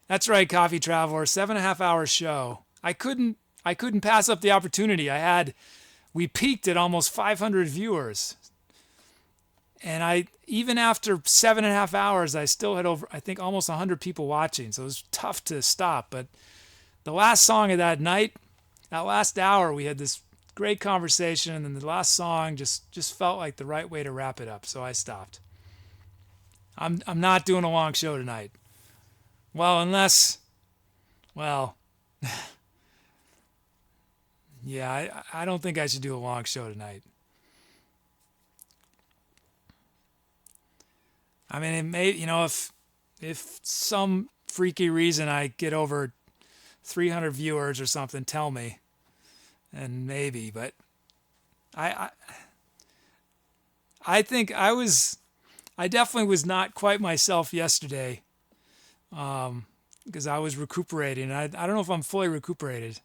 That's right, Coffee Traveler. 7.5 hour show. I couldn't pass up the opportunity. We peaked at almost 500 viewers. And even after 7.5 hours, I still had over, I think, almost 100 people watching. So it was tough to stop. But the last song of that night, that last hour, we had this great conversation. And then the last song just felt like the right way to wrap it up. So I stopped. I'm not doing a long show tonight. Well, yeah, I don't think I should do a long show tonight. I mean, it may, if some freaky reason I get over 300 viewers or something, tell me, and maybe. But I think I definitely was not quite myself yesterday, because I was recuperating. I don't know if I'm fully recuperated.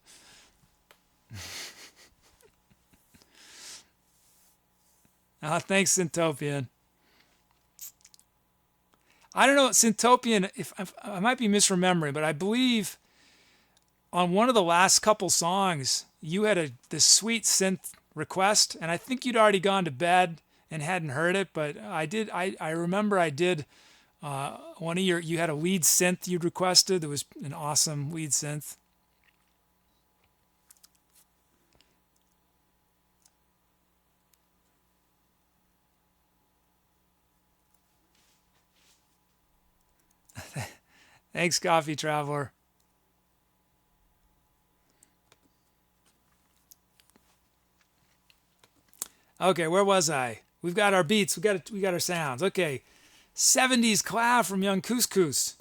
Thanks, Syntopian. I don't know, Syntopian, if I might be misremembering, but I believe on one of the last couple songs, you had this sweet synth request, and I think you'd already gone to bed and hadn't heard it, but I remember I did one of you had a lead synth you'd requested. There was an awesome lead synth. Thanks, Coffee Traveler. Okay, where was I? We've got our beats. We got our sounds. Okay, 70s Clav from Young Couscous.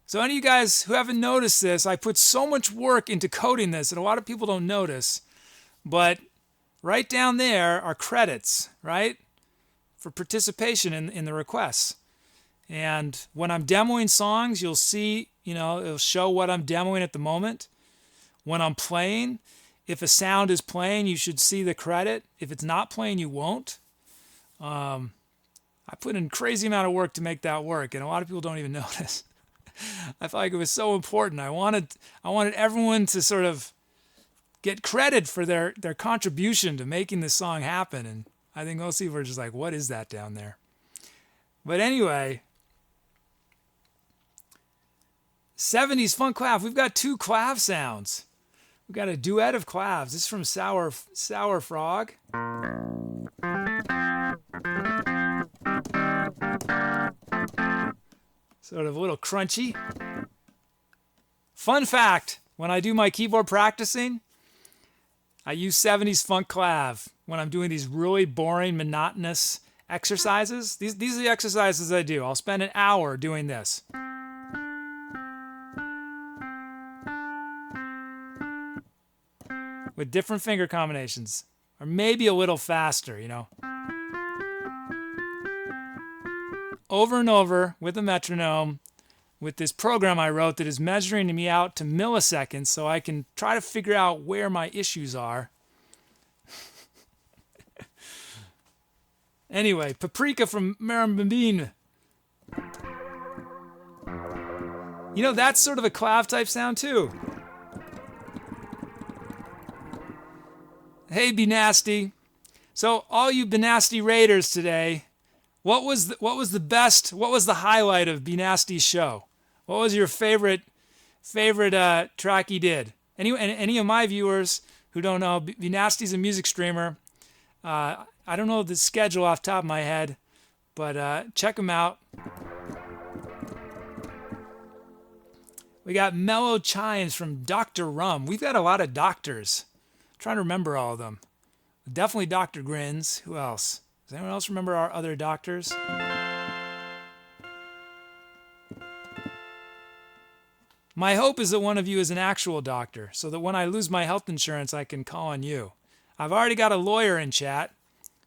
So any of you guys who haven't noticed this, I put so much work into coding this, and a lot of people don't notice. But right down there are credits, right? for participation in the requests. And when I'm demoing songs, you'll see, it'll show what I'm demoing at the moment. When I'm playing, if a sound is playing, you should see the credit. If it's not playing, you won't. I put in a crazy amount of work to make that work, and a lot of people don't even notice. I felt like it was so important. I wanted everyone to sort of get credit for their contribution to making this song happen. And I think most people are just like, what is that down there? But anyway, 70s funk clav. We've got 2 clav sounds. We've got a duet of clavs. This is from Sour Frog. Sort of a little crunchy. Fun fact, when I do my keyboard practicing, I use 70s funk clav when I'm doing these really boring, monotonous exercises. These are the exercises I do. I'll spend an hour doing this. With different finger combinations. Or maybe a little faster, Over and over with a metronome, with this program I wrote that is measuring me out to milliseconds so I can try to figure out where my issues are. Anyway, Paprika from Marambambine. That's sort of a clav type sound too. Hey, Be Nasty. So all you Be Nasty Raiders today, what was the highlight of Be Nasty's show? What was your favorite track he did? Any of my viewers who don't know, Be Nasty's a music streamer. I don't know the schedule off the top of my head, but check him out. We got Mellow Chimes from Dr. Rum. We've got a lot of doctors. I'm trying to remember all of them. Definitely Dr. Grins. Who else? Does anyone else remember our other doctors? My hope is that one of you is an actual doctor, so that when I lose my health insurance, I can call on you. I've already got a lawyer in chat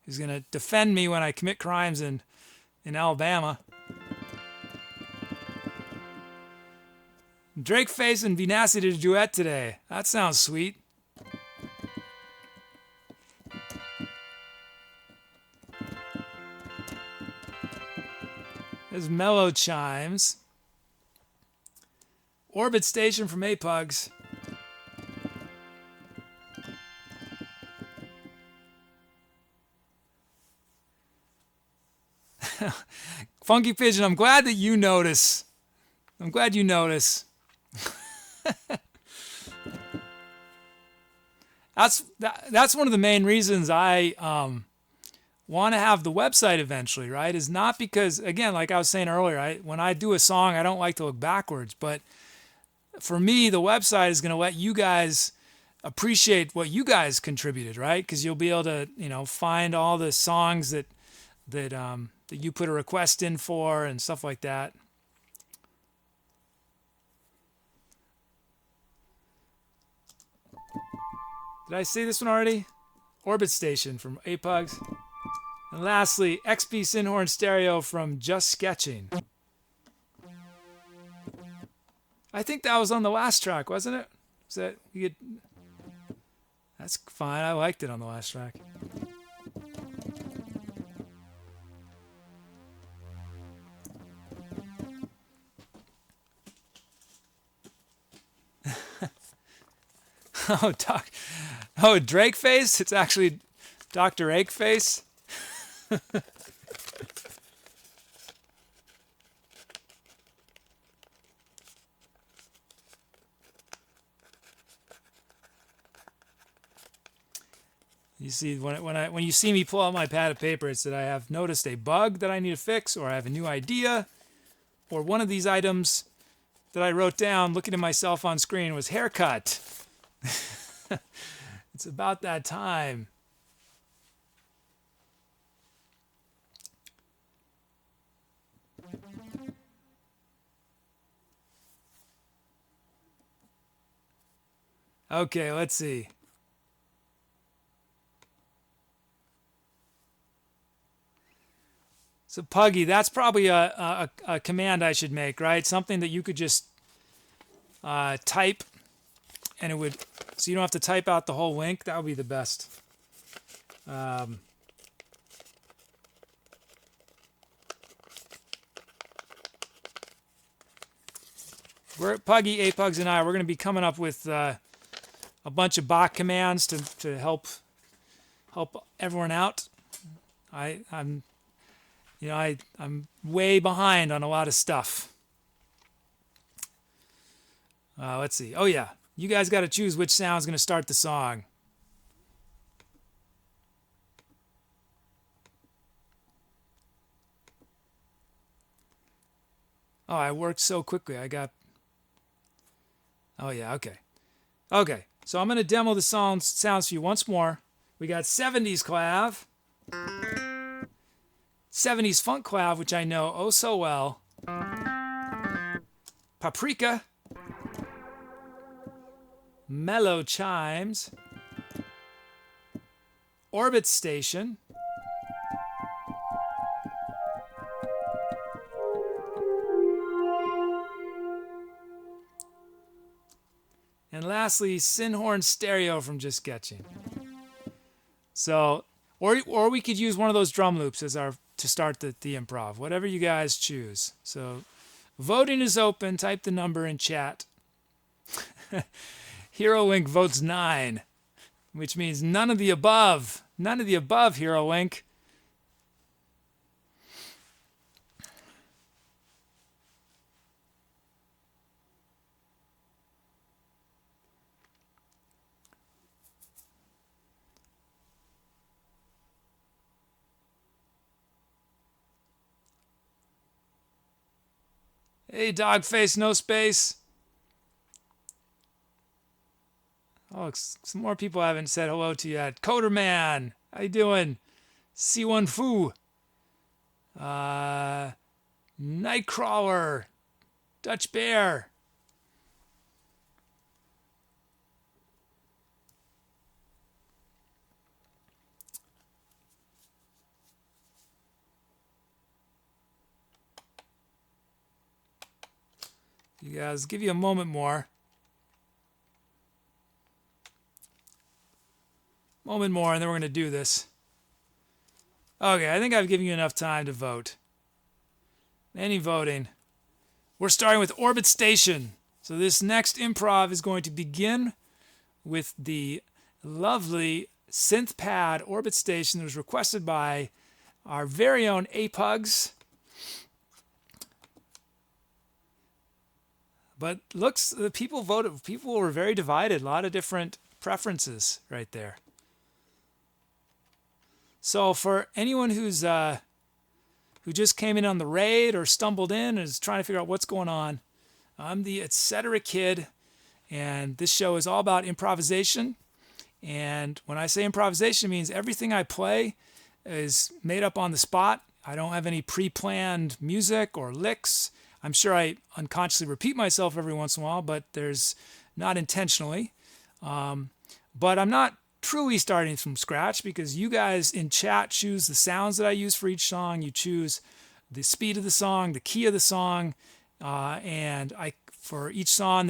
who's going to defend me when I commit crimes in Alabama. Drake Face and Be Nasty did a duet today. That sounds sweet. There's Mellow Chimes. Orbit Station from Apugs. Funky Pigeon, I'm glad that you notice. I'm glad you notice. That's one of the main reasons I want to have the website eventually, right? Is not because, again, like I was saying earlier, when I do a song, I don't like to look backwards. But for me, the website is going to let you guys appreciate what you guys contributed, right? Because you'll be able to, find all the songs that you put a request in for and stuff like that. Did I say this one already? Orbit Station from Apugs. And lastly, XP Synhorn Stereo from Just Sketching. I think that was on the last track, wasn't it? That's fine. I liked it on the last track. Drake Face? It's actually Dr. Egg Face. You see, when you see me pull out my pad of paper, it's that I have noticed a bug that I need to fix, or I have a new idea, or one of these items that I wrote down looking at myself on screen was haircut. It's about that time. Okay, let's see. So Puggy, that's probably a command I should make, right? Something that you could just type, and it would, so you don't have to type out the whole link. That would be the best. Puggy, Apugs, and I, we're going to be coming up with a bunch of bot commands to help everyone out. I'm way behind on a lot of stuff. Let's see. Oh yeah, you guys got to choose which sound's going to start the song. Oh, I worked so quickly. Oh yeah, okay. Okay, so I'm going to demo the sounds for you once more. We got 70s clav, 70s funk clav, which I know oh so well, paprika, mellow chimes, orbit station, and lastly, Synhorn stereo from Just Sketching. So, or we could use one of those drum loops as to start the improv. Whatever you guys choose. So, voting is open. Type the number in chat. Hero Link votes 9, which means none of the above. None of the above, Hero Link. Hey, Dogface, no space. Oh, some more people haven't said hello to you yet. Coderman, how you doing? C1 Fu. Nightcrawler. Dutch Bear. You guys, give you a moment more. Moment more, and then we're going to do this. Okay, I think I've given you enough time to vote. Any voting. We're starting with Orbit Station. So this next improv is going to begin with the lovely synth pad Orbit Station that was requested by our very own Apugs. But the people voted. People were very divided. A lot of different preferences right there. So for anyone who just came in on the raid or stumbled in and is trying to figure out what's going on, I'm the Etcetera Kid, and this show is all about improvisation. And when I say improvisation, it means everything I play is made up on the spot. I don't have any pre-planned music or licks. I'm sure I unconsciously repeat myself every once in a while, but there's not intentionally. But I'm not truly starting from scratch because you guys in chat choose the sounds that I use for each song. You choose the speed of the song, the key of the song, and for each song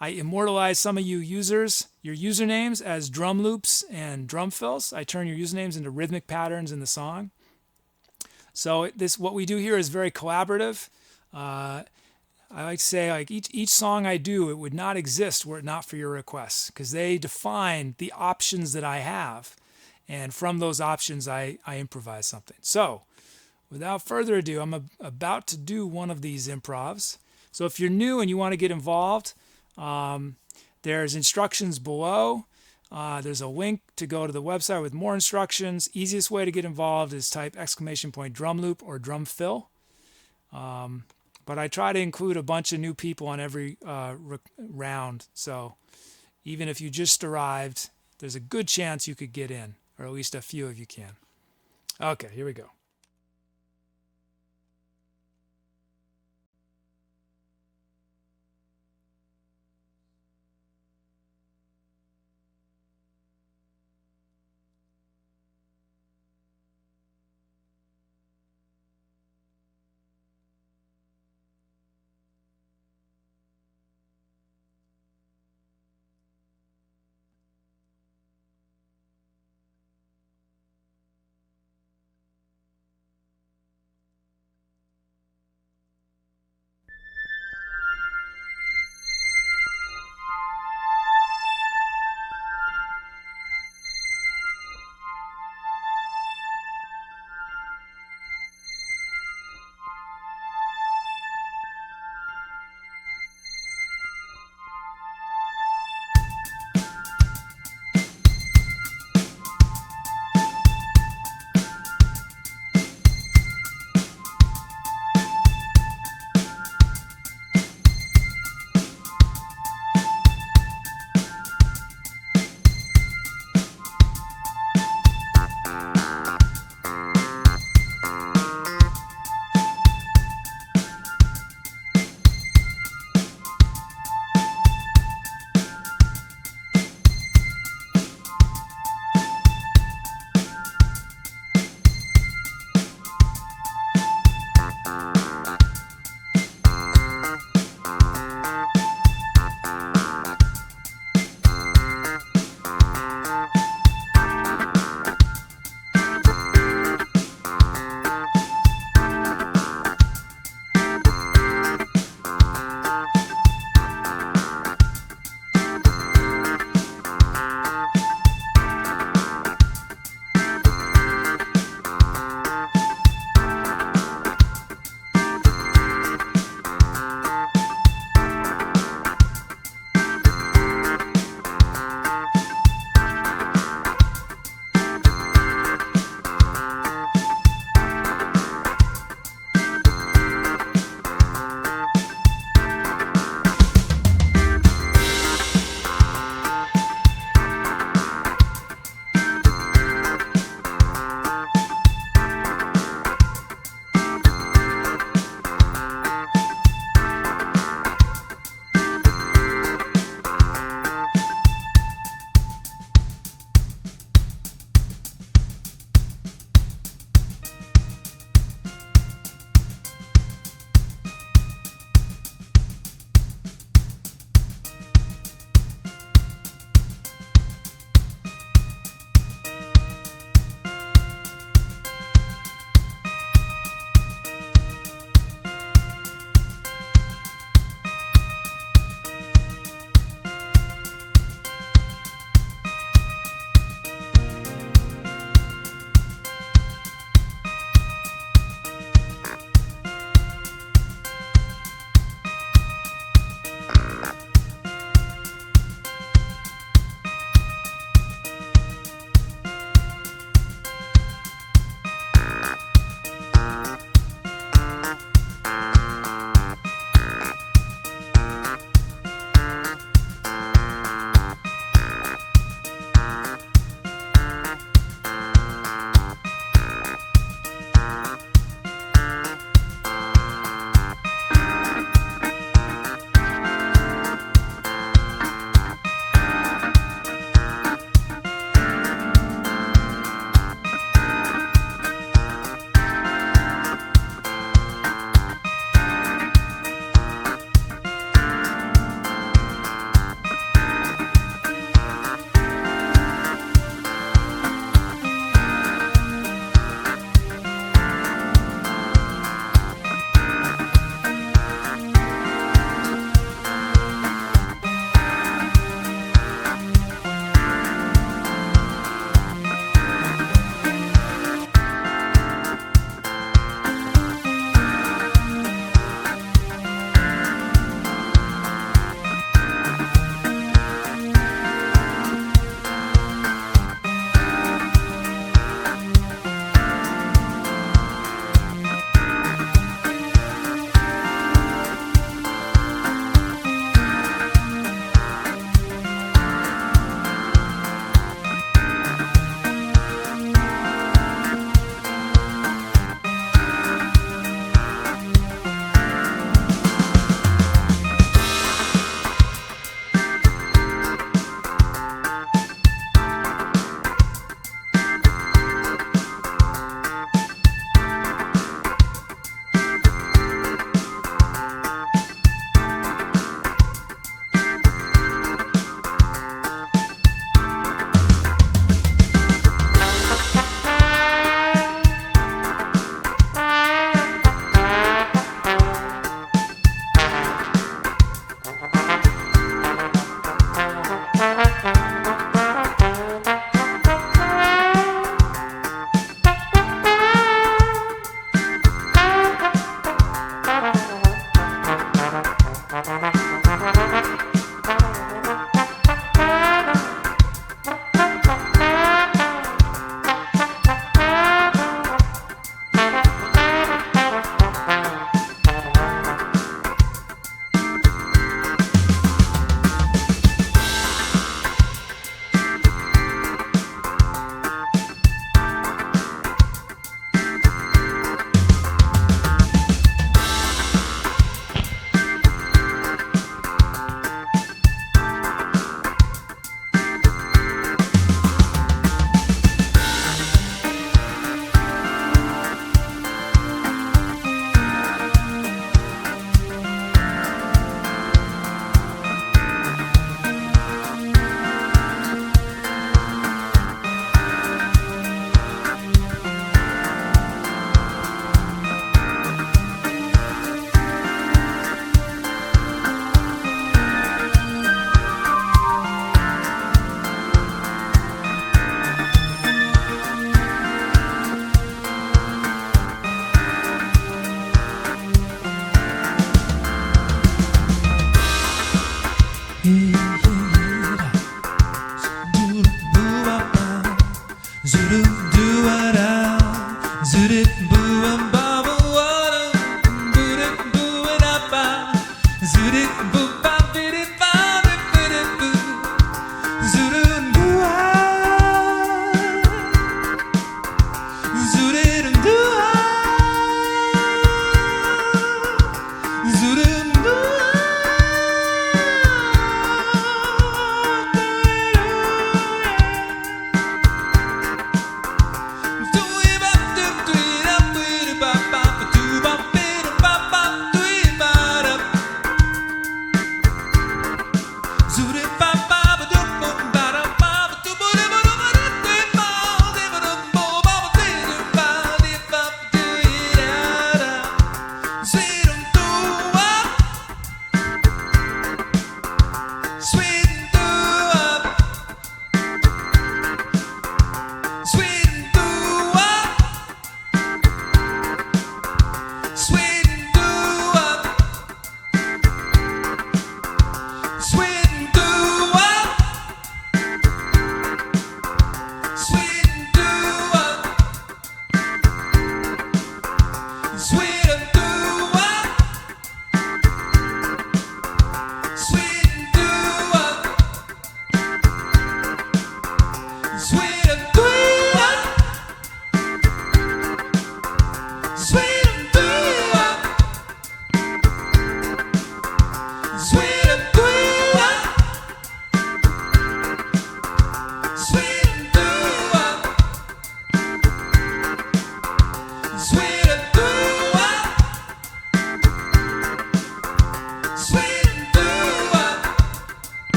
I immortalize some of you users, your usernames as drum loops and drum fills. I turn your usernames into rhythmic patterns in the song. So what we do here is very collaborative. I like to say, like each song I do, it would not exist were it not for your requests, because they define the options that I have, and from those options I improvise something. So without further ado, I'm about to do one of these improvs. So if you're new and you want to get involved, there's instructions below. There's a link to go to the website with more instructions. Easiest way to get involved is type !drum loop or drum fill. But I try to include a bunch of new people on every round. So even if you just arrived, there's a good chance you could get in, or at least a few of you can. Okay, here we go. Zuru doo-a-da, zuru boo-a-ba-ba, boo-da, boo-a-da-ba, zuru boo-ba-bidi-ba-bi-bidi-boo, zuru doo-a, zuru doo-a, zuru doo-a.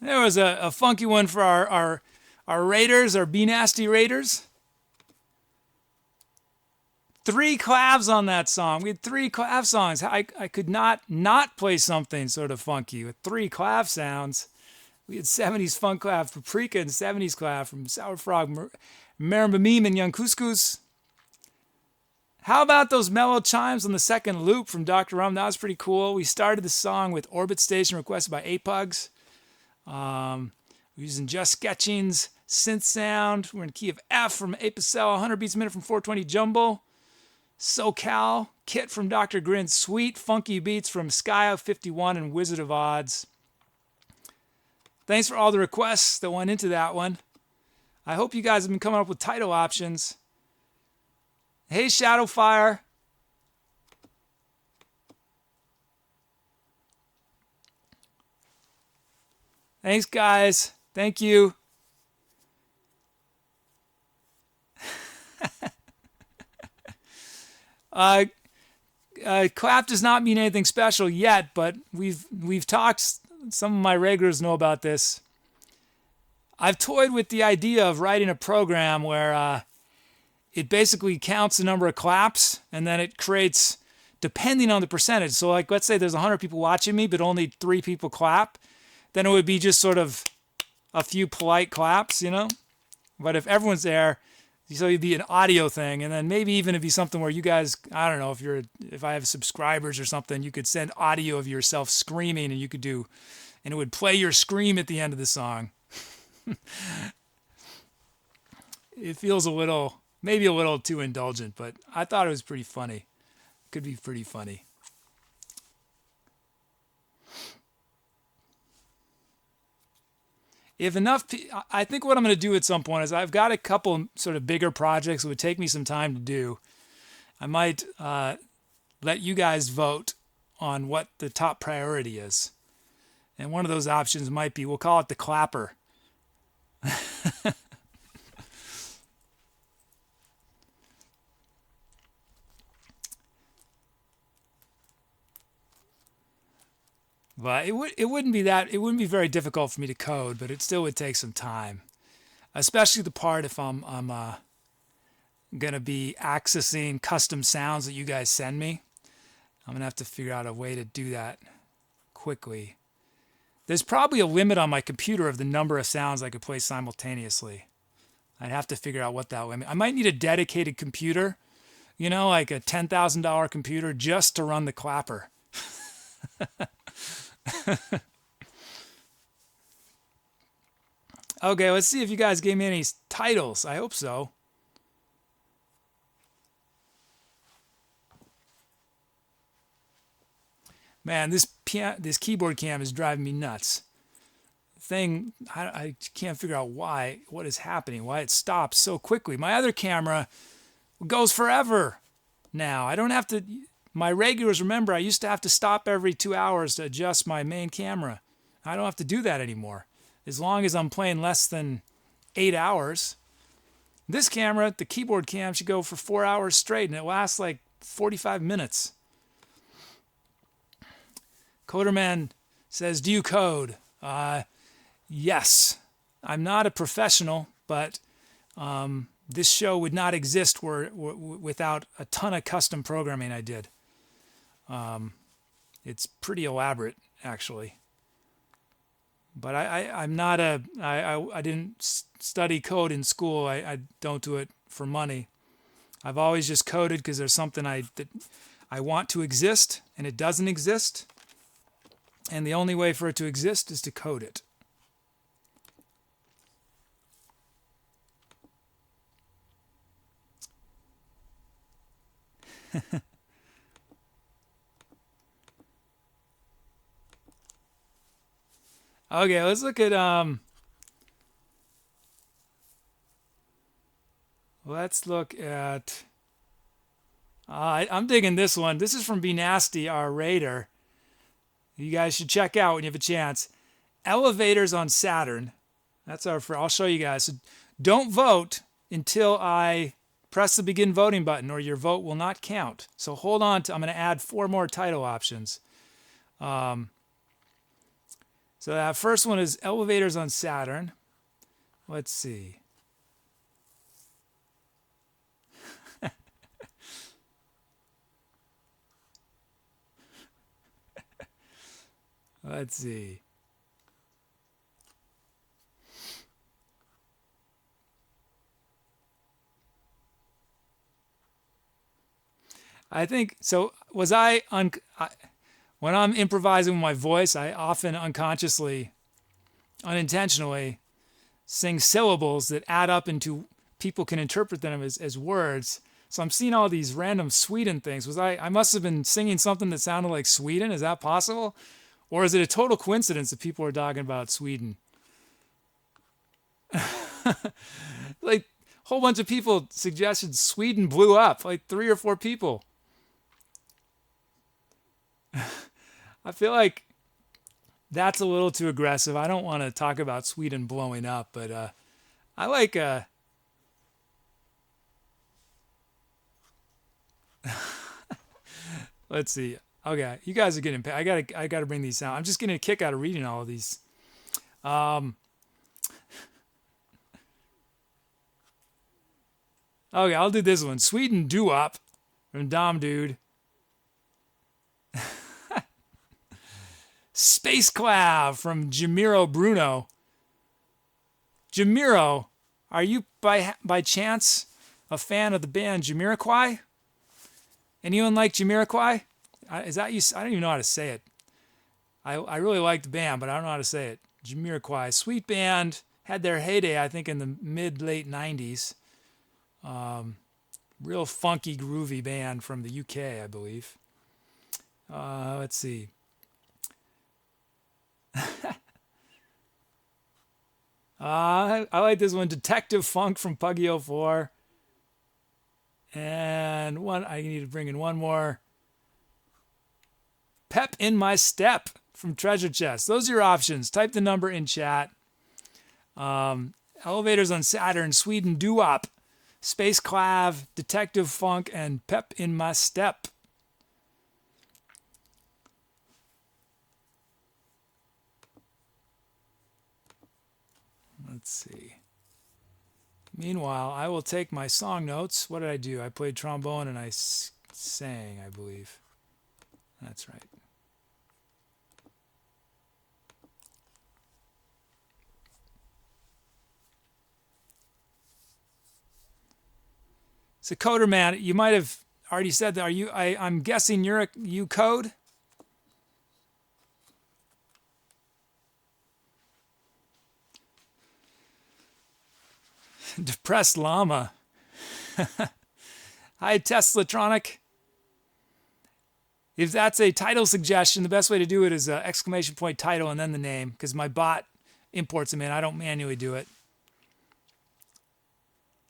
There was a funky one for our Raiders, our Be Nasty Raiders. 3 clavs on that song. We had 3 clav songs. I could not play something sort of funky with 3 clav sounds. We had 70s funk clav Paprika and 70s clav from Sour Frog, Marimba Meme, and Young Couscous. How about those mellow chimes on the second loop from Dr. Rum? That was pretty cool. We started the song with Orbit Station requested by Apugs. We're using Just Sketching's synth sound. We're in key of F from Apicel, 100 beats a minute from 420 Jumbo. SoCal, Kit from Dr. Grin, sweet funky beats from Skyo 51 and Wizard of Odds. Thanks for all the requests that went into that one. I hope you guys have been coming up with title options. Hey, Shadowfire. Thanks, guys. Thank you. Clap does not mean anything special yet, but we've talked. Some of my regulars know about this. I've toyed with the idea of writing a program where it basically counts the number of claps, and then it creates, depending on the percentage. So, like, let's say there's 100 people watching me, but only 3 people clap. Then it would be just sort of a few polite claps, you know? But if everyone's there, so it'd be an audio thing, and then maybe even it'd be something where you guys, I don't know, if I have subscribers or something, you could send audio of yourself screaming, and you could do, and it would play your scream at the end of the song. It feels maybe a little too indulgent, but I thought it was pretty funny. Could be pretty funny. If enough, I think what I'm going to do at some point is I've got a couple sort of bigger projects that would take me some time to do. I might let you guys vote on what the top priority is. And one of those options might be, we'll call it the clapper. But it wouldn't be very difficult for me to code, but it still would take some time, especially the part if I'm gonna be accessing custom sounds that you guys send me. I'm gonna have to figure out a way to do that quickly. There's probably a limit on my computer of the number of sounds I could play simultaneously. I'd have to figure out what that limit. I might need a dedicated computer, like a $10,000 computer just to run the clapper. Okay, let's see if you guys gave me any titles. I hope so. Man, this keyboard cam is driving me nuts. I can't figure out what is happening, why it stops so quickly. My other camera goes forever now. I don't have to, my regulars, remember, I used to have to stop every 2 hours to adjust my main camera. I don't have to do that anymore. As long as I'm playing less than 8 hours. This camera, the keyboard cam, should go for 4 hours straight, and it lasts like 45 minutes. Coderman says, do you code? Yes. I'm not a professional, but this show would not exist without a ton of custom programming I did. It's pretty elaborate, actually. But I'm not I didn't study code in school. I don't do it for money. I've always just coded because there's something that I want to exist, and it doesn't exist. And the only way for it to exist is to code it. Okay, let's look at I'm digging this one. This is from Be Nasty, our raider. You guys should check out when you have a chance. Elevators on Saturn. That's I'll show you guys. So don't vote until I press the begin voting button, or your vote will not count. So hold on I'm going to add 4 more title options. So that first one is Elevators on Saturn. Let's see. Let's see. I think so. When I'm improvising with my voice, I often unconsciously, unintentionally sing syllables that add up into, people can interpret them as words. So I'm seeing all these random Sweden things. I must have been singing something that sounded like Sweden. Is that possible? Or is it a total coincidence that people are talking about Sweden? Like a whole bunch of people suggested Sweden blew up, like 3 or 4 people. I feel like that's a little too aggressive. I don't want to talk about Sweden blowing up, but I like let's see. Okay, you guys are getting paid. I gotta bring these out. I'm just getting a kick out of reading all of these. Okay, I'll do this one. Sweden Do-Wop from Dom Dude. Space Cloud from Jamiro Bruno. Jamiro, are you by chance a fan of the band Jamiroquai? Anyone like Jamiroquai? Is that you? I don't even know how to say it. I really like the band, but I don't know how to say it. Jamiroquai, sweet band, had their heyday, I think, in the mid-late 90s. Real funky, groovy band from the UK, I believe. Let's see. I like this one, Detective Funk from Puggy04. And I need to bring in one more. Pep in My Step from Treasure Chest. Those are your options. Type the number in chat. Elevators on Saturn, Sweden Do-Wop, Space Clav, Detective Funk, and Pep in My Step. Let's see. Meanwhile, I will take my song notes. What did I do? I played trombone and I sang, I believe. That's right. So Coder Man, you might have already said that. Are you? I'm guessing you code. Depressed llama. Hi, Teslatronic. If that's a title suggestion, the best way to do it is exclamation point title and then the name, because my bot imports them in. I don't manually do it.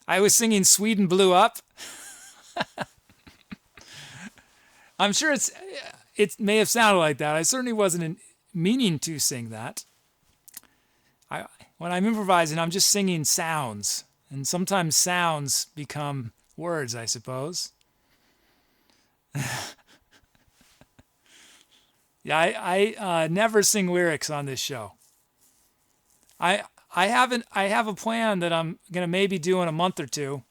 I was singing Sweden Blew Up. I'm sure it may have sounded like that. I certainly wasn't meaning to sing that. When I'm improvising, I'm just singing sounds. And sometimes sounds become words, I suppose. Yeah, I never sing lyrics on this show. I have a plan that I'm gonna maybe do in a month or two,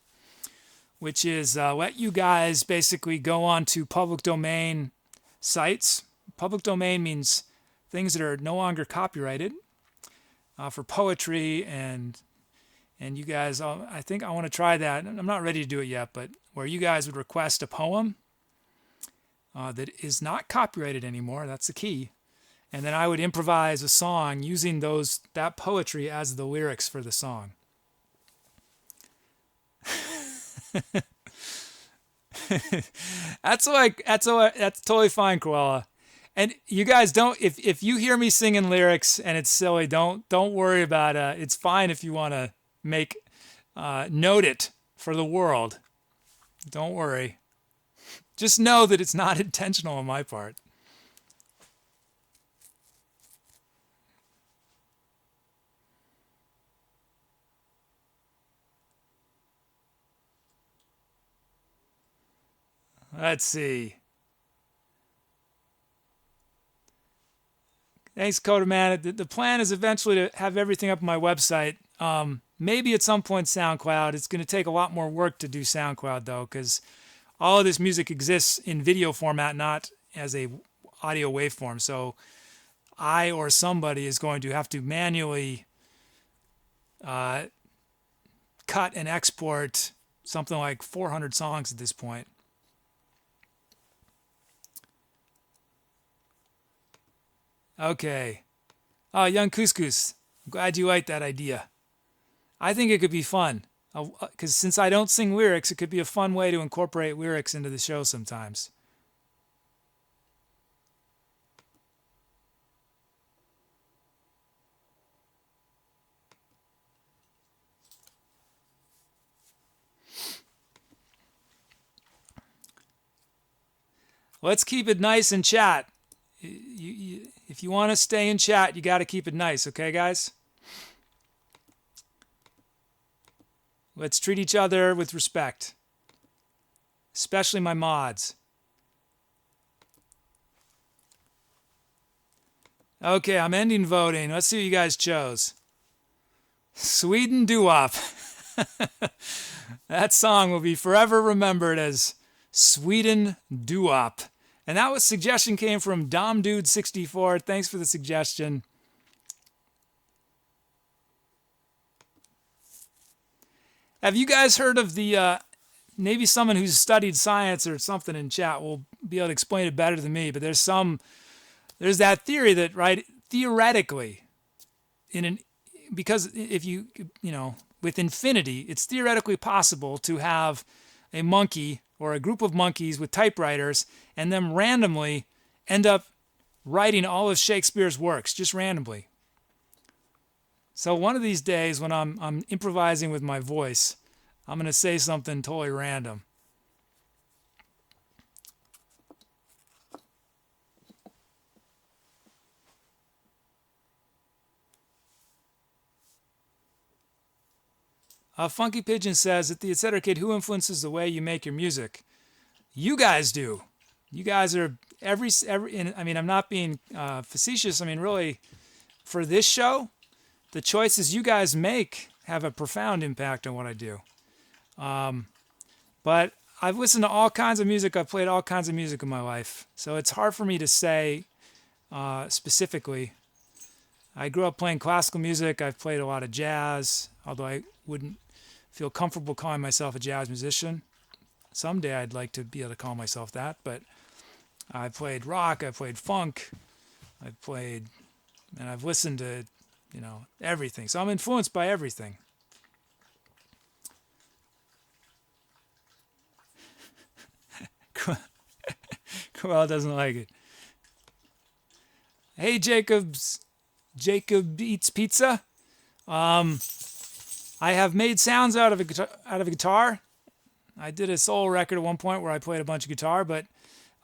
which is let you guys basically go on to public domain sites. Public domain means things that are no longer copyrighted for poetry and you guys. I think I want to try that. I'm not ready to do it yet, but where you guys would request a poem that is not copyrighted anymore. That's the key. And then I would improvise a song using that poetry as the lyrics for the song. That's totally fine, Koala. And you guys don't, if you hear me singing lyrics and it's silly, don't worry about it. It's fine if you want to note it for the world. Don't worry. Just know that it's not intentional on my part. Let's see. Thanks, Coder Man. The plan is eventually to have everything up on my website. Maybe at some point SoundCloud. It's going to take a lot more work to do SoundCloud, though, because all of this music exists in video format, not as a audio waveform. So I or somebody is going to have to manually cut and export something like 400 songs at this point. Okay. Oh, Young Couscous. I'm glad you like that idea. I think it could be fun. Because since I don't sing lyrics, it could be a fun way to incorporate lyrics into the show sometimes. Let's keep it nice in chat. If you want to stay in chat, you got to keep it nice, okay, guys? Let's treat each other with respect, especially my mods. Okay, I'm ending voting. Let's see what you guys chose. Sweden Do-Wop. That song will be forever remembered as Sweden Do-Wop. And that suggestion came from DomDude64. Thanks for the suggestion. Have you guys heard of the, maybe someone who's studied science or something in chat will be able to explain it better than me, but there's that theory that, right, theoretically, because if you with infinity, it's theoretically possible to have a monkey or a group of monkeys with typewriters and them randomly end up writing all of Shakespeare's works, just randomly. So one of these days when I'm improvising with my voice, I'm going to say something totally random. Funky Pigeon says, at the Etcetera Kid, who influences the way you make your music? You guys do. You guys are I mean, I'm not being facetious. I mean, really, for this show, the choices you guys make have a profound impact on what I do. But I've listened to all kinds of music. I've played all kinds of music in my life. So it's hard for me to say specifically. I grew up playing classical music. I've played a lot of jazz, although I wouldn't feel comfortable calling myself a jazz musician. Someday I'd like to be able to call myself that. But I've played rock. I've played funk. And I've listened to, everything. So I'm influenced by everything. Well, doesn't like it. Hey, Jacob Eats Pizza. I have made sounds out of a guitar. I did a solo record at one point where I played a bunch of guitar, but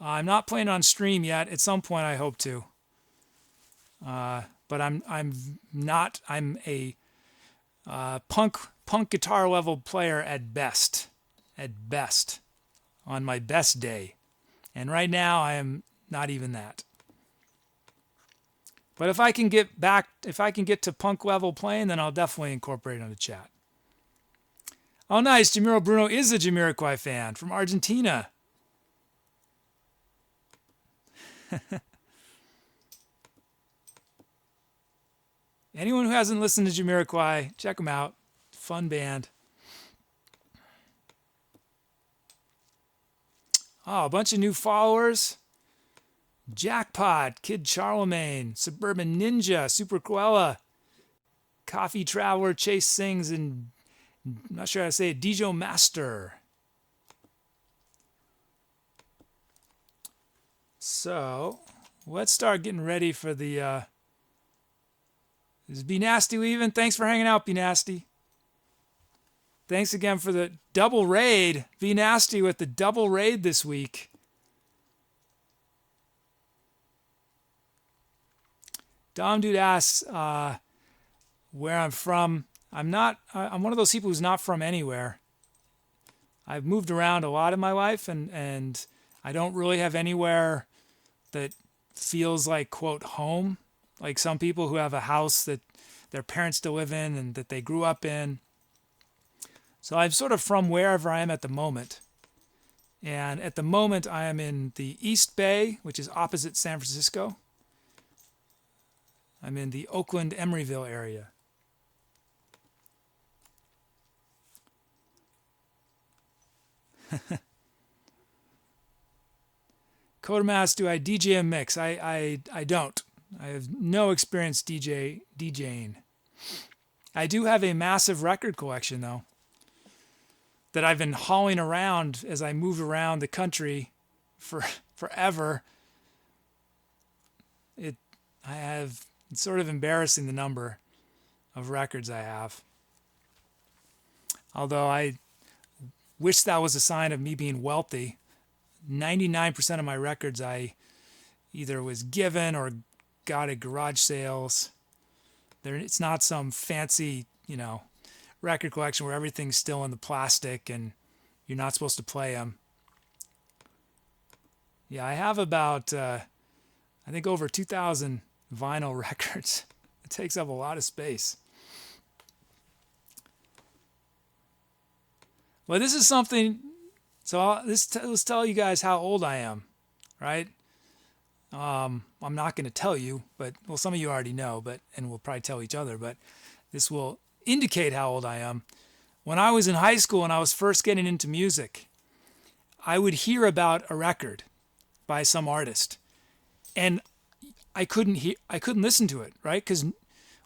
I'm not playing on stream yet. At some point, I hope to. But I'm a punk guitar level player at best, on my best day. And right now I am not even that. But if I can get to punk level playing, then I'll definitely incorporate it on the chat. Oh, nice. Jamiro Bruno is a Jamiroquai fan from Argentina. Anyone who hasn't listened to Jamiroquai, check them out. Fun band. Oh, a bunch of new followers. Jackpot, Kid Charlemagne, Suburban Ninja, Super Cruella, Coffee Traveler, Chase Sings, and I'm not sure how to say it, Dijo Master. So, let's start getting ready for the... Is Be Nasty leaving? Thanks for hanging out, Be Nasty. Thanks again for the double raid. Be Nasty with the double raid this week. Dom Dude asks where I'm from. I'm one of those people who's not from anywhere. I've moved around a lot in my life, and I don't really have anywhere that feels like, quote, home. Like some people who have a house that their parents still live in and that they grew up in. So I'm sort of from wherever I am at the moment. And at the moment, I am in the East Bay, which is opposite San Francisco. I'm in the Oakland, Emeryville area. Codamas, do I DJ and mix? I don't. I have no experience DJing. I do have a massive record collection, though, that I've been hauling around as I move around the country for forever. It's sort of embarrassing, the number of records I have. Although I wish that was a sign of me being wealthy. 99% of my records I either was given or got at garage sales. It's not some fancy, record collection where everything's still in the plastic and you're not supposed to play them. Yeah, I have about, I think over 2,000 vinyl records. It takes up a lot of space. Well, this is something, so let's tell you guys how old I am, right? I'm not going to tell you, but, well, some of you already know, and we'll probably tell each other, but this will indicate how old I am. When I was in high school and I was first getting into music, I would hear about a record by some artist, and I couldn't listen to it, right? Because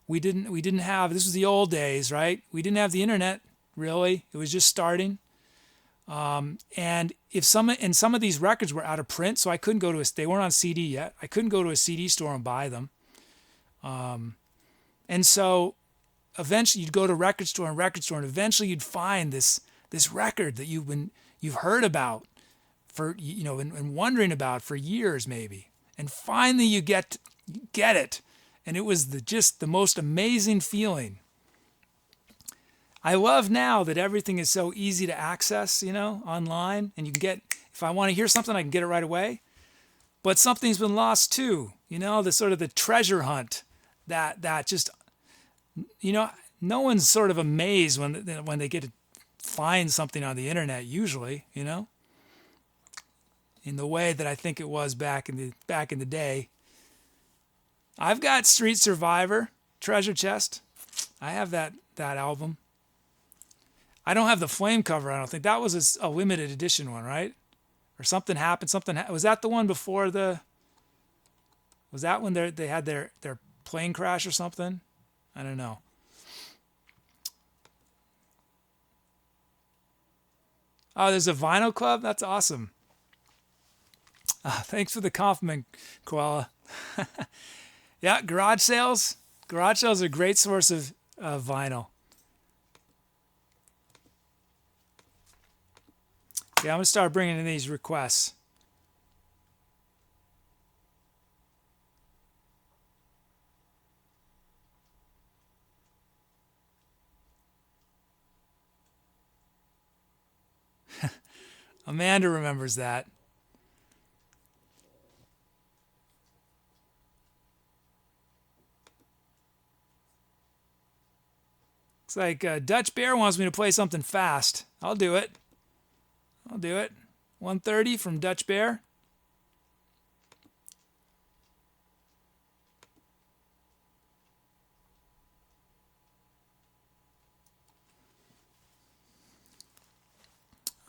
we didn't have, this was the old days, right? We didn't have the internet, really. It was just starting. And some of these records were out of print, so I couldn't go to they weren't on CD yet. I couldn't go to a CD store and buy them. And so eventually you'd go to record store, and eventually you'd find this record that you've heard about for, and wondering about for years maybe. And finally you get it. And it was just the most amazing feeling. I love now that everything is so easy to access, online, and you can get, if I want to hear something, I can get it right away. But something's been lost too, the sort of the treasure hunt that just You know, no one's sort of amazed when they get to find something on the internet. Usually, you know, in the way that I think it was back in the day. I've got Street Survivor Treasure Chest. I have that album. I don't have the flame cover. I don't think that was a limited edition one, right? Or something happened. Was that the one before the? Was that when they had their plane crash or something? I don't know. Oh, there's a vinyl club? That's awesome. Thanks for the compliment, Koala. Yeah, garage sales. Garage sales are a great source of vinyl. Yeah, I'm going to start bringing in these requests. Amanda remembers that. Looks like Dutch Bear wants me to play something fast. I'll do it. 1:30 from Dutch Bear.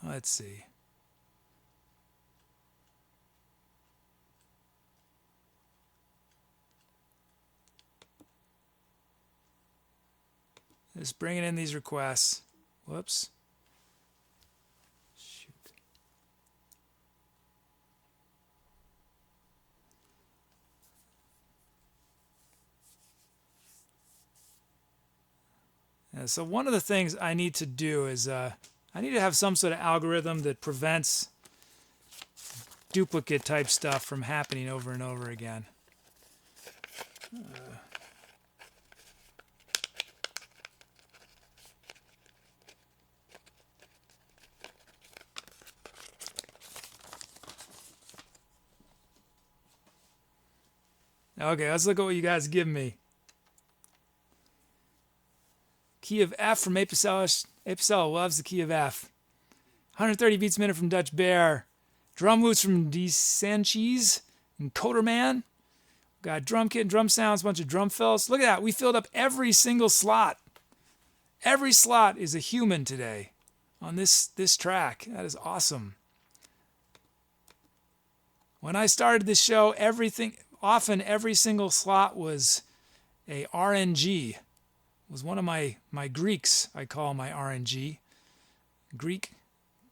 Let's see. Just bringing in these requests. Whoops. Shoot. Yeah, so one of the things I need to do is I need to have some sort of algorithm that prevents duplicate type stuff from happening over and over again. Okay, let's look at what you guys give me. Key of F from Apicella. Apicella loves the key of F. 130 beats a minute from Dutch Bear. Drum loops from D. Sanchez and Coderman. Got drum kit and drum sounds, a bunch of drum fills. Look at that. We filled up every single slot. Every slot is a human today on this track. That is awesome. When I started this show, often every single slot was a RNG. It was one of my Greeks, I call my RNG. Greek,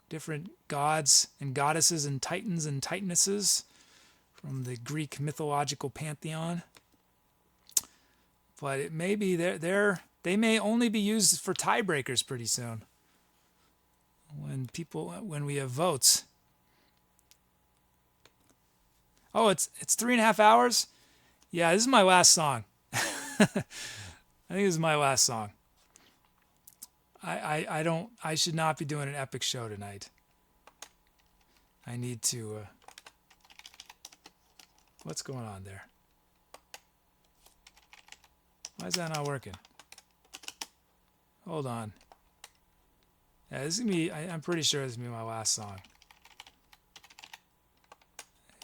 different gods and goddesses and titans and titanesses from the Greek mythological pantheon. But it may be they may only be used for tiebreakers pretty soon. When we have votes. Oh, it's 3.5 hours? Yeah, this is my last song. I think this is my last song. I should not be doing an epic show tonight. I need to what's going on there? Why is that not working? Hold on. Yeah, this is gonna be I'm pretty sure this is gonna be my last song.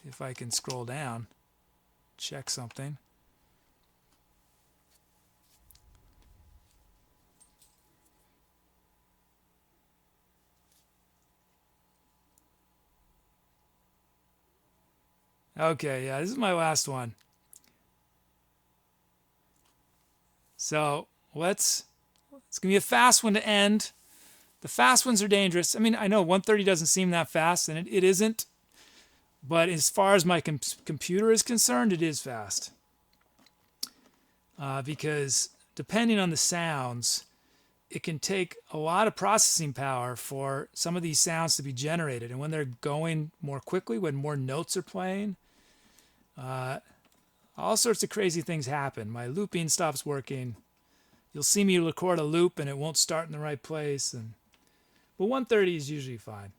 If I can scroll down, check something. Okay, yeah, this is my last one. So it's gonna be a fast one to end. The fast ones are dangerous. I mean, I know 1:30 doesn't seem that fast, and it isn't. But as far as my computer is concerned, it is fast. Because depending on the sounds, it can take a lot of processing power for some of these sounds to be generated. And when they're going more quickly, when more notes are playing, all sorts of crazy things happen. My looping stops working. You'll see me record a loop and it won't start in the right place. But 1:30 is usually fine.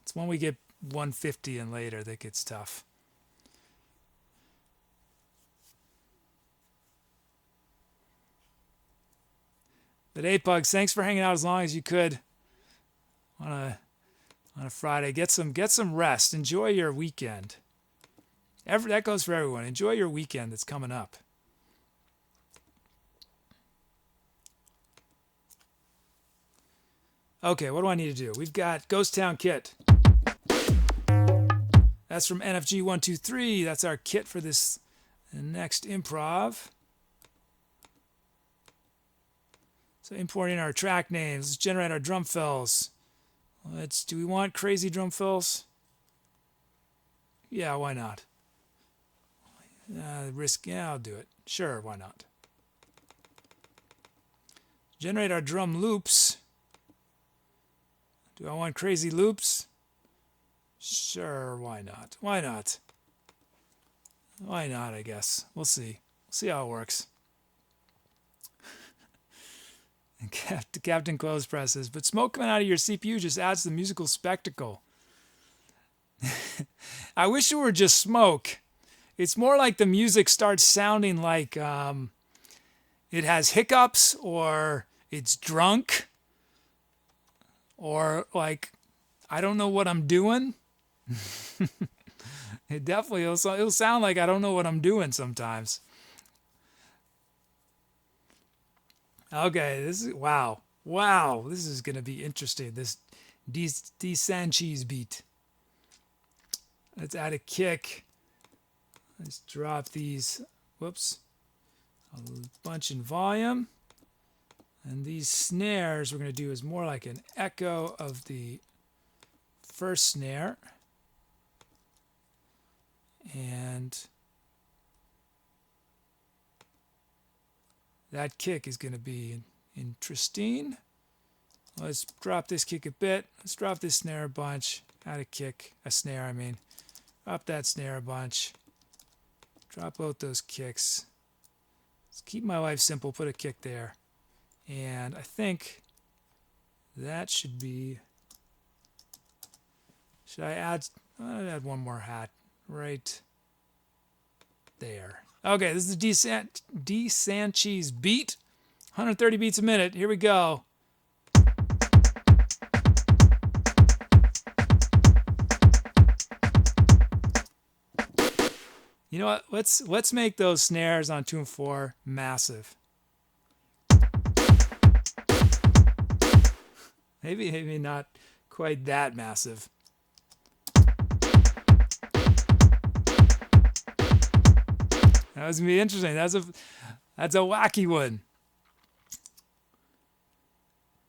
It's when we get 150 and later that gets tough. But 8Bugs, thanks for hanging out as long as you could on a Friday. Get some rest. Enjoy your weekend. That goes for everyone. Enjoy your weekend that's coming up. Okay, what do I need to do? We've got Ghost Town Kit. That's from NFG123. That's our kit for this next improv. So importing our track names. Let's generate our drum fills. Do we want crazy drum fills? Yeah, why not? Yeah, I'll do it. Sure, why not? Generate our drum loops. Do I want crazy loops? Sure, why not? Why not? Why not, I guess. We'll see. We'll see how it works. Captain Clothes presses. But smoke coming out of your CPU just adds to the musical spectacle. I wish it were just smoke. It's more like the music starts sounding like it has hiccups, or it's drunk, or like I don't know what I'm doing. It'll sound like I don't know what I'm doing sometimes. Okay, this is wow. This is gonna be interesting. This D Sanchez beat. Let's add a kick. Let's drop these. Whoops. A bunch in volume. And these snares we're gonna do is more like an echo of the first snare. And that kick is going to be interesting. Let's drop this kick a bit. Let's drop this snare a bunch. Add a snare, I mean. Drop that snare a bunch. Drop both those kicks. Let's keep my life simple, put a kick there. And I think that should be... I'll add one more hat right there. Okay, this is the D Sanchez beat. 130 beats a minute. Here we go. You know what? Let's make those snares on 2 and 4 massive. Maybe not quite that massive. That was gonna be interesting. That's a wacky one.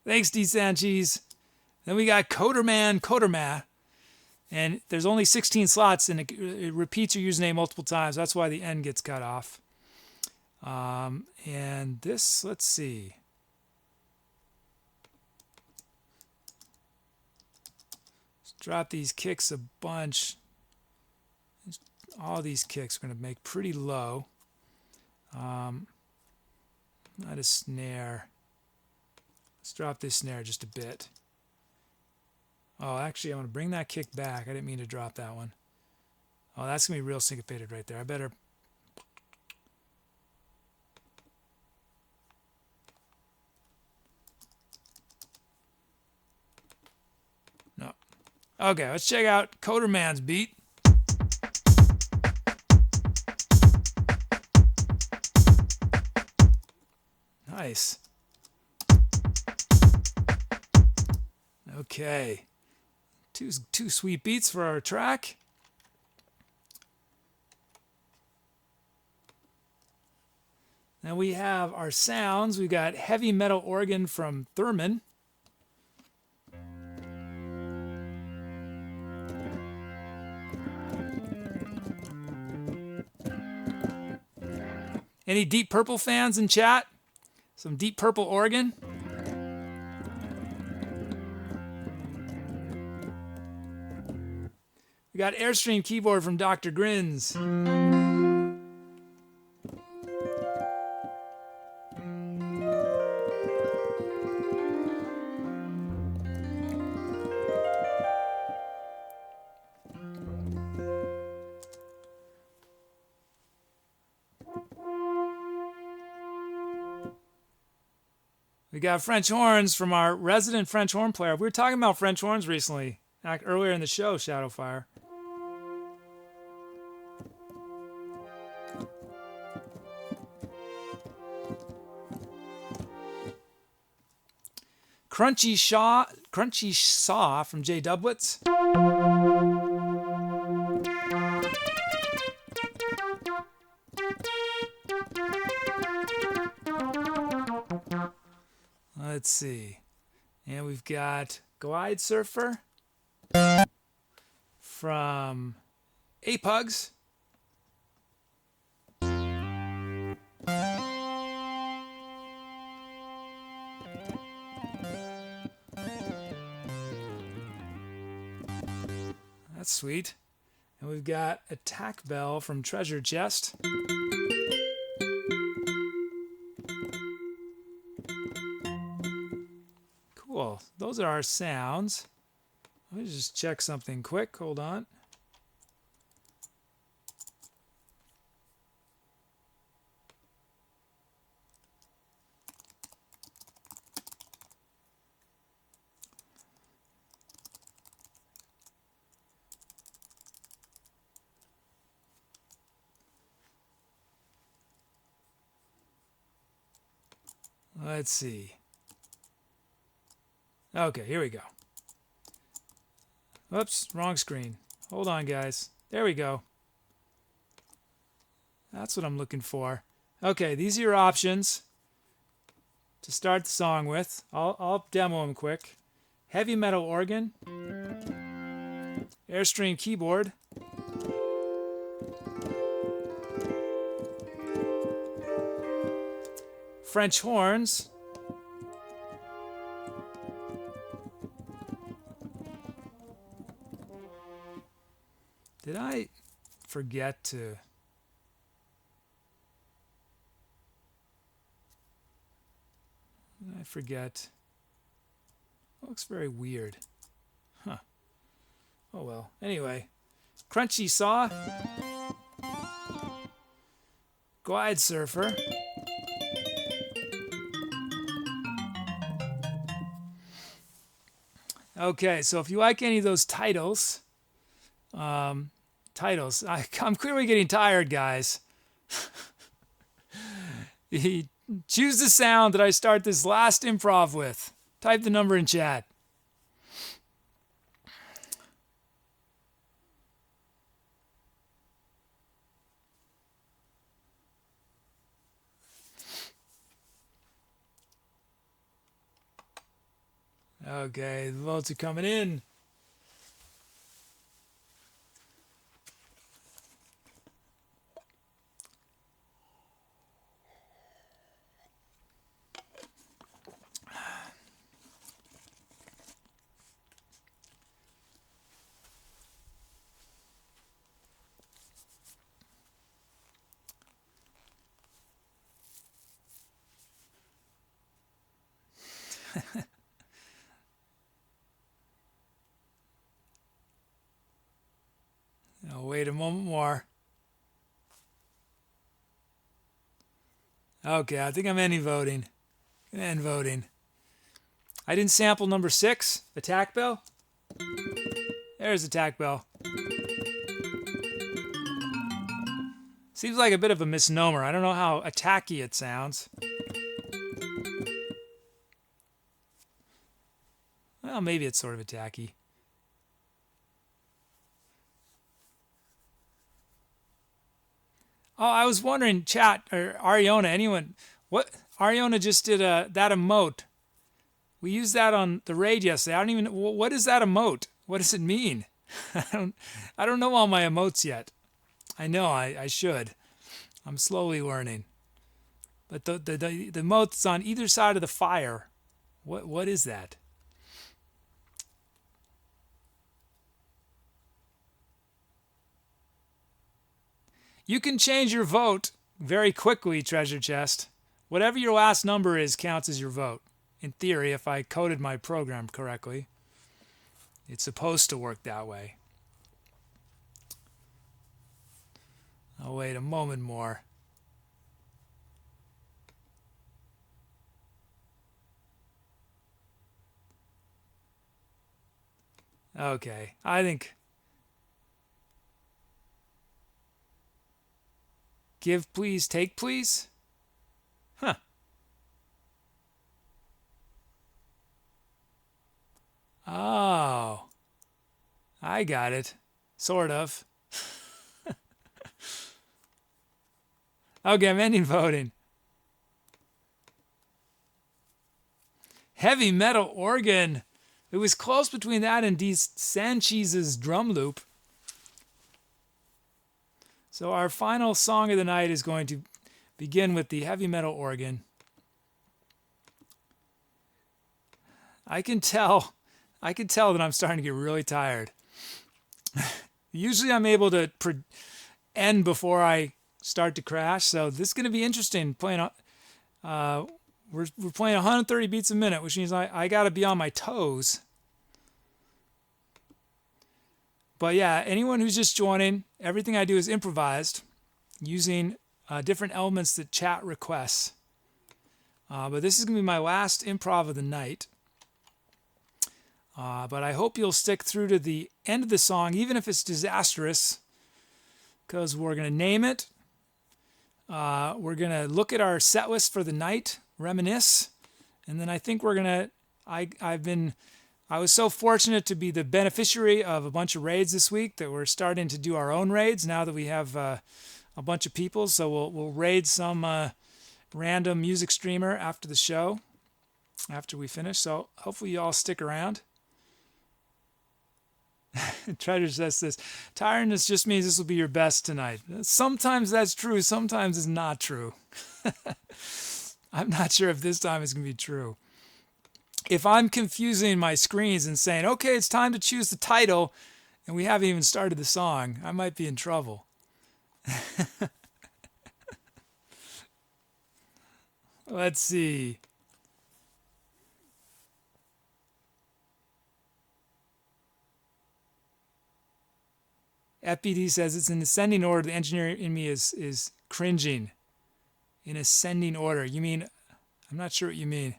Thanks, D Sanchez. Then we got Coderma. And there's only 16 slots, and it repeats your username multiple times. That's why the end gets cut off. And this, let's see. Let's drop these kicks a bunch. All these kicks we're going to make pretty low. Not a snare. Let's drop this snare just a bit. Oh, actually, I want to bring that kick back. I didn't mean to drop that one. Oh, that's going to be real syncopated right there. I better... No. Okay, let's check out Coderman's beat. Nice. Okay. Two sweet beats for our track. Now we have our sounds. We've got heavy metal organ from Thurman. Any Deep Purple fans in chat? Some Deep Purple organ? We got Airstream keyboard from Dr. Grins. We got French horns from our resident French horn player. We were talking about French horns recently, earlier in the show, Shadowfire. Crunchy Saw from J Doublets. Let's see. And we've got Glide Surfer from A-Pugs. That's sweet. And we've got Attack Bell from Treasure Chest. Cool. Those are our sounds. Let me just check something quick. Hold on. Let's see. Okay, here we go. Oops, wrong screen. Hold on, guys. There we go. That's what I'm looking for. Okay, these are your options to start the song with. I'll demo them quick. Heavy metal organ, Airstream keyboard, French horns, did I forget to... I forget. Looks very weird. Huh. Oh well. Anyway. Crunchy Saw. Glide Surfer. Okay, so if you like any of those titles, I'm clearly getting tired, guys. Choose the sound that I start this last improv with. Type the number in chat. Okay, the votes are coming in. I'll wait a moment more. Okay, I think I'm ending voting. End voting. I didn't sample number 6, Attack Bell. There's Attack Bell. Seems like a bit of a misnomer. I don't know how attacky it sounds. Well, maybe it's sort of attacky. Oh, I was wondering, chat, or Ariona, anyone, what, Ariona just did that emote. We used that on the raid yesterday. I don't even, what is that emote? What does it mean? I don't know all my emotes yet. I know, I should. I'm slowly learning. But the emote's on either side of the fire. What is that? You can change your vote very quickly, Treasure Chest. Whatever your last number is counts as your vote. In theory, if I coded my program correctly, it's supposed to work that way. I'll wait a moment more. Okay, I think give please, take please. Huh. Oh, I got it. Sort of. Okay, I'm ending voting. Heavy metal organ. It was close between that and D. Sanchez's drum loop. So our final song of the night is going to begin with the heavy metal organ. I can tell that I'm starting to get really tired. Usually I'm able to end before I start to crash, so this is going to be interesting. We're playing 130 beats a minute, which means I got to be on my toes. But yeah, anyone who's just joining, everything I do is improvised using different elements that chat requests. But this is going to be my last improv of the night. But I hope you'll stick through to the end of the song, even if it's disastrous, because we're going to name it. We're going to look at our set list for the night, reminisce, and then I think we're going to... I was so fortunate to be the beneficiary of a bunch of raids this week that we're starting to do our own raids now that we have a bunch of people. So we'll raid some random music streamer after the show, after we finish. So hopefully you all stick around. Treasure says this. Tiredness just means this will be your best tonight. Sometimes that's true. Sometimes it's not true. I'm not sure if this time it's going to be true. If I'm confusing my screens and saying, okay, it's time to choose the title, and we haven't even started the song, I might be in trouble. Let's see. FBD says it's in ascending order. The engineer in me is cringing. In ascending order. You mean, I'm not sure what you mean.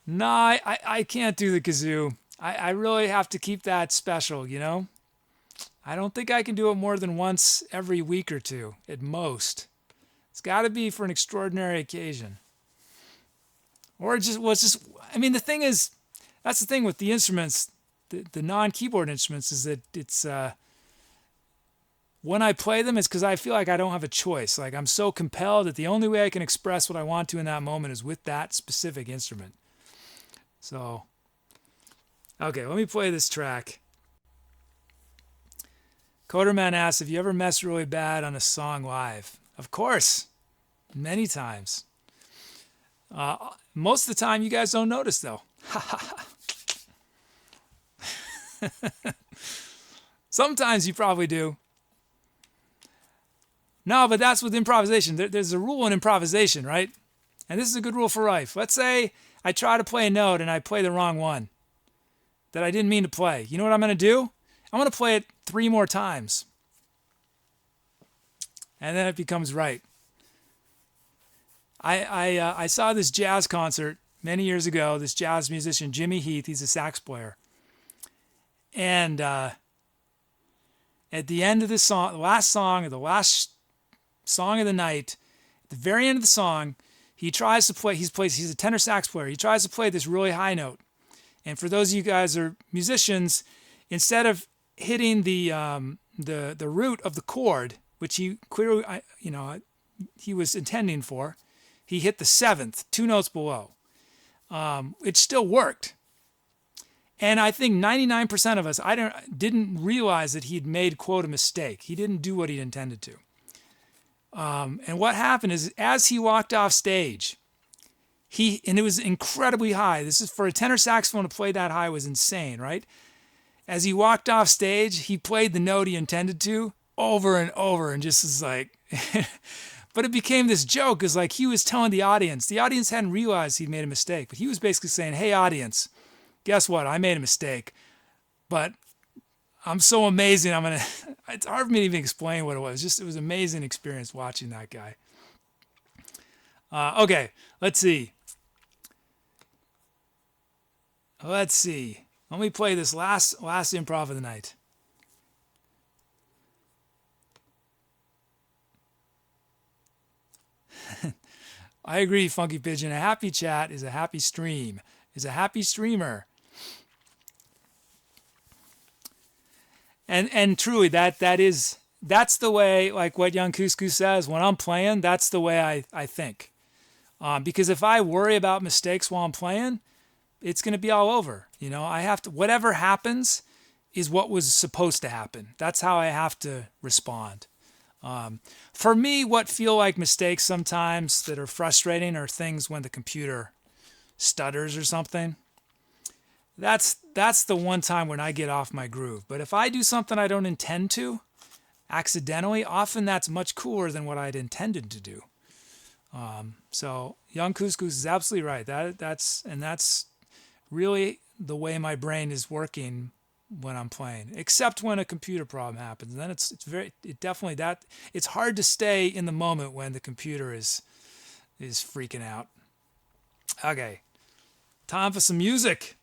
No, I can't do the kazoo. I really have to keep that special, you know? I don't think I can do it more than once every week or two, at most. It's got to be for an extraordinary occasion. Or I mean, the thing is, that's the thing with the instruments, the non-keyboard instruments, is that it's, when I play them, it's because I feel like I don't have a choice. Like, I'm so compelled that the only way I can express what I want to in that moment is with that specific instrument. So, okay, let me play this track. Coderman asks, have you ever messed really bad on a song live? Of course, many times. Most of the time, you guys don't notice, though. Sometimes you probably do. No, but that's with improvisation. There's a rule in improvisation, right? And this is a good rule for life. Let's say I try to play a note and I play the wrong one that I didn't mean to play. You know what I'm going to do? I'm going to play it 3 more times. And then it becomes right. I saw this jazz concert many years ago, this jazz musician, Jimmy Heath. He's a sax player. And at the end of the song, the last song of the night, at the very end of the song, he tries to play, he's a tenor sax player. He tries to play this really high note. And for those of you guys who are musicians, instead of hitting the root of the chord, which he clearly, he was intending for, he hit the 7th, 2 notes below. It still worked. And I think 99% of us, didn't realize that he'd made, quote, a mistake. He didn't do what he intended to. And what happened is, as he walked off stage, and it was incredibly high. This is for a tenor saxophone to play that high was insane, right? As he walked off stage, he played the note he intended to over and over, and just was like, but it became this joke, because like he was telling the audience hadn't realized he'd made a mistake, but he was basically saying, hey audience, guess what? I made a mistake, but I'm so amazing. It's hard for me to even explain what it was. It was an amazing experience watching that guy. Okay, let's see. Let's see. Let me play this last improv of the night. I agree, Funky Pigeon. A happy chat is a happy stream, is a happy streamer. And truly, that's the way, like what Young Couscous says, when I'm playing, that's the way I think. Because if I worry about mistakes while I'm playing, it's going to be all over. You know, I have to, whatever happens is what was supposed to happen. That's how I have to respond. For me, what feel like mistakes sometimes that are frustrating are things when the computer stutters or something. That's the one time when I get off my groove. But if I do something I don't intend to, accidentally, often that's much cooler than what I'd intended to do. So Young Couscous is absolutely right. That's really the way my brain is working when I'm playing, except when a computer problem happens. And then it's hard to stay in the moment when the computer is freaking out. Okay, time for some music.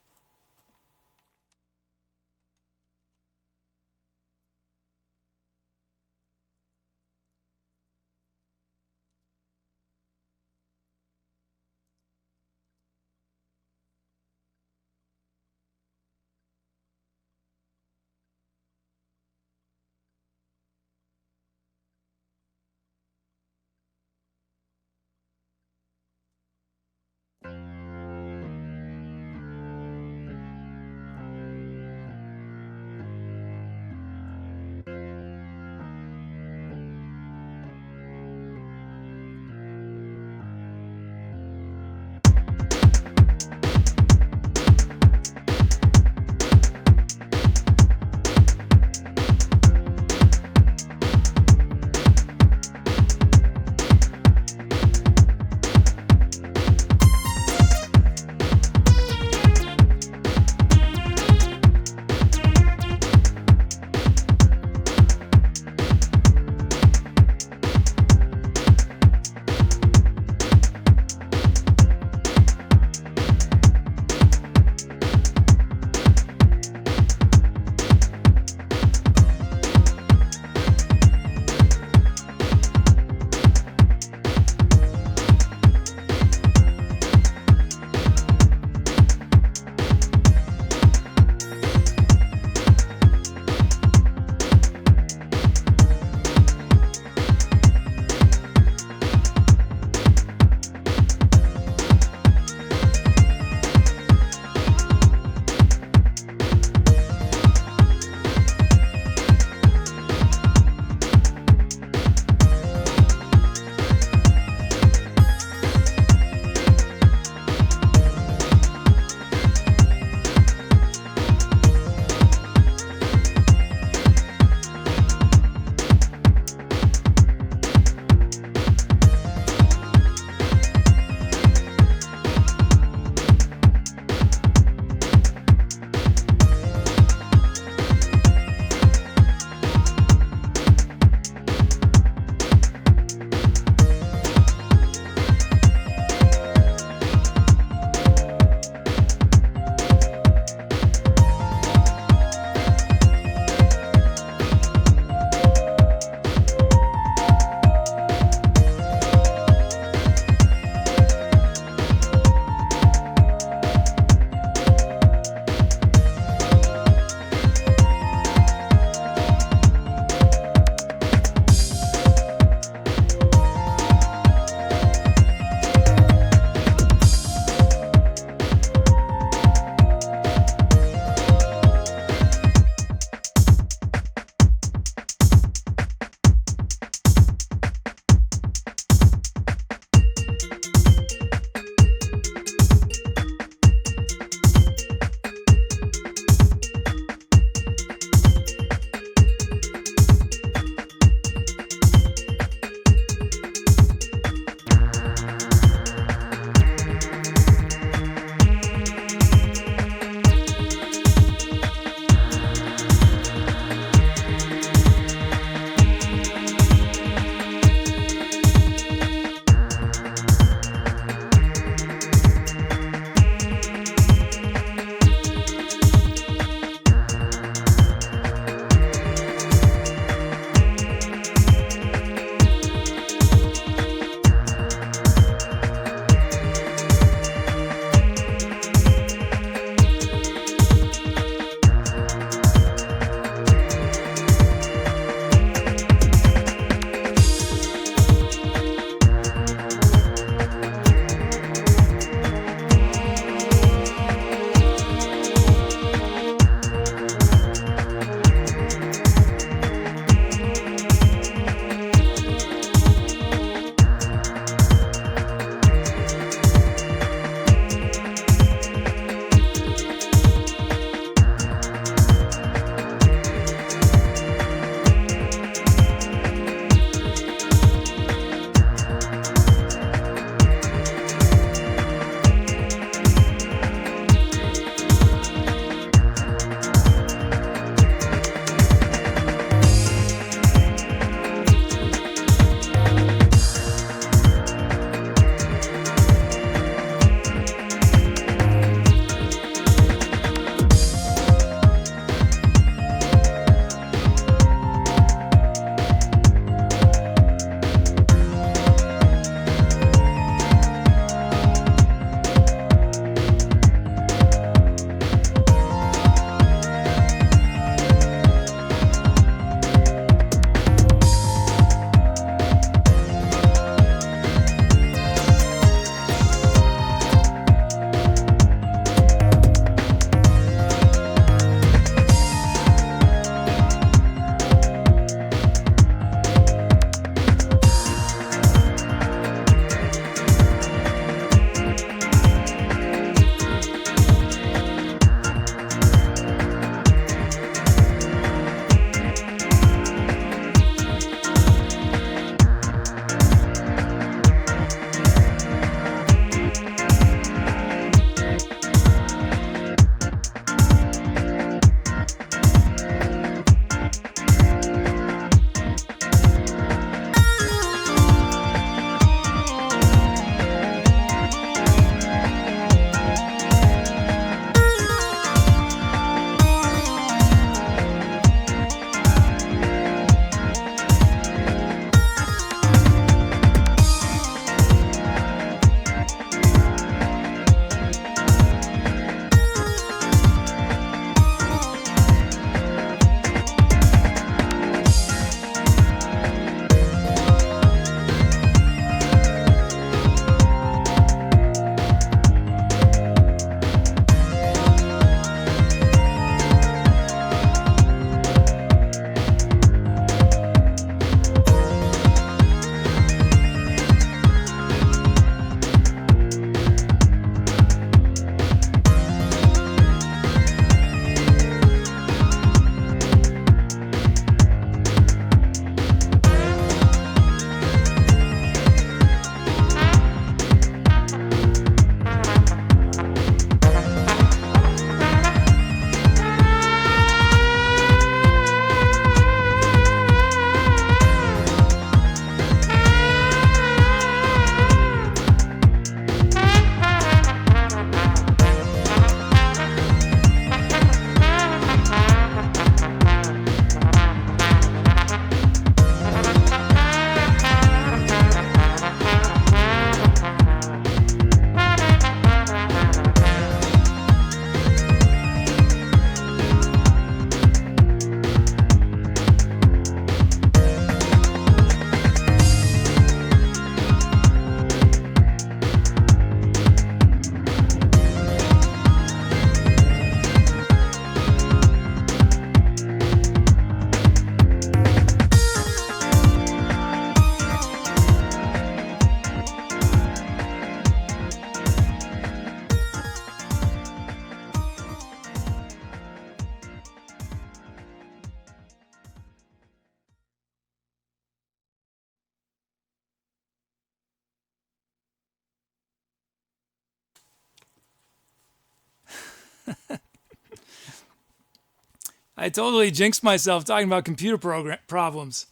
I totally jinxed myself talking about computer program problems.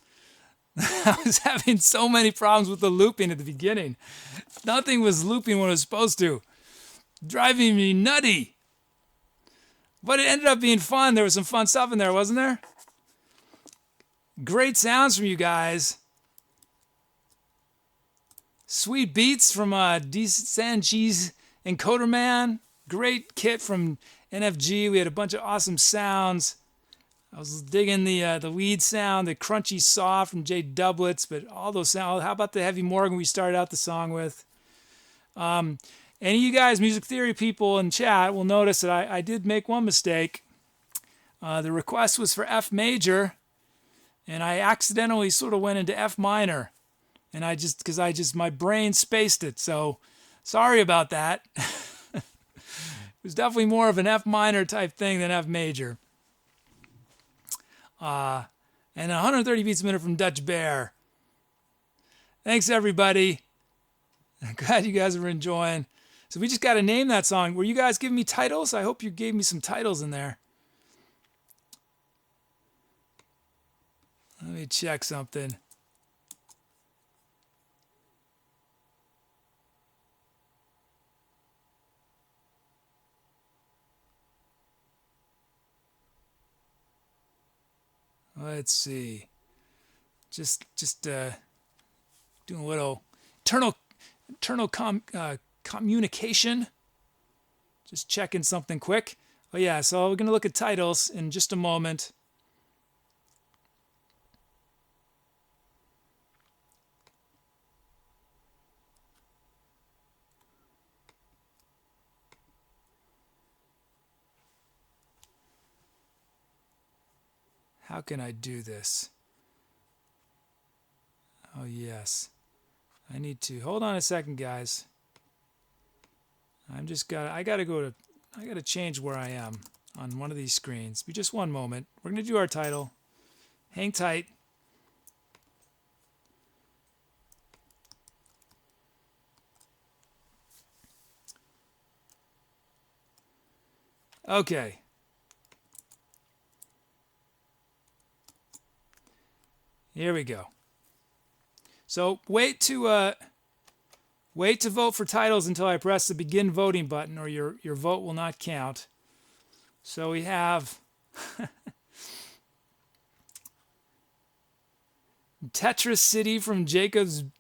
I was having so many problems with the looping at the beginning. Nothing was looping when it was supposed to. Driving me nutty. But it ended up being fun. There was some fun stuff in there, wasn't there? Great sounds from you guys. Sweet beats from D. Sanchez and Coderman. Great kit from NFG. We had a bunch of awesome sounds. I was digging the lead sound, the crunchy saw from Jay Doublets, but all those sounds. How about the heavy Morgan we started out the song with? Any of you guys, music theory people in chat, will notice that I did make one mistake. The request was for F major, and I accidentally sort of went into F minor, and my brain spaced it. So sorry about that. It was definitely more of an F minor type thing than F major. And 130 beats a minute from Dutch Bear. Thanks, everybody. I'm glad you guys are enjoying. So we just got to name that song. Were you guys giving me titles? I hope you gave me some titles in there. Let me check something. Let's see. Just doing a little internal communication. Just checking something quick. Oh yeah, so we're going to look at titles in just a moment. How can I do this? Oh yes. I need to hold on a second, guys. I gotta change where I am on one of these screens. Be just one moment. We're gonna do our title. Hang tight. Okay. Here we go. So wait to vote for titles until I press the begin voting button, or your vote will not count. So we have Tetris City from Jacob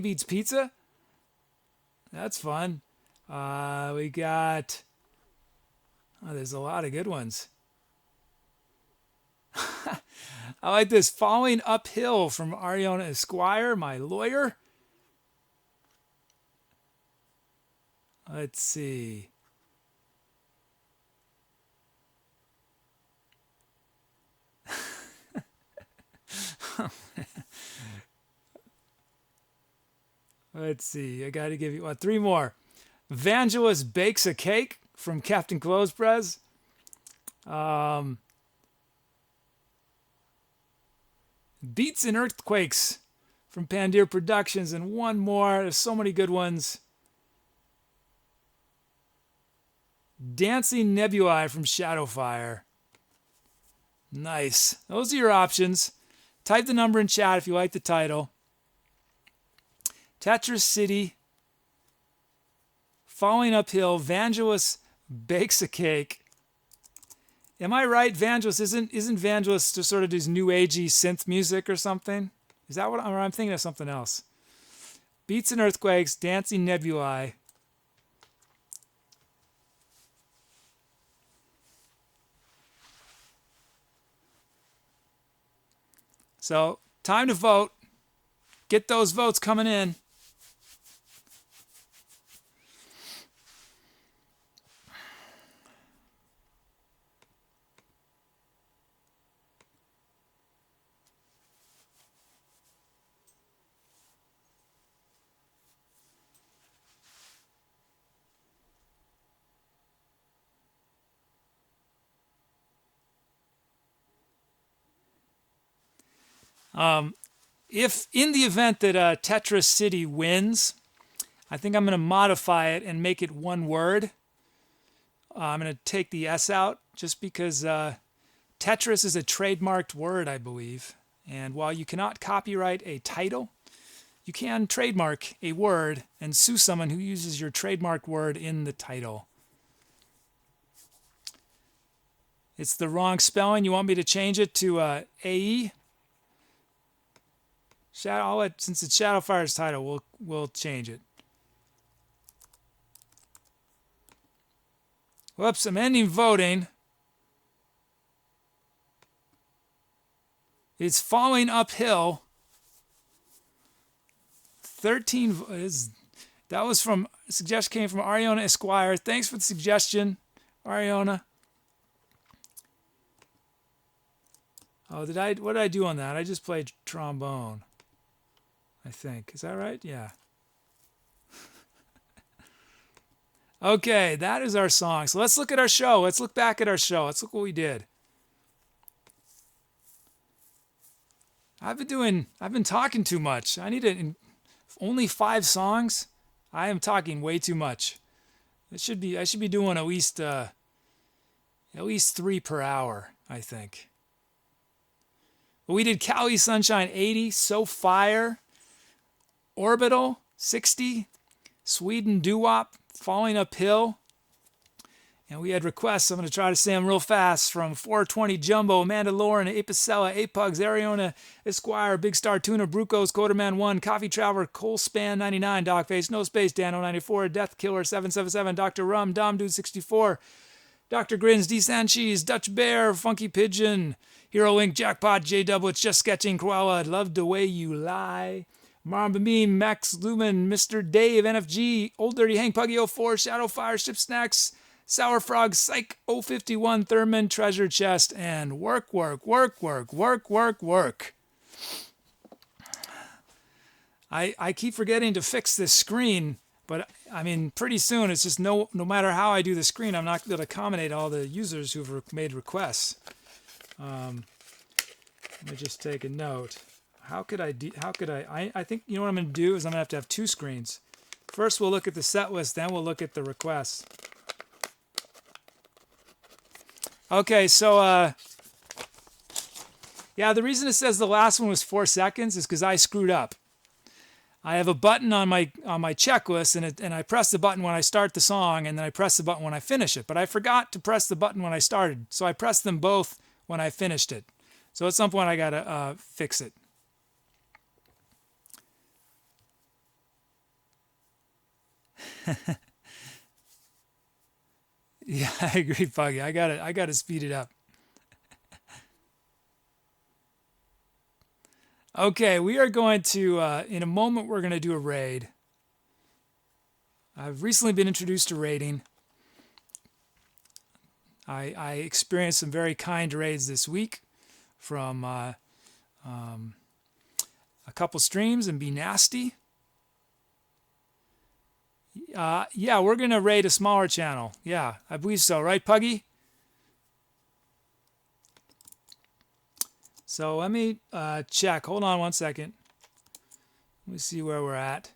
Eats Pizza. That's fun. We got. Oh, there's a lot of good ones. I like this. Falling Uphill from Ariana Esquire, my lawyer. Let's see. Let's see. I got to give you three more. Evangelist Bakes a Cake from Captain Clothespress. Beats and Earthquakes from Pandir Productions, and one more. There's so many good ones. Dancing Nebulae from Shadowfire. Nice. Those are your options. Type the number in chat if you like the title. Tetris City. Falling Uphill. Vangelis Bakes a Cake. Am I right? Vangelis isn't Vangelis just sort of this new agey synth music or something? Is that what I'm thinking of? Something else. Beats and Earthquakes, Dancing Nebulae. So time to vote. Get those votes coming in. If in the event that Tetris City wins, I think I'm going to modify it and make it one word. I'm going to take the S out just because Tetris is a trademarked word, I believe. And while you cannot copyright a title, you can trademark a word and sue someone who uses your trademarked word in the title. It's the wrong spelling. You want me to change it to AE? Since it's Shadowfire's title, we'll change it. Whoops, I'm ending voting. It's falling uphill. 13 is that was from suggestion came from Ariana Esquire. Thanks for the suggestion, Ariana. Oh, what did I do on that? I just played trombone, I think. Is that right? Yeah. Okay, that is our song. So let's look at our show. Let's look back at our show. Let's look what we did. I've been talking too much. I need only 5 songs. I am talking way too much. I should be doing at least 3 per hour, I think. But we did Cali Sunshine 80, So Fire, Orbital 60, Sweden Do-Wop, Falling Uphill. And we had requests. I'm going to try to say them real fast from 420 Jumbo, Amanda Lauren, Apicella, Apugs, Ariona, Esquire, BigStarTuna, Brucos, Coderman 1, Coffee Traveler, Colespan 99, Dogface, No Space, Dano 94, Death Killer 777, Dr. Rum, Dom Dude 64, Dr. Grins, D. Sancheese, Dutch Bear, Funky Pigeon, Hero Link, Jackpot, J Double, It's Just Sketching, Cruella, Love the Way You Lie, Mamba Beam, Max Lumen, Mr. Dave, NFG, Old Dirty Hank, Puggy 04, Shadowfire, Ship Snacks, Sour Frog, Psych 051, Thurman, Treasure Chest, and work. I keep forgetting to fix this screen, but I mean, pretty soon it's just no matter how I do the screen, I'm not going to accommodate all the users who've made requests. Let me just take a note. I think, you know what I'm going to do is I'm going to have 2 screens. First, we'll look at the set list, then we'll look at the requests. Okay, so, yeah, the reason it says the last one was 4 seconds is because I screwed up. I have a button on my checklist, and I press the button when I start the song, and then I press the button when I finish it. But I forgot to press the button when I started, so I pressed them both when I finished it. So at some point, I got to fix it. Yeah, I agree, Puggy. I gotta speed it up. Okay, we are going to, in a moment, we're going to do a raid. I've recently been introduced to raiding. I experienced some very kind raids this week from a couple streams and Be Nasty. Yeah, we're going to raid a smaller channel. Yeah, I believe so. Right, Puggy? So let me check. Hold on one second. Let me see where we're at.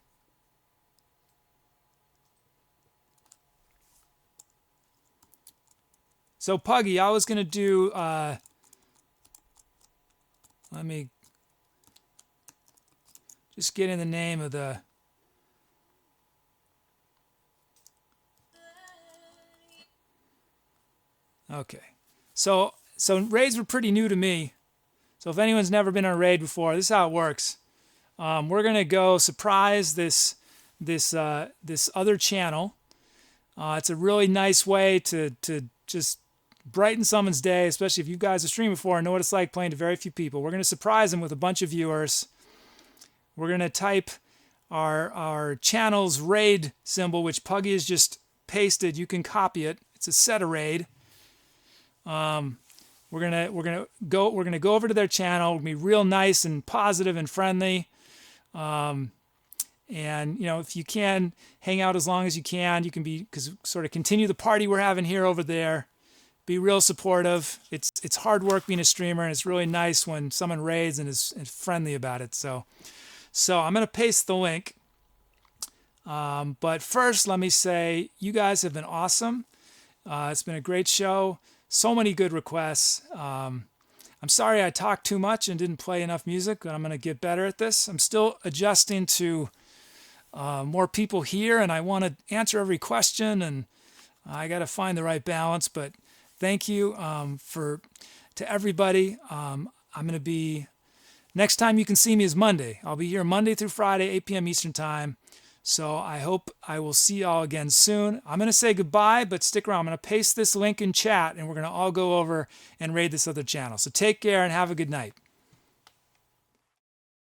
So Puggy, I was going to do... let me just get in the name of the... Okay, so raids were pretty new to me. So if anyone's never been on a raid before, this is how it works. We're gonna go surprise this other channel. It's a really nice way to just brighten someone's day, especially if you guys have streamed before and know what it's like playing to very few people. We're gonna surprise them with a bunch of viewers. We're gonna type our channel's raid symbol, which Puggy has just pasted. You can copy it. It's a Etcetera raid. We're gonna go over to their channel. We're gonna be real nice and positive and friendly. And you know, if you can hang out as long as you can sort of continue the party we're having here over there. Be real supportive. It's hard work being a streamer, and it's really nice when someone raids and is friendly about it. So I'm gonna paste the link. But first, let me say you guys have been awesome. It's been a great show. So many good requests. I'm sorry I talked too much and didn't play enough music, but I'm going to get better at this. I'm still adjusting to more people here, and I want to answer every question, and I got to find the right balance. But thank you to everybody. I'm going to be, next time you can see me is Monday. I'll be here Monday through Friday, 8 p.m. Eastern Time. So I hope I will see y'all again soon. I'm going to say goodbye, but stick around. I'm going to paste this link in chat, and we're going to all go over and raid this other channel. So take care and have a good night.